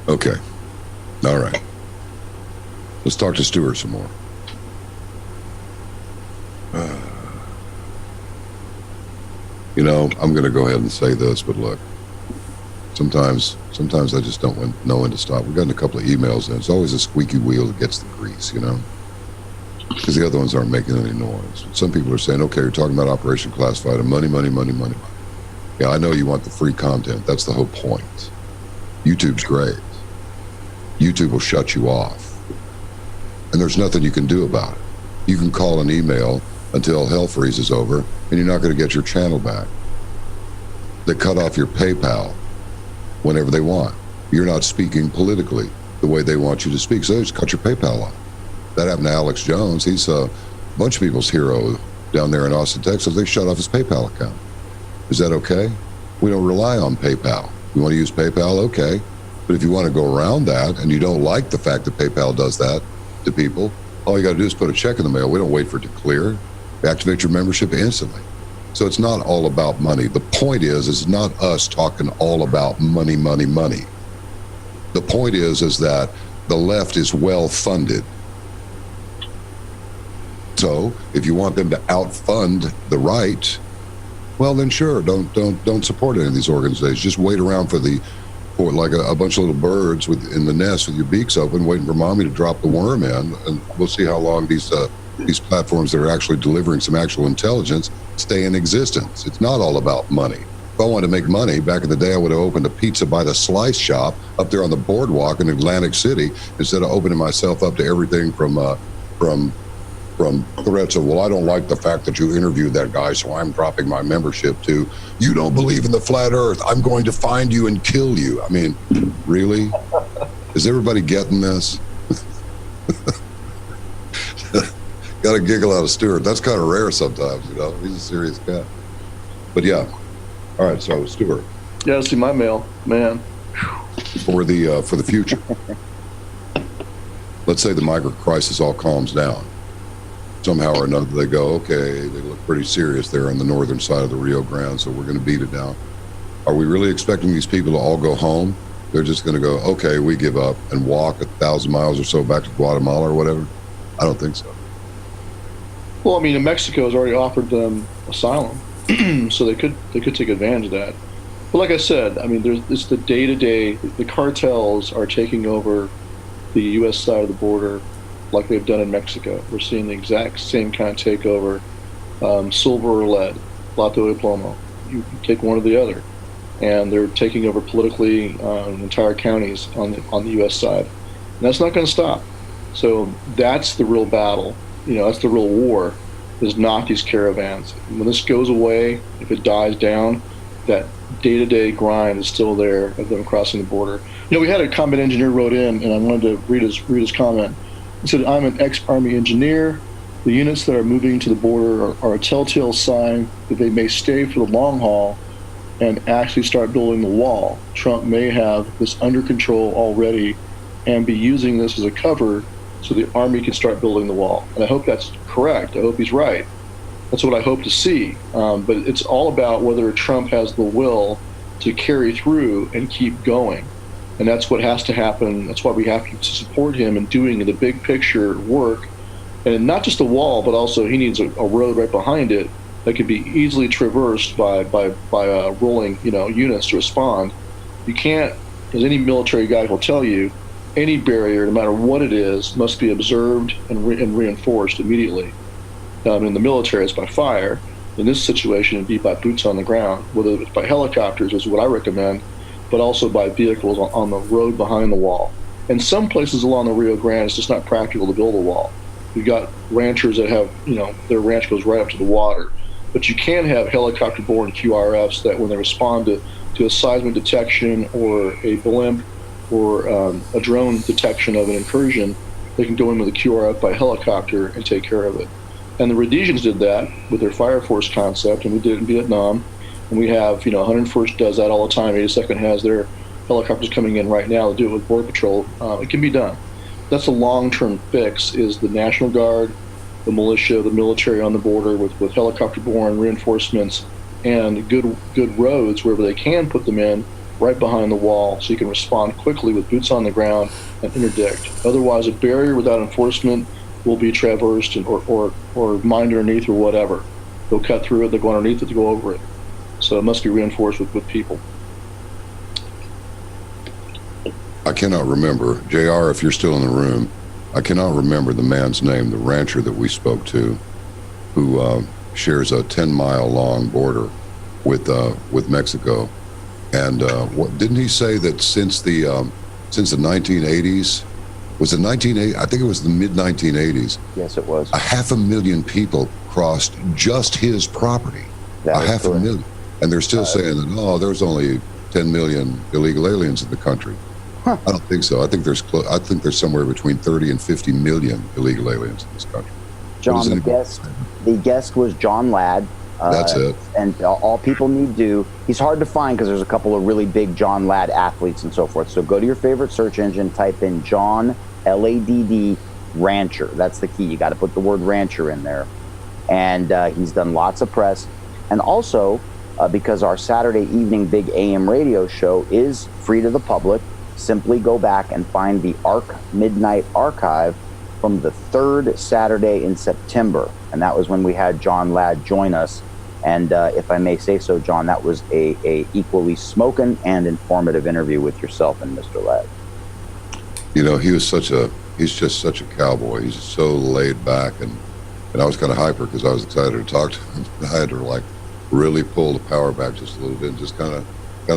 [SPEAKER 4] Okay. All right. Let's talk to Stewart some more. I'm going to go ahead and say this, but look, sometimes I just don't know when to stop. We've gotten a couple of emails, and it's always a squeaky wheel that gets the grease, because the other ones aren't making any noise. Some people are saying, okay, you're talking about Operation Classified and money. Yeah, I know you want the free content. That's the whole point. YouTube's great. YouTube will shut you off. And there's nothing you can do about it. You can call an email until hell freezes over, and you're not going to get your channel back. They cut off your PayPal whenever they want. You're not speaking politically the way they want you to speak, so they just cut your PayPal off. That happened to Alex Jones. He's a bunch of people's hero down there in Austin, Texas. They shut off his PayPal account. Is that okay? We don't rely on PayPal. You want to use PayPal? Okay. But if you want to go around that and you don't like the fact that PayPal does that to people, all you got to do is put a check in the mail. We don't wait for it to clear. Activate your membership instantly. So it's not all about money. The point is, it's not us talking all about money. The point is that the left is well funded. So if you want them to outfund the right, well then sure, don't support any of these organizations. Just wait around for like a bunch of little birds in the nest with your beaks open, waiting for mommy to drop the worm in, and we'll see how long these these platforms that are actually delivering some actual intelligence stay in existence. It's not all about money. If I wanted to make money, back in the day, I would have opened a pizza by the slice shop up there on the boardwalk in Atlantic City instead of opening myself up to everything from threats of, well, I don't like the fact that you interviewed that guy, so I'm dropping my membership, to, you don't believe in the flat earth, I'm going to find you and kill you. I mean, really? Is everybody getting this? Got a giggle out of Stewart. That's kind of rare sometimes, you know. He's a serious guy. But yeah. All right, so Stewart.
[SPEAKER 5] Yeah, see my mail, man.
[SPEAKER 4] For the future. Let's say the migrant crisis all calms down. Somehow or another, they go, okay, they look pretty serious there on the northern side of the Rio Grande, so we're going to beat it down. Are we really expecting these people to all go home? They're just going to go, okay, we give up, and walk 1,000 miles or so back to Guatemala or whatever? I don't think so.
[SPEAKER 5] Well, I mean, Mexico has already offered them asylum, so they could take advantage of that. But like I said, I mean, it's the day-to-day. The cartels are taking over the U.S. side of the border, like they've done in Mexico. We're seeing the exact same kind of takeover, silver or lead, plato y plomo. You take one or the other, and they're taking over politically entire counties on the U.S. side, and that's not going to stop. So that's the real battle. You know, that's the real war, is not these caravans. When this goes away, if it dies down, that day-to-day grind is still there of them crossing the border. You know, we had a combat engineer wrote in, and I wanted to read his comment. He said, I'm an ex-Army engineer. The units that are moving to the border are a telltale sign that they may stay for the long haul and actually start building the wall. Trump may have this under control already and be using this as a cover so the Army can start building the wall. And I hope that's correct. I hope he's right. That's what I hope to see. But it's all about whether Trump has the will to carry through and keep going. And that's what has to happen. That's why we have to support him in doing the big picture work. And not just a wall, but also he needs a road right behind it that can be easily traversed by rolling, units to respond. You can't, as any military guy will tell you, any barrier, no matter what it is, must be observed and reinforced immediately. In the military, it's by fire. In this situation, it'd be by boots on the ground, whether it's by helicopters, is what I recommend, but also by vehicles on the road behind the wall. And some places along the Rio Grande, it's just not practical to build a wall. You've got ranchers that have, their ranch goes right up to the water. But you can have helicopter-borne QRFs that when they respond to a seismic detection or a blimp or a drone detection of an incursion, they can go in with a QRF by helicopter and take care of it. And the Rhodesians did that with their Fire Force concept, and we did it in Vietnam. And we have, 101st does that all the time. 82nd has their helicopters coming in right now to do it with Border Patrol. It can be done. That's a long-term fix, is the National Guard, the militia, the military on the border with helicopter-borne reinforcements and good roads wherever they can put them in, right behind the wall, so you can respond quickly with boots on the ground and interdict. Otherwise, a barrier without enforcement will be traversed or mined underneath or whatever. They'll cut through it, they'll go underneath it, to go over it. So it must be reinforced with people.
[SPEAKER 4] I cannot remember, JR, if you're still in the room, I cannot remember the man's name, the rancher that we spoke to, who shares a 10-mile long border with Mexico. And what didn't he say that since the 1980s, was it 1980? I think it was the mid 1980s.
[SPEAKER 7] Yes, it was.
[SPEAKER 4] 500,000 people crossed just his property.
[SPEAKER 7] That
[SPEAKER 4] 500,000, and they're still saying that there's only 10 million illegal aliens in the country. Huh. I don't think so. I think there's somewhere between 30 and 50 million illegal aliens in this country.
[SPEAKER 7] John, the guest was John Ladd.
[SPEAKER 4] That's it.
[SPEAKER 7] And all people need to do, he's hard to find because there's a couple of really big John Ladd athletes and so forth. So go to your favorite search engine, type in John, Ladd, Rancher. That's the key. You got to put the word rancher in there. And he's done lots of press. And also, because our Saturday evening big AM radio show is free to the public, simply go back and find the ARC Midnight Archive from the third Saturday in September. And that was when we had John Ladd join us. And if I may say so, John, that was a equally smoking and informative interview with yourself and Mr. Ladd.
[SPEAKER 4] He's just such a cowboy. He's so laid back, and And I was kind of hyper because I was excited to talk to him. I had to like really pull the power back just a little bit and just kind of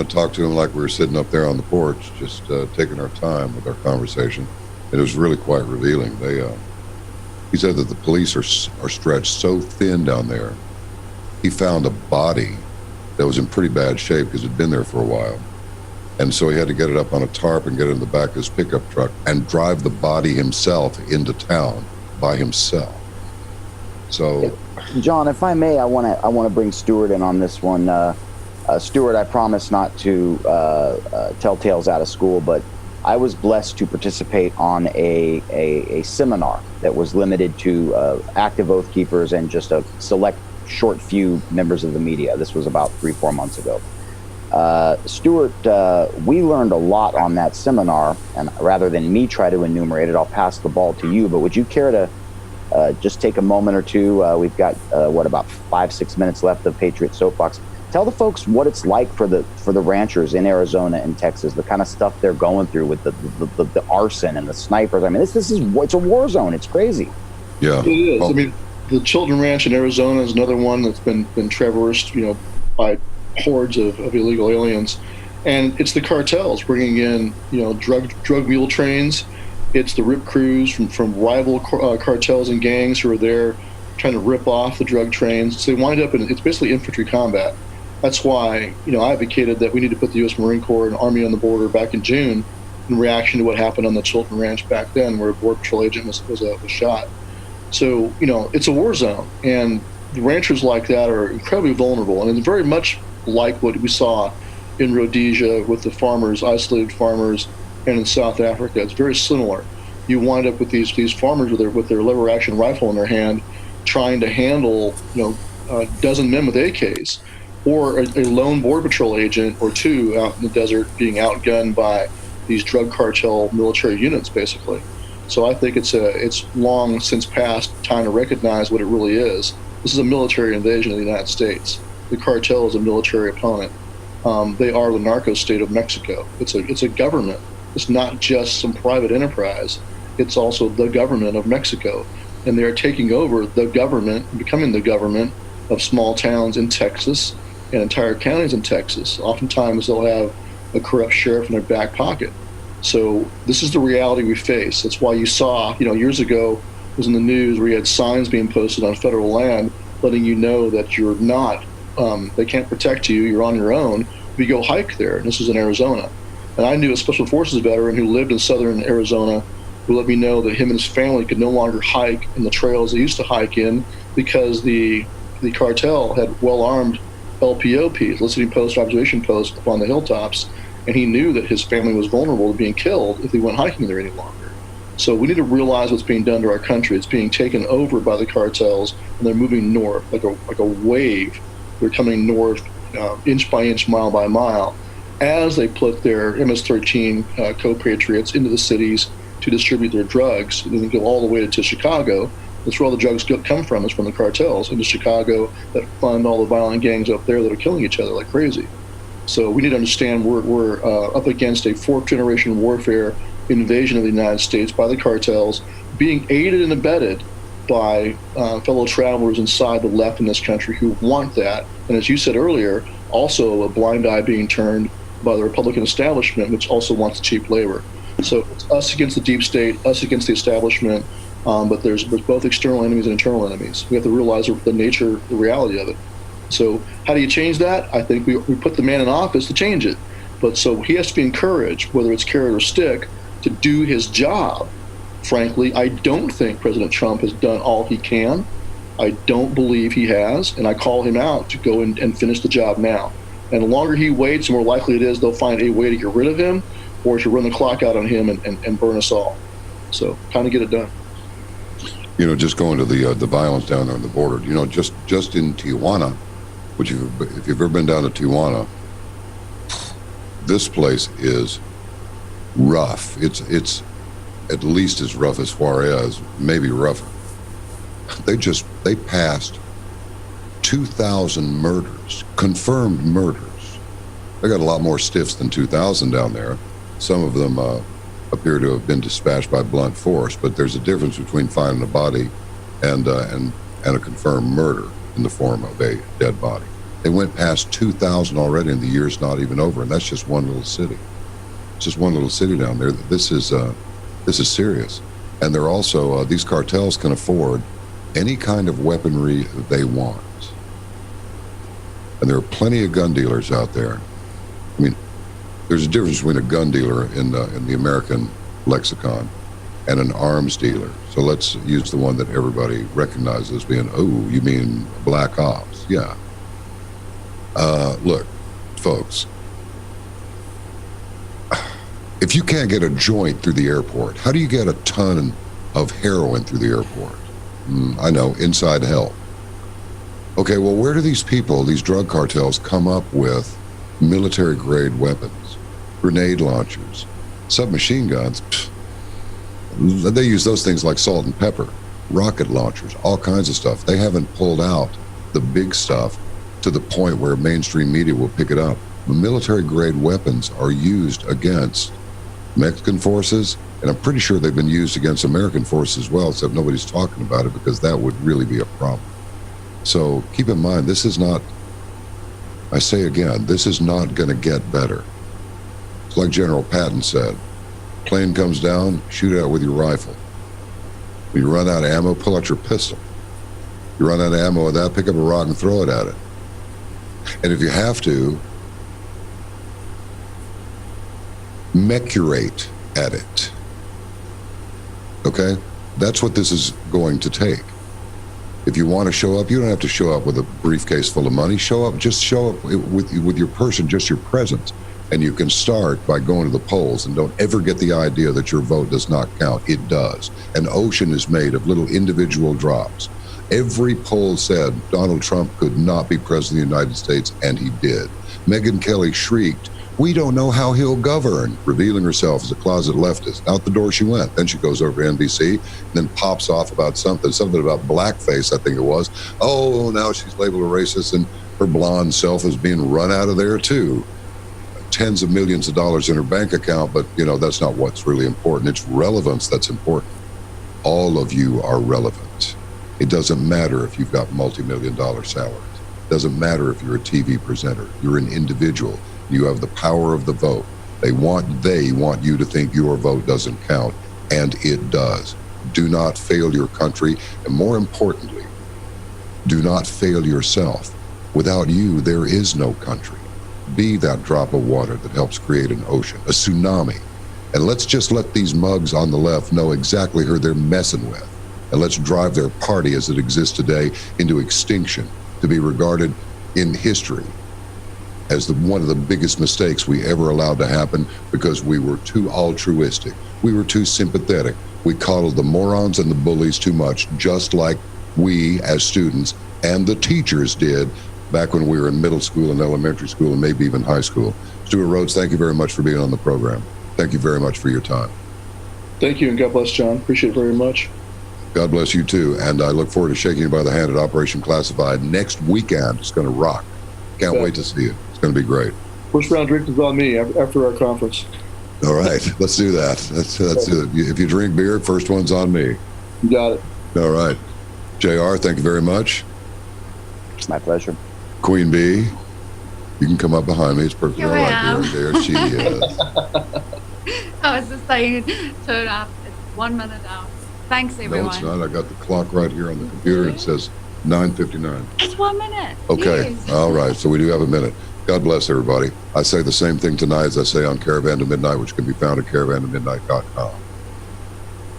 [SPEAKER 4] talk to him like we were sitting up there on the porch, just taking our time with our conversation. And it was really quite revealing. He said that the police are stretched so thin down there. He found a body that was in pretty bad shape because it had been there for a while. And so he had to get it up on a tarp and get it in the back of his pickup truck and drive the body himself into town by himself. So,
[SPEAKER 7] John, if I may, I want to bring Stewart in on this one. Stewart, I promise not to tell tales out of school, but I was blessed to participate on a seminar that was limited to active oath keepers and just a select short few members of the media. This was about 3-4 months ago. Stewart, we learned a lot on that seminar, and rather than me try to enumerate it, I'll pass the ball to you, but would you care to just take a moment or two? We've got about 5-6 minutes left of Patriot Soapbox. Tell the folks what it's like for the ranchers in Arizona and Texas, the kind of stuff they're going through with the arson and the snipers. I mean, it's a war zone. It's crazy.
[SPEAKER 4] Yeah,
[SPEAKER 5] it is. I mean, the Children Ranch in Arizona is another one that's been traversed, by hordes of illegal aliens, and it's the cartels bringing in, drug mule trains. It's the rip crews from rival cartels and gangs who are there trying to rip off the drug trains. So they wind up it's basically infantry combat. That's why, I advocated that we need to put the U.S. Marine Corps and Army on the border back in June in reaction to what happened on the Chilton Ranch back then, where a Border Patrol agent was shot. So, it's a war zone, and the ranchers like that are incredibly vulnerable, and it's very much like what we saw in Rhodesia with the farmers, isolated farmers, and in South Africa. It's very similar. You wind up with these farmers with their lever action rifle in their hand, trying to handle a dozen men with AKs, or a lone Border Patrol agent or two out in the desert being outgunned by these drug cartel military units, basically. So I think it's long since past time to recognize what it really is. This is a military invasion of the United States. The cartel is a military opponent. They are the narco state of Mexico. It's a government. It's not just some private enterprise. It's also the government of Mexico. And they're taking over the government, becoming the government of small towns in Texas and entire counties in Texas. Oftentimes they'll have a corrupt sheriff in their back pocket. So this is the reality we face. That's why you saw, years ago, it was in the news where you had signs being posted on federal land letting you know that you're not, they can't protect you, you're on your own, if you go hike there. And this was in Arizona. And I knew a Special Forces veteran who lived in southern Arizona who let me know that him and his family could no longer hike in the trails they used to hike in because the cartel had well-armed LPOPs, listening post, observation posts, up on the hilltops, and he knew that his family was vulnerable to being killed if they went hiking there any longer. So we need to realize what's being done to our country. It's being taken over by the cartels, and they're moving north like a wave. They're coming north, inch by inch, mile by mile, as they put their MS-13 co-patriots into the cities to distribute their drugs, and then go all the way to Chicago. That's where all the drugs come from, is from the cartels into Chicago that fund all the violent gangs up there that are killing each other like crazy. So we need to understand we're up against a fourth-generation warfare invasion of the United States by the cartels, being aided and abetted by fellow travelers inside the left in this country who want that. And as you said earlier, also a blind eye being turned by the Republican establishment, which also wants cheap labor. So it's us against the deep state, us against the establishment, but there's both external enemies and internal enemies. We have to realize the nature, the reality of it. So how do you change that? I think we put the man in office to change it. But so he has to be encouraged, whether it's carrot or stick, to do his job. Frankly, I don't think President Trump has done all he can. I don't believe he has, and I call him out to go and finish the job now. And the longer he waits, the more likely it is they'll find a way to get rid of him or to run the clock out on him and burn us all. So time to get it done.
[SPEAKER 4] Just going to the violence down there on the border, just in Tijuana, which if you've ever been down to Tijuana, this place is rough. It's at least as rough as Juarez, maybe rougher. They passed 2,000 murders, confirmed murders. They got a lot more stiffs than 2,000 down there. Some of them appear to have been dispatched by blunt force, but there's a difference between finding a body and and a confirmed murder in the form of a dead body. They went past 2,000 already, and the year's not even over, and that's just one little city. It's just one little city down there. This is serious, and they're also these cartels can afford any kind of weaponry they want, and there are plenty of gun dealers out there. I mean, there's a difference between a gun dealer in the American lexicon and an arms dealer. So let's use the one that everybody recognizes as being, oh, you mean black ops? Yeah. Look, folks, if you can't get a joint through the airport, how do you get a ton of heroin through the airport? I know, inside help. Okay, well, where do these people, these drug cartels, come up with military-grade weapons, grenade launchers, submachine guns? Pfft, they use those things like salt and pepper, rocket launchers, all kinds of stuff. They haven't pulled out the big stuff to the point where mainstream media will pick it up. The military-grade weapons are used against Mexican forces, and I'm pretty sure they've been used against American forces as well, except nobody's talking about it because that would really be a problem. So keep in mind, this is not, I say again, this is not going to get better. It's like General Patton said, plane comes down, shoot at it with your rifle. When you run out of ammo, pull out your pistol. You run out of ammo with that, pick up a rock and throw it at it. And if you have to, mecurate at it. Okay? That's what this is going to take. If you want to show up, you don't have to show up with a briefcase full of money. Show up with your person, just your presence. And you can start by going to the polls, and don't ever get the idea that your vote does not count. It does. An ocean is made of little individual drops. Every poll said Donald Trump could not be president of the United States, and he did. Megyn Kelly shrieked, "We don't know how he'll govern," revealing herself as a closet leftist. Out the door she went. Then she goes over to NBC, and then pops off about something about blackface, I think it was. Oh, now she's labeled a racist, and her blonde self is being run out of there too. Tens of millions of dollars in her bank account, but that's not what's really important. It's relevance that's important. All of you are relevant. It doesn't matter if you've got multi-million-dollar salaries. It doesn't matter if you're a TV presenter. You're an individual. You have the power of the vote. They want you to think your vote doesn't count, and it does. Do not fail your country, and more importantly, do not fail yourself. Without you, there is no country. Be that drop of water that helps create an ocean, a tsunami. And let's just let these mugs on the left know exactly who they're messing with. And let's drive their party as it exists today into extinction, to be regarded in history as one of the biggest mistakes we ever allowed to happen, because we were too altruistic. We were too sympathetic. We coddled the morons and the bullies too much, just like we as students and the teachers did back when we were in middle school and elementary school and maybe even high school. Stewart Rhodes, thank you very much for being on the program. Thank you very much for your time.
[SPEAKER 5] Thank you, and God bless, John. Appreciate it very much.
[SPEAKER 4] God bless you too, and I look forward to shaking you by the hand at Operation Classified next weekend. It's going to rock. Can't wait to see you. It's going to be great.
[SPEAKER 5] First round drink is on me after our conference.
[SPEAKER 4] All right, let's do that. Let's do it. If you drink beer, first one's on me.
[SPEAKER 5] You got it.
[SPEAKER 4] All right. JR, thank you very much.
[SPEAKER 7] It's my pleasure.
[SPEAKER 4] Queen Bee, you can come up behind me. It's perfectly all
[SPEAKER 9] Here I
[SPEAKER 4] right.
[SPEAKER 9] am.
[SPEAKER 4] There she is.
[SPEAKER 9] I was just saying, turn up. It's 1 minute out. Thanks, everyone.
[SPEAKER 4] No, it's not. I got the clock right here on the computer. It says 9:59.
[SPEAKER 9] It's 1 minute.
[SPEAKER 4] Okay.
[SPEAKER 9] Yes.
[SPEAKER 4] All right. So we do have a minute. God bless everybody. I say the same thing tonight as I say on Caravan to Midnight, which can be found at caravantomidnight.com.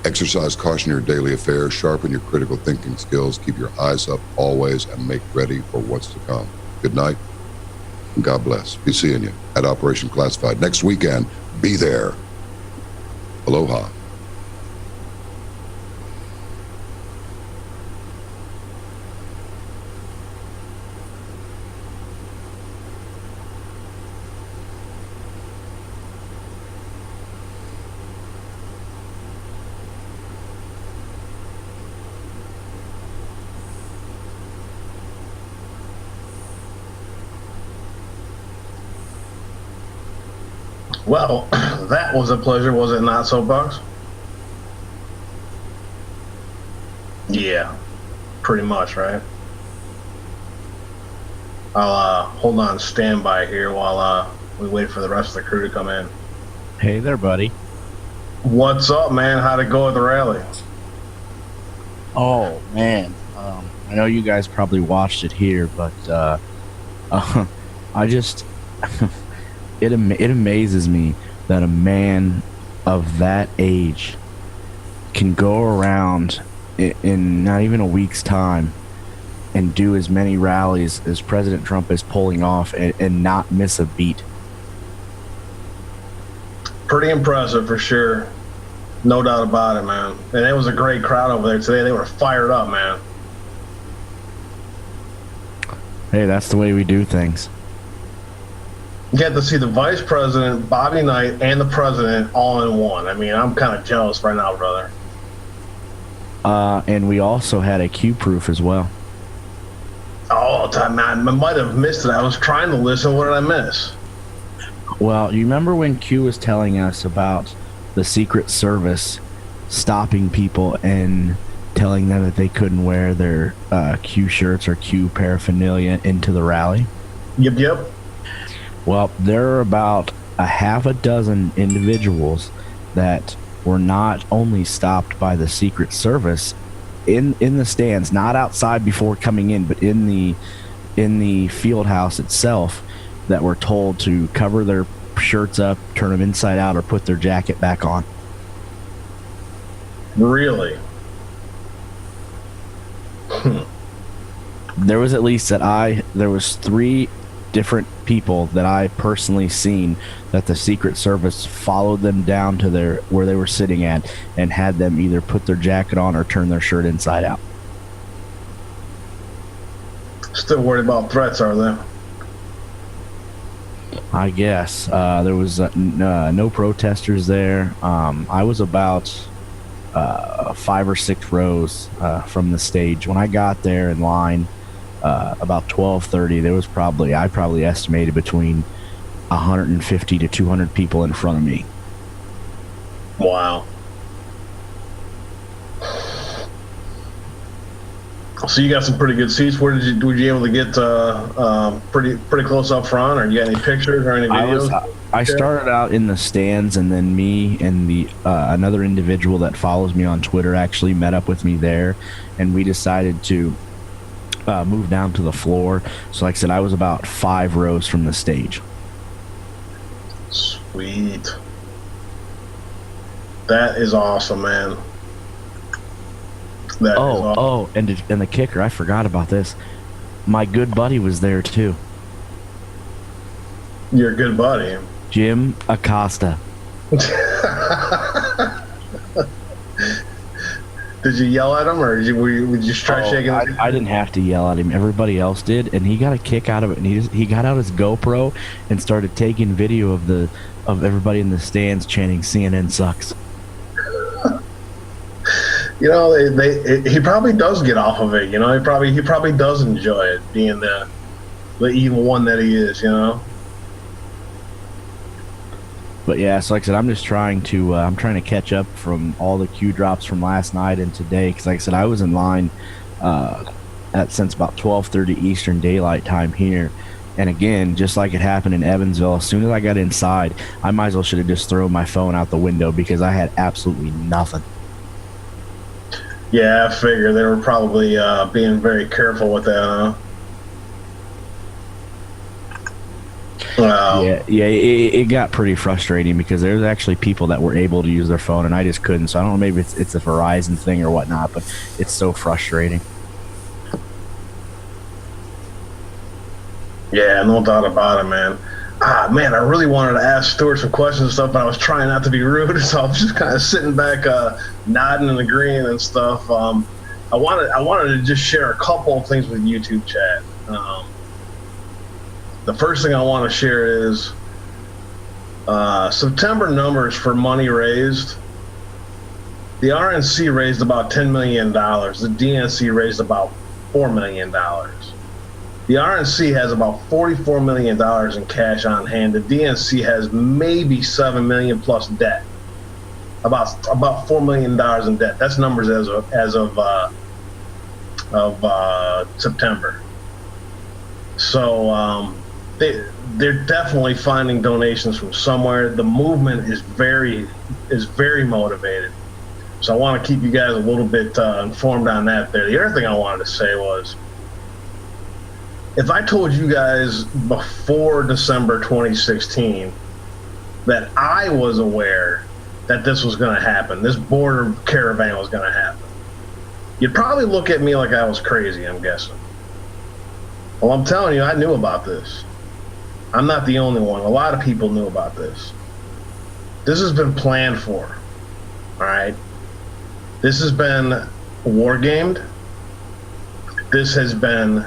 [SPEAKER 4] Exercise caution in your daily affairs, sharpen your critical thinking skills, keep your eyes up always, and make ready for what's to come. Good night, and God bless. Be seeing you at Operation Classified next weekend. Be there. Aloha.
[SPEAKER 10] Well, that was a pleasure, was it not, Soapbox? Yeah. pretty much, right? I'll hold on standby here while we wait for the rest of the crew to come in.
[SPEAKER 11] Hey there, buddy.
[SPEAKER 10] What's up, man? How'd it go at the rally?
[SPEAKER 11] Oh man, I know you guys probably watched it here, but I just it amazes me that a man of that age can go around in not even a week's time and do as many rallies as President Trump is pulling off and not miss a beat.
[SPEAKER 10] Pretty impressive for sure. No doubt about it, man. And it was a great crowd over there today. They were fired up, man.
[SPEAKER 11] Hey, that's the way we do things.
[SPEAKER 10] You get to see the vice president, Bobby Knight, and the president all in one. I mean, I'm kind of jealous right now, brother.
[SPEAKER 11] And we also had a Q-proof as well.
[SPEAKER 10] Oh, man, I might have missed it. I was trying to listen. What did I miss?
[SPEAKER 11] Well, you remember when Q was telling us about the Secret Service stopping people and telling them that they couldn't wear their Q shirts or Q paraphernalia into the rally?
[SPEAKER 10] Yep.
[SPEAKER 11] Well, there are about a half a dozen individuals that were not only stopped by the Secret Service in the stands, not outside before coming in, but in the field house itself, that were told to cover their shirts up, turn them inside out, or put their jacket back on.
[SPEAKER 10] Really?
[SPEAKER 11] There was at least there was 3 different people that I personally seen that the Secret Service followed them down to where they were sitting at and had them either put their jacket on or turn their shirt inside out.
[SPEAKER 10] Still worried about threats, are they?
[SPEAKER 11] I guess. There was no protesters there. I was about 5 or 6 rows from the stage. When I got there in line, about 12:30, there was I probably estimated between 150 to 200 people in front of me.
[SPEAKER 10] Wow. So you got some pretty good seats. Were you able to get pretty close up front, or you got any pictures or any videos?
[SPEAKER 11] I started out in the stands, and then me and the another individual that follows me on Twitter actually met up with me there, and we decided to move down to the floor. So like I said, I was about 5 rows from the stage.
[SPEAKER 10] Sweet. That is awesome, man.
[SPEAKER 11] And the kicker, I forgot about this. My good buddy was there too.
[SPEAKER 10] Your good buddy?
[SPEAKER 11] Jim Acosta.
[SPEAKER 10] Did you yell at him, or would you just try shaking his
[SPEAKER 11] I didn't have to yell at him. Everybody else did, and he got a kick out of it. And he got out his GoPro and started taking video of everybody in the stands chanting "CNN sucks."
[SPEAKER 10] You know, he probably does get off of it. You know, he probably does enjoy it, being the evil one that he is. You know.
[SPEAKER 11] But yeah, so like I said, I'm just trying to catch up from all the Q drops from last night and today, because like I said, I was in line since about 12:30 Eastern Daylight Time here, and again, just like it happened in Evansville, as soon as I got inside, I might as well should have just thrown my phone out the window because I had absolutely nothing.
[SPEAKER 10] Yeah, I figure they were probably being very careful with that, huh? Wow.
[SPEAKER 11] Yeah, it got pretty frustrating because there's actually people that were able to use their phone and I just couldn't. So I don't know, maybe it's a Verizon thing or whatnot, but it's so frustrating.
[SPEAKER 10] Yeah, no doubt about it, man. Man, I really wanted to ask Stewart some questions and stuff, but I was trying not to be rude, so I was just kind of sitting back, nodding and agreeing and stuff. I wanted to just share a couple of things with YouTube chat. The first thing I want to share is September numbers for money raised. The RNC raised about $10 million. The DNC raised about $4 million. The RNC has about $44 million in cash on hand. The DNC has maybe $7 million plus debt. About $4 million in debt. That's numbers as of of September. So they're definitely finding donations from somewhere. The movement is very motivated. So I want to keep you guys a little bit informed on that there. The other thing I wanted to say was, if I told you guys before December 2016 that I was aware that this was going to happen, this border caravan was going to happen, you'd probably look at me like I was crazy, I'm guessing. Well, I'm telling you, I knew about this. I'm not the only one. A lot of people knew about this. This has been planned for, all right? This has been war gamed. This has been,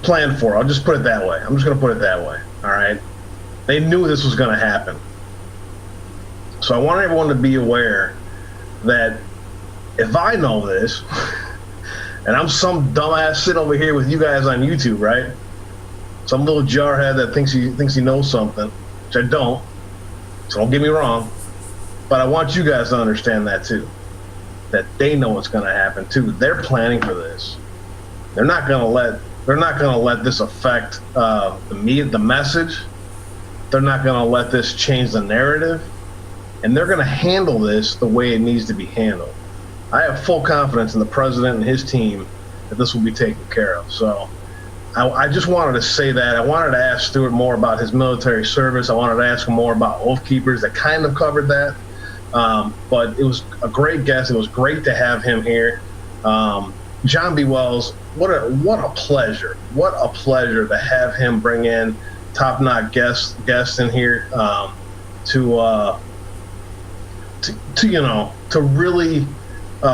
[SPEAKER 10] planned for. I'll just put it that way. I'm just going to put it that way, all right? They knew this was going to happen. So I want everyone to be aware that if I know this, and I'm some dumbass sitting over here with you guys on YouTube, right? Some little jarhead that thinks he knows something, which I don't. So don't get me wrong, but I want you guys to understand that too. That they know what's going to happen too. They're planning for this. They're not going to let this affect the message. They're not going to let this change the narrative, and they're going to handle this the way it needs to be handled. I have full confidence in the president and his team that this will be taken care of. So I just wanted to say that. I wanted to ask Stewart more about his military service. I wanted to ask him more about Oath Keepers. That kind of covered that. But it was a great guest. It was great to have him here. John B. Wells, what a pleasure. What a pleasure to have him bring in top-notch guests in here to really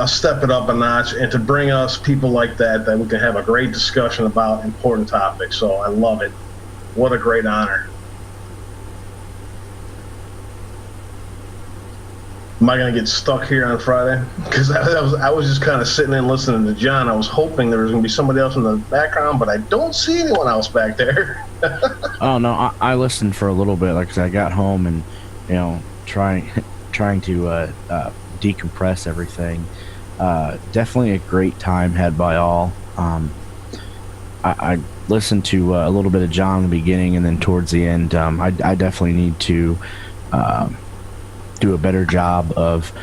[SPEAKER 10] step it up a notch and to bring us people like that we can have a great discussion about important topics. So I love it. What a great honor. Am I going to get stuck here on Friday? Because I was just kind of sitting and listening to John. I was hoping there was going to be somebody else in the background, but I don't see anyone else back there.
[SPEAKER 11] Oh no, I listened for a little bit. Like I said, I got home and trying to decompress everything. Definitely a great time had by all. I listened to a little bit of John in the beginning, and then towards the end, I definitely need to do a better job of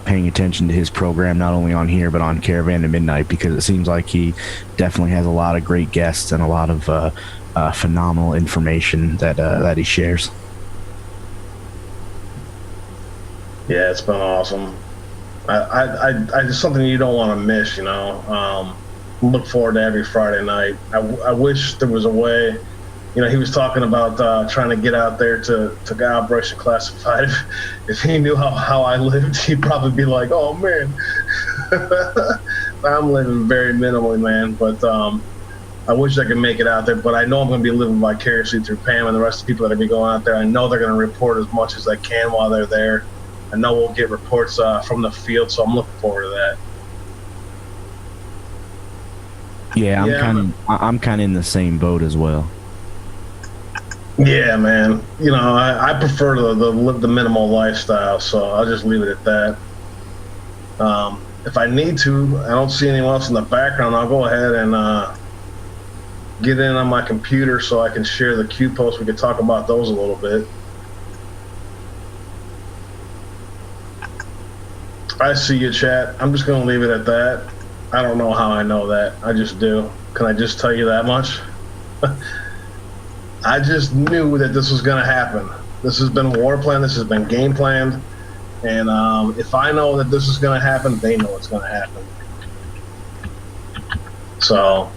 [SPEAKER 11] paying attention to his program, not only on here but on Caravan to Midnight, because it seems like he definitely has a lot of great guests and a lot of phenomenal information that he shares.
[SPEAKER 10] Yeah, it's been awesome. I just something you don't want to miss, look forward to every Friday night. I wish there was a way, he was talking about trying to get out there to Operation Classified. If he knew how I lived, he'd probably be like, oh man. I'm living very minimally, man, but I wish I could make it out there, but I know I'm going to be living vicariously through Pam and the rest of the people that are going to be going out there. I know they're going to report as much as they can while they're there. I know we'll get reports from the field, so I'm looking forward to that.
[SPEAKER 11] Yeah, I'm kind of in the same boat as well.
[SPEAKER 10] Yeah, man. I prefer the minimal lifestyle, so I'll just leave it at that. If I need to, I don't see anyone else in the background, I'll go ahead and get in on my computer so I can share the Q posts. We can talk about those a little bit. I see you, chat. I'm just going to leave it at that. I don't know how I know that. I just do. Can I just tell you that much? I just knew that this was going to happen. This has been war planned. This has been game planned. And if I know that this is going to happen, they know it's going to happen. So,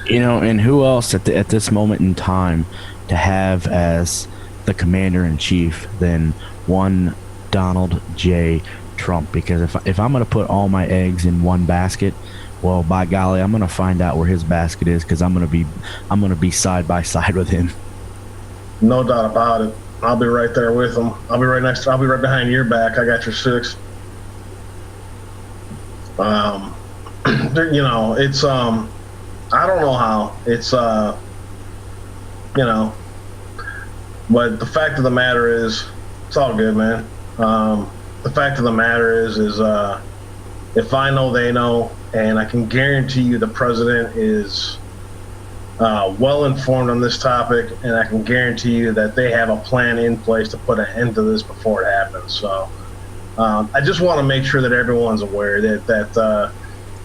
[SPEAKER 11] and who else at this moment in time to have as the commander-in-chief than one Donald J. Trump? Because if I'm going to put all my eggs in one basket, well, by golly, I'm going to find out where his basket is, because I'm going to be side by side with him.
[SPEAKER 10] No doubt about it. I'll be right there with him. I'll be right behind your back. I got your six. It's I don't know how. It's but the fact of the matter is, it's all good, man. the fact of the matter is if I know, they know, and I can guarantee you the president is well informed on this topic, and I can guarantee you that they have a plan in place to put an end to this before it happens. So I just want to make sure that everyone's aware that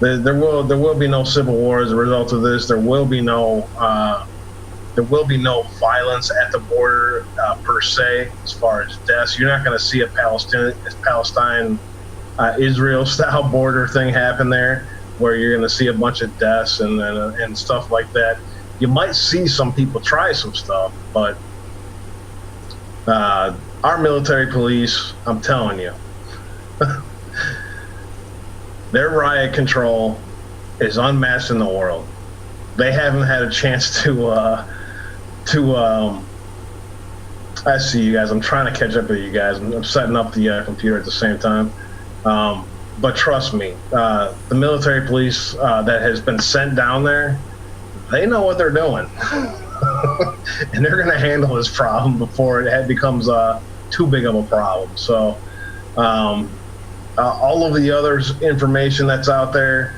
[SPEAKER 10] there will be no civil war as a result of this. There will be no violence at the border per se, as far as deaths. You're not going to see a Palestine Israel style border thing happen there, where you're going to see a bunch of deaths and stuff like that. You might see some people try some stuff, but our military police, I'm telling you, their riot control is unmatched in the world. They haven't had a chance to I see you guys. I'm trying to catch up with you guys. I'm setting up the computer at the same time. But trust me, the military police that has been sent down there, they know what they're doing. And they're going to handle this problem before it becomes too big of a problem. So all of the other information that's out there,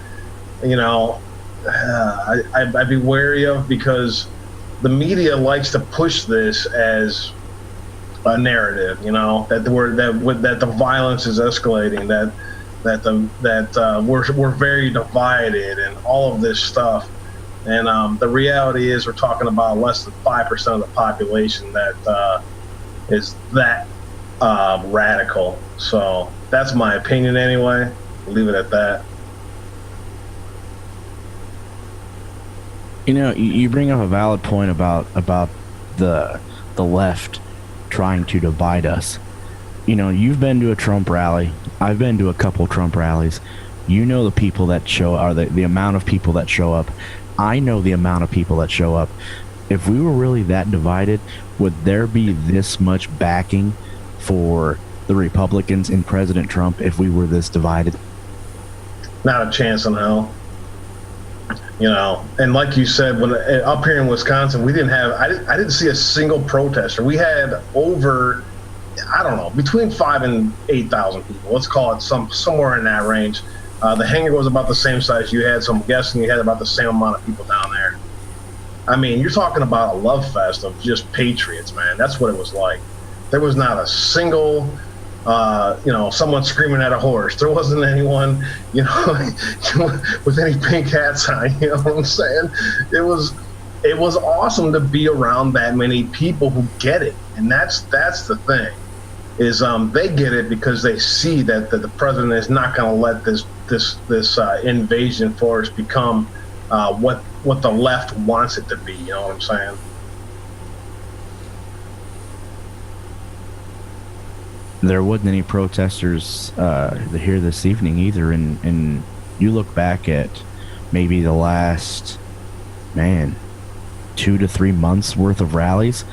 [SPEAKER 10] you know, I'd be wary of, because the media likes to push this as a narrative, you know, that the violence is escalating, that we're very divided and all of this stuff. And the reality is we're talking about less than 5% of the population that is that radical. So that's my opinion anyway. I'll leave it at that.
[SPEAKER 11] You know, you bring up a valid point about the left trying to divide us. You know, you've been to a Trump rally. I've been to a couple Trump rallies. You know the people that show, or the amount of people that show up. I know the amount of people that show up. If we were really that divided, would there be this much backing for the Republicans and President Trump if we were this divided?
[SPEAKER 10] Not a chance in hell. You know, and like you said, when up here in Wisconsin, we didn't have, I didn't see a single protester. We had over, I don't know, between 5,000 and 8,000 people. Let's call it somewhere in that range. The hangar was about the same size you had, so I'm guessing you had about the same amount of people down there. I mean, you're talking about a love fest of just patriots, man. That's what it was like. There was not a single, someone screaming at a horse. There wasn't anyone, with any pink hats on. You know what I'm saying? It was awesome to be around that many people who get it, and that's the thing. Is they get it because they see that the president is not going to let this invasion force become what the left wants it to be. You know what I'm saying?
[SPEAKER 11] There wasn't any protesters here this evening either, and you look back at maybe the last 2 to 3 months worth of rallies.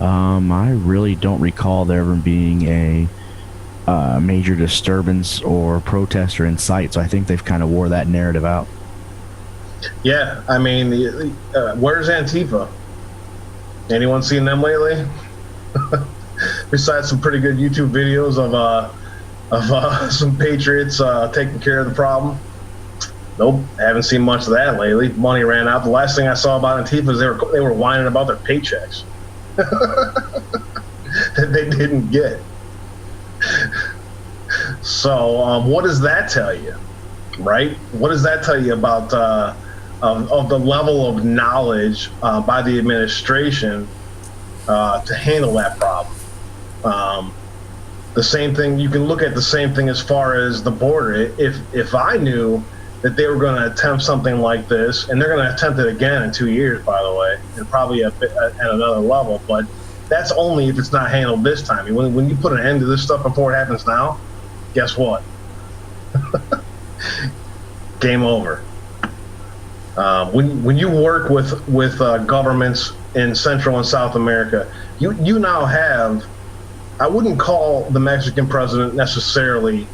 [SPEAKER 11] I really don't recall there ever being a major disturbance or protester in sight, so I think they've kind of wore that narrative out.
[SPEAKER 10] Yeah, I mean, where's Antifa? Anyone seen them lately? Besides some pretty good YouTube videos of some patriots taking care of the problem. Nope, haven't seen much of that lately. Money ran out. The last thing I saw about Antifa is they were whining about their paychecks that they didn't get. So what does that tell you, right? What does that tell you about of the level of knowledge by the administration to handle that problem? The same thing, you can look at the same thing as far as the border. If I knew that they were going to attempt something like this, and they're going to attempt it again in 2 years, by the way, and probably at another level, but that's only if it's not handled this time. When you put an end to this stuff before it happens now, guess what? Game over. When you work with governments in Central and South America, you now have, I wouldn't call the Mexican president necessarily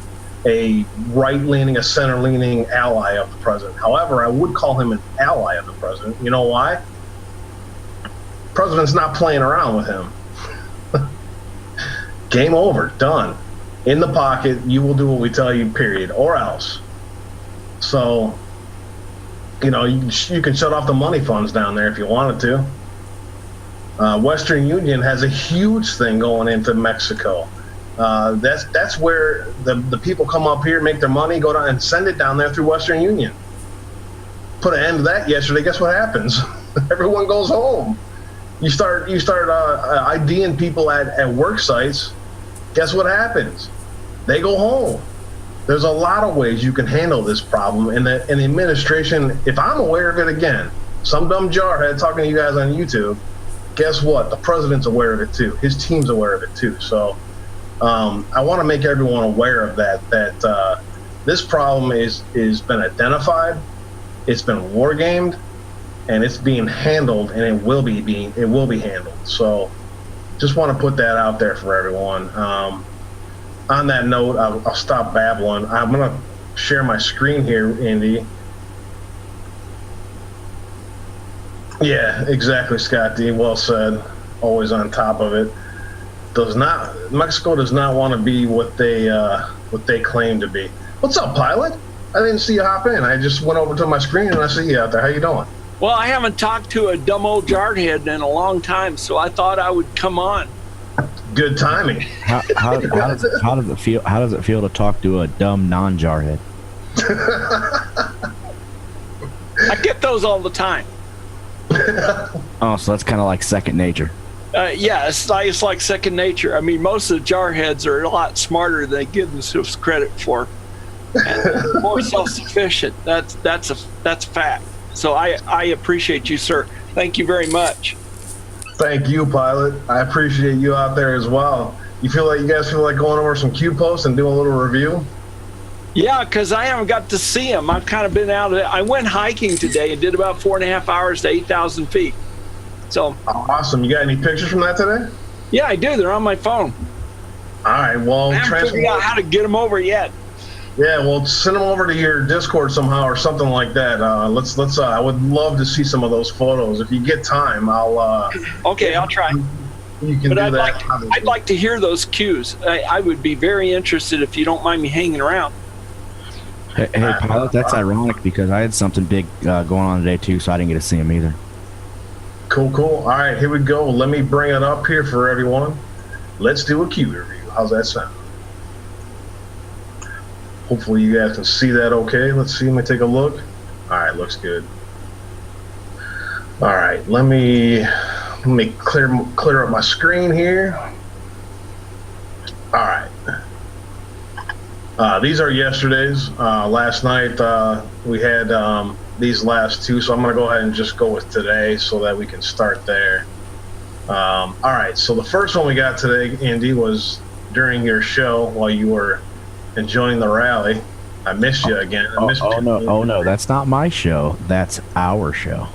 [SPEAKER 10] a right-leaning, a center-leaning ally of the president. However, I would call him an ally of the president. You know why? The president's not playing around with him. Game over, done. in the pocket. You will do what we tell you, period, or else. So, you know, you can shut off the money funds down there if you wanted to. Western Union has a huge thing going into Mexico. That's where the people come up here, make their money, go down and send it down there through Western Union. Put an end to that yesterday. Guess what happens? Everyone goes home. You start IDing people at work sites. Guess what happens? They go home. There's a lot of ways you can handle this problem, and the administration, if I'm aware of it again, some dumb jarhead talking to you guys on YouTube, guess what? The president's aware of it too. His team's aware of it too. So I want to make everyone aware of that this problem is been identified, it's been war gamed, and it's being handled, and it will be handled. So just want to put that out there for everyone. On that note, I'll stop babbling. I'm going to share my screen here, Andy. Yeah, exactly, Scott D. Well said. Always on top of it. Mexico does not want to be what they claim to be. What's up, pilot? I didn't see you hop in. I just went over to my screen and I see you out there. How you doing?
[SPEAKER 12] Well, I haven't talked to a dumb old jarhead in a long time, so I thought I would come on.
[SPEAKER 10] Good timing.
[SPEAKER 11] How does it feel? How does it feel to talk to a dumb non-jarhead?
[SPEAKER 12] I get those all the time.
[SPEAKER 11] Oh, so that's kind of like second nature.
[SPEAKER 12] Yeah, it's like second nature. I mean, most of the jarheads are a lot smarter than they give themselves credit for, and more self-sufficient. That's a fact. So I appreciate you, sir. Thank you very much.
[SPEAKER 10] Thank you, pilot. I appreciate you out there as well. You guys feel like going over some Q posts and doing a little review?
[SPEAKER 12] Yeah, because I haven't got to see them. I've kind of been out of it. I went hiking today and did about 4.5 hours to 8,000 feet. So
[SPEAKER 10] awesome. You got any pictures from that today?
[SPEAKER 12] Yeah, I do. They're on my phone.
[SPEAKER 10] All right. Well,
[SPEAKER 12] I haven't figured out how to get them over yet.
[SPEAKER 10] Yeah, well, send them over to your Discord somehow or something like that. Let's. I would love to see some of those photos. If you get time, I'll.
[SPEAKER 12] Okay, I'll try.
[SPEAKER 10] You can do that.
[SPEAKER 12] I'd like to hear those cues. I would be very interested if you don't mind me hanging around.
[SPEAKER 11] Hey, pilot, that's ironic because I had something big going on today too, so I didn't get to see him either.
[SPEAKER 10] Cool. All right, here we go. Let me bring it up here for everyone. Let's do a Q review. How's that sound? Hopefully you guys can see that okay. Let's see. Let me take a look. All right, looks good. All right, let me clear up my screen here. All right. These are yesterday's. Last night we had these last two, so I'm going to go ahead and just go with today so that we can start there. All right, so the first one we got today, Andy, was during your show while you were enjoying the rally. I missed you again.
[SPEAKER 11] No, that's not my show. That's our show.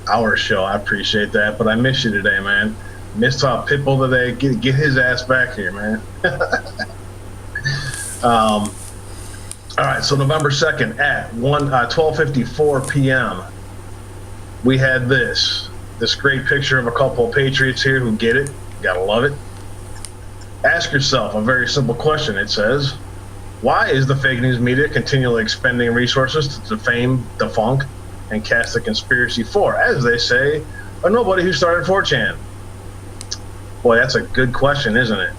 [SPEAKER 10] Our show. I appreciate that, but I missed you today, man. Missed Pitbull today. Get his ass back here, man. All right, so November 2nd at 12:54 p.m. we had this great picture of a couple of patriots here who get it. Gotta love it. Ask yourself a very simple question. It says, why is the fake news media continually expending resources to defame, debunk, and cast a conspiracy for, as they say, a nobody who started 4chan? Boy, that's a good question, isn't it?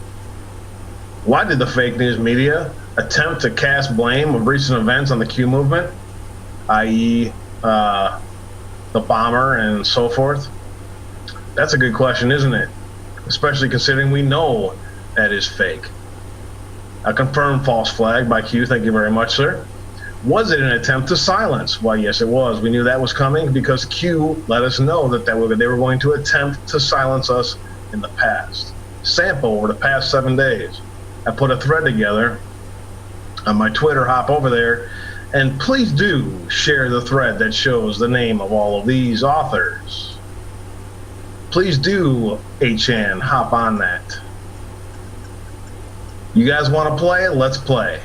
[SPEAKER 10] Why did the fake news media attempt to cast blame of recent events on the Q movement, i.e. the bomber and so forth? That's a good question, isn't it? Especially considering we know that is fake. A confirmed false flag by Q, thank you very much, sir. Was it an attempt to silence? Why, yes, it was. We knew that was coming because Q let us know that they were going to attempt to silence us in the past. Sample over the past 7 days. I put a thread together on my Twitter. Hop over there and please do share the thread that shows the name of all of these authors. Please do, HN, hop on that. You guys want to play? Let's play.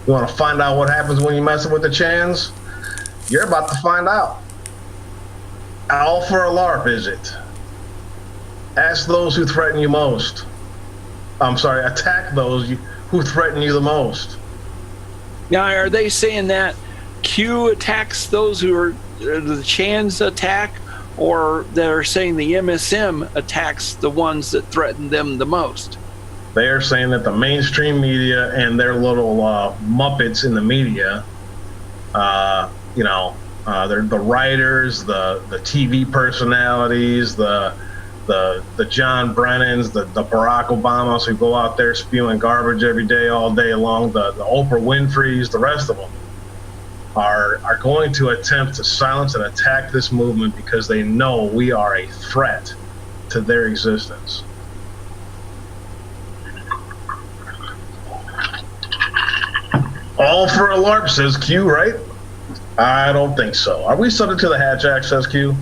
[SPEAKER 10] You want to find out what happens when you mess with the Chans? You're about to find out. All for a LARP, is it? Ask those who threaten you most. I'm sorry, attack those who threaten you the most.
[SPEAKER 12] Now, are they saying that Q attacks those who are the Chans attack, or they're saying the MSM attacks the ones that threaten them the most?
[SPEAKER 10] They are saying that the mainstream media and their little Muppets in the media, they're the writers, the TV personalities, the John Brennans, the Barack Obamas who go out there spewing garbage every day, all day long, the Oprah Winfreys, the rest of them are going to attempt to silence and attack this movement because they know we are a threat to their existence. All for a LARP, says Q, right? I don't think so. Are we subject to the Hatch Act, says Q?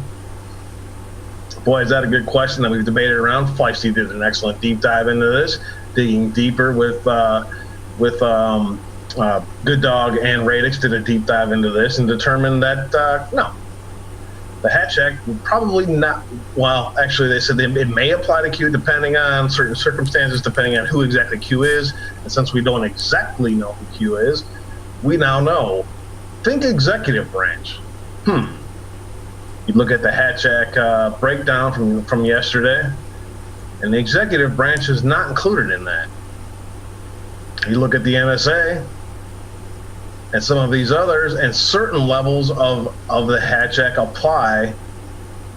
[SPEAKER 10] Boy, is that a good question that we've debated around. Feisty did an excellent deep dive into this, digging deeper with Good Dog and Radix did a deep dive into this and determined that no, the Hatch Act would probably not. Well, actually, they said it may apply to Q depending on certain circumstances, depending on who exactly Q is. And since we don't exactly know who Q is, we now know. Think executive branch. You look at the Hatch Act breakdown from yesterday, and the executive branch is not included in that. You look at the NSA and some of these others, and certain levels of the Hatch Act apply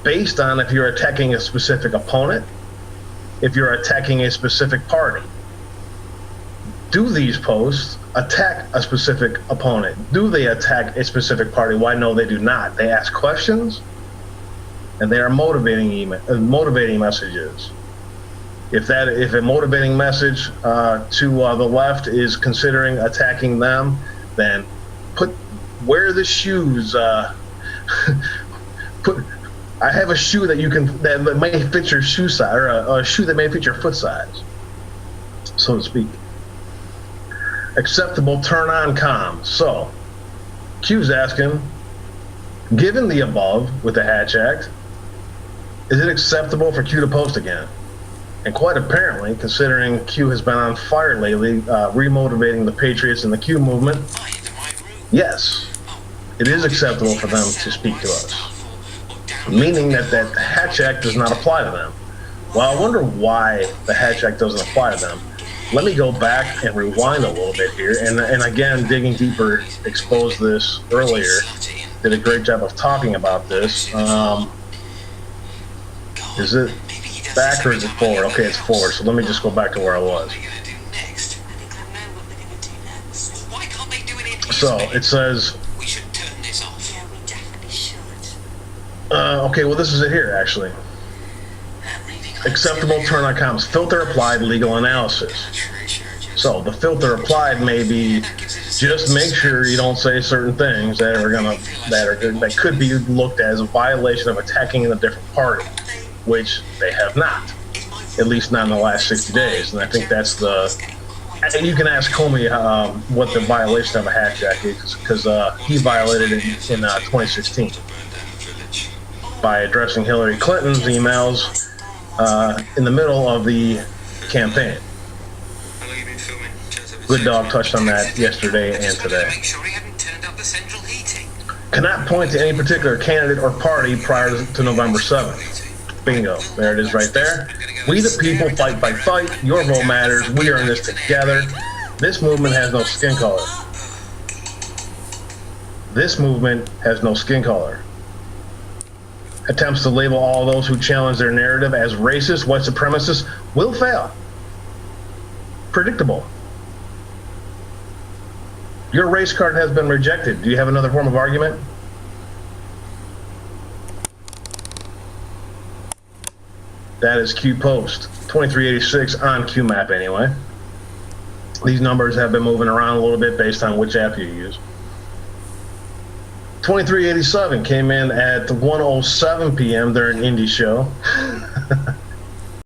[SPEAKER 10] based on if you're attacking a specific opponent, if you're attacking a specific party. Do these posts attack a specific opponent? Do they attack a specific party? Why, no, they do not. They ask questions, and they are motivating messages. If a motivating message to the left is considering attacking them, then wear the shoes. I have a shoe that may fit your shoe size, or a shoe that may fit your foot size, so to speak. Acceptable turn-on comms. So, Q's asking, given the above with the Hatch Act, is it acceptable for Q to post again? And quite apparently, considering Q has been on fire lately, remotivating the Patriots and the Q movement, yes, it is acceptable for them to speak to us. Meaning that Hatch Act does not apply to them. Well, I wonder why the Hatch Act doesn't apply to them. Let me go back and rewind a little bit here, and again, digging deeper, exposed this earlier, did a great job of talking about this. Is it back or is it forward? Okay, it's forward, so let me just go back to where I was. So, it says, okay, well, this is it here, actually. Acceptable turn-on comms. Filter applied legal analysis. So the filter applied may be just make sure you don't say certain things that could be looked as a violation of attacking a different party, which they have not, at least not in the last 60 days. And I think that's you can ask Comey what the violation of a Hatch Act is, because he violated it in 2016 by addressing Hillary Clinton's emails in the middle of the campaign. Good Dog touched on that yesterday and today. Cannot point to any particular candidate or party prior to November 7th. Bingo. There it is right there. We the people, fight by fight. Your vote matters. We are in this together. This movement has no skin color. This movement has no skin color. Attempts to label all those who challenge their narrative as racist, white supremacists will fail. Predictable. Your race card has been rejected. Do you have another form of argument? That is Q post 2386 on QMap anyway. These numbers have been moving around a little bit based on which app you use. 2387 came in at 1:07 p.m. during Indie show.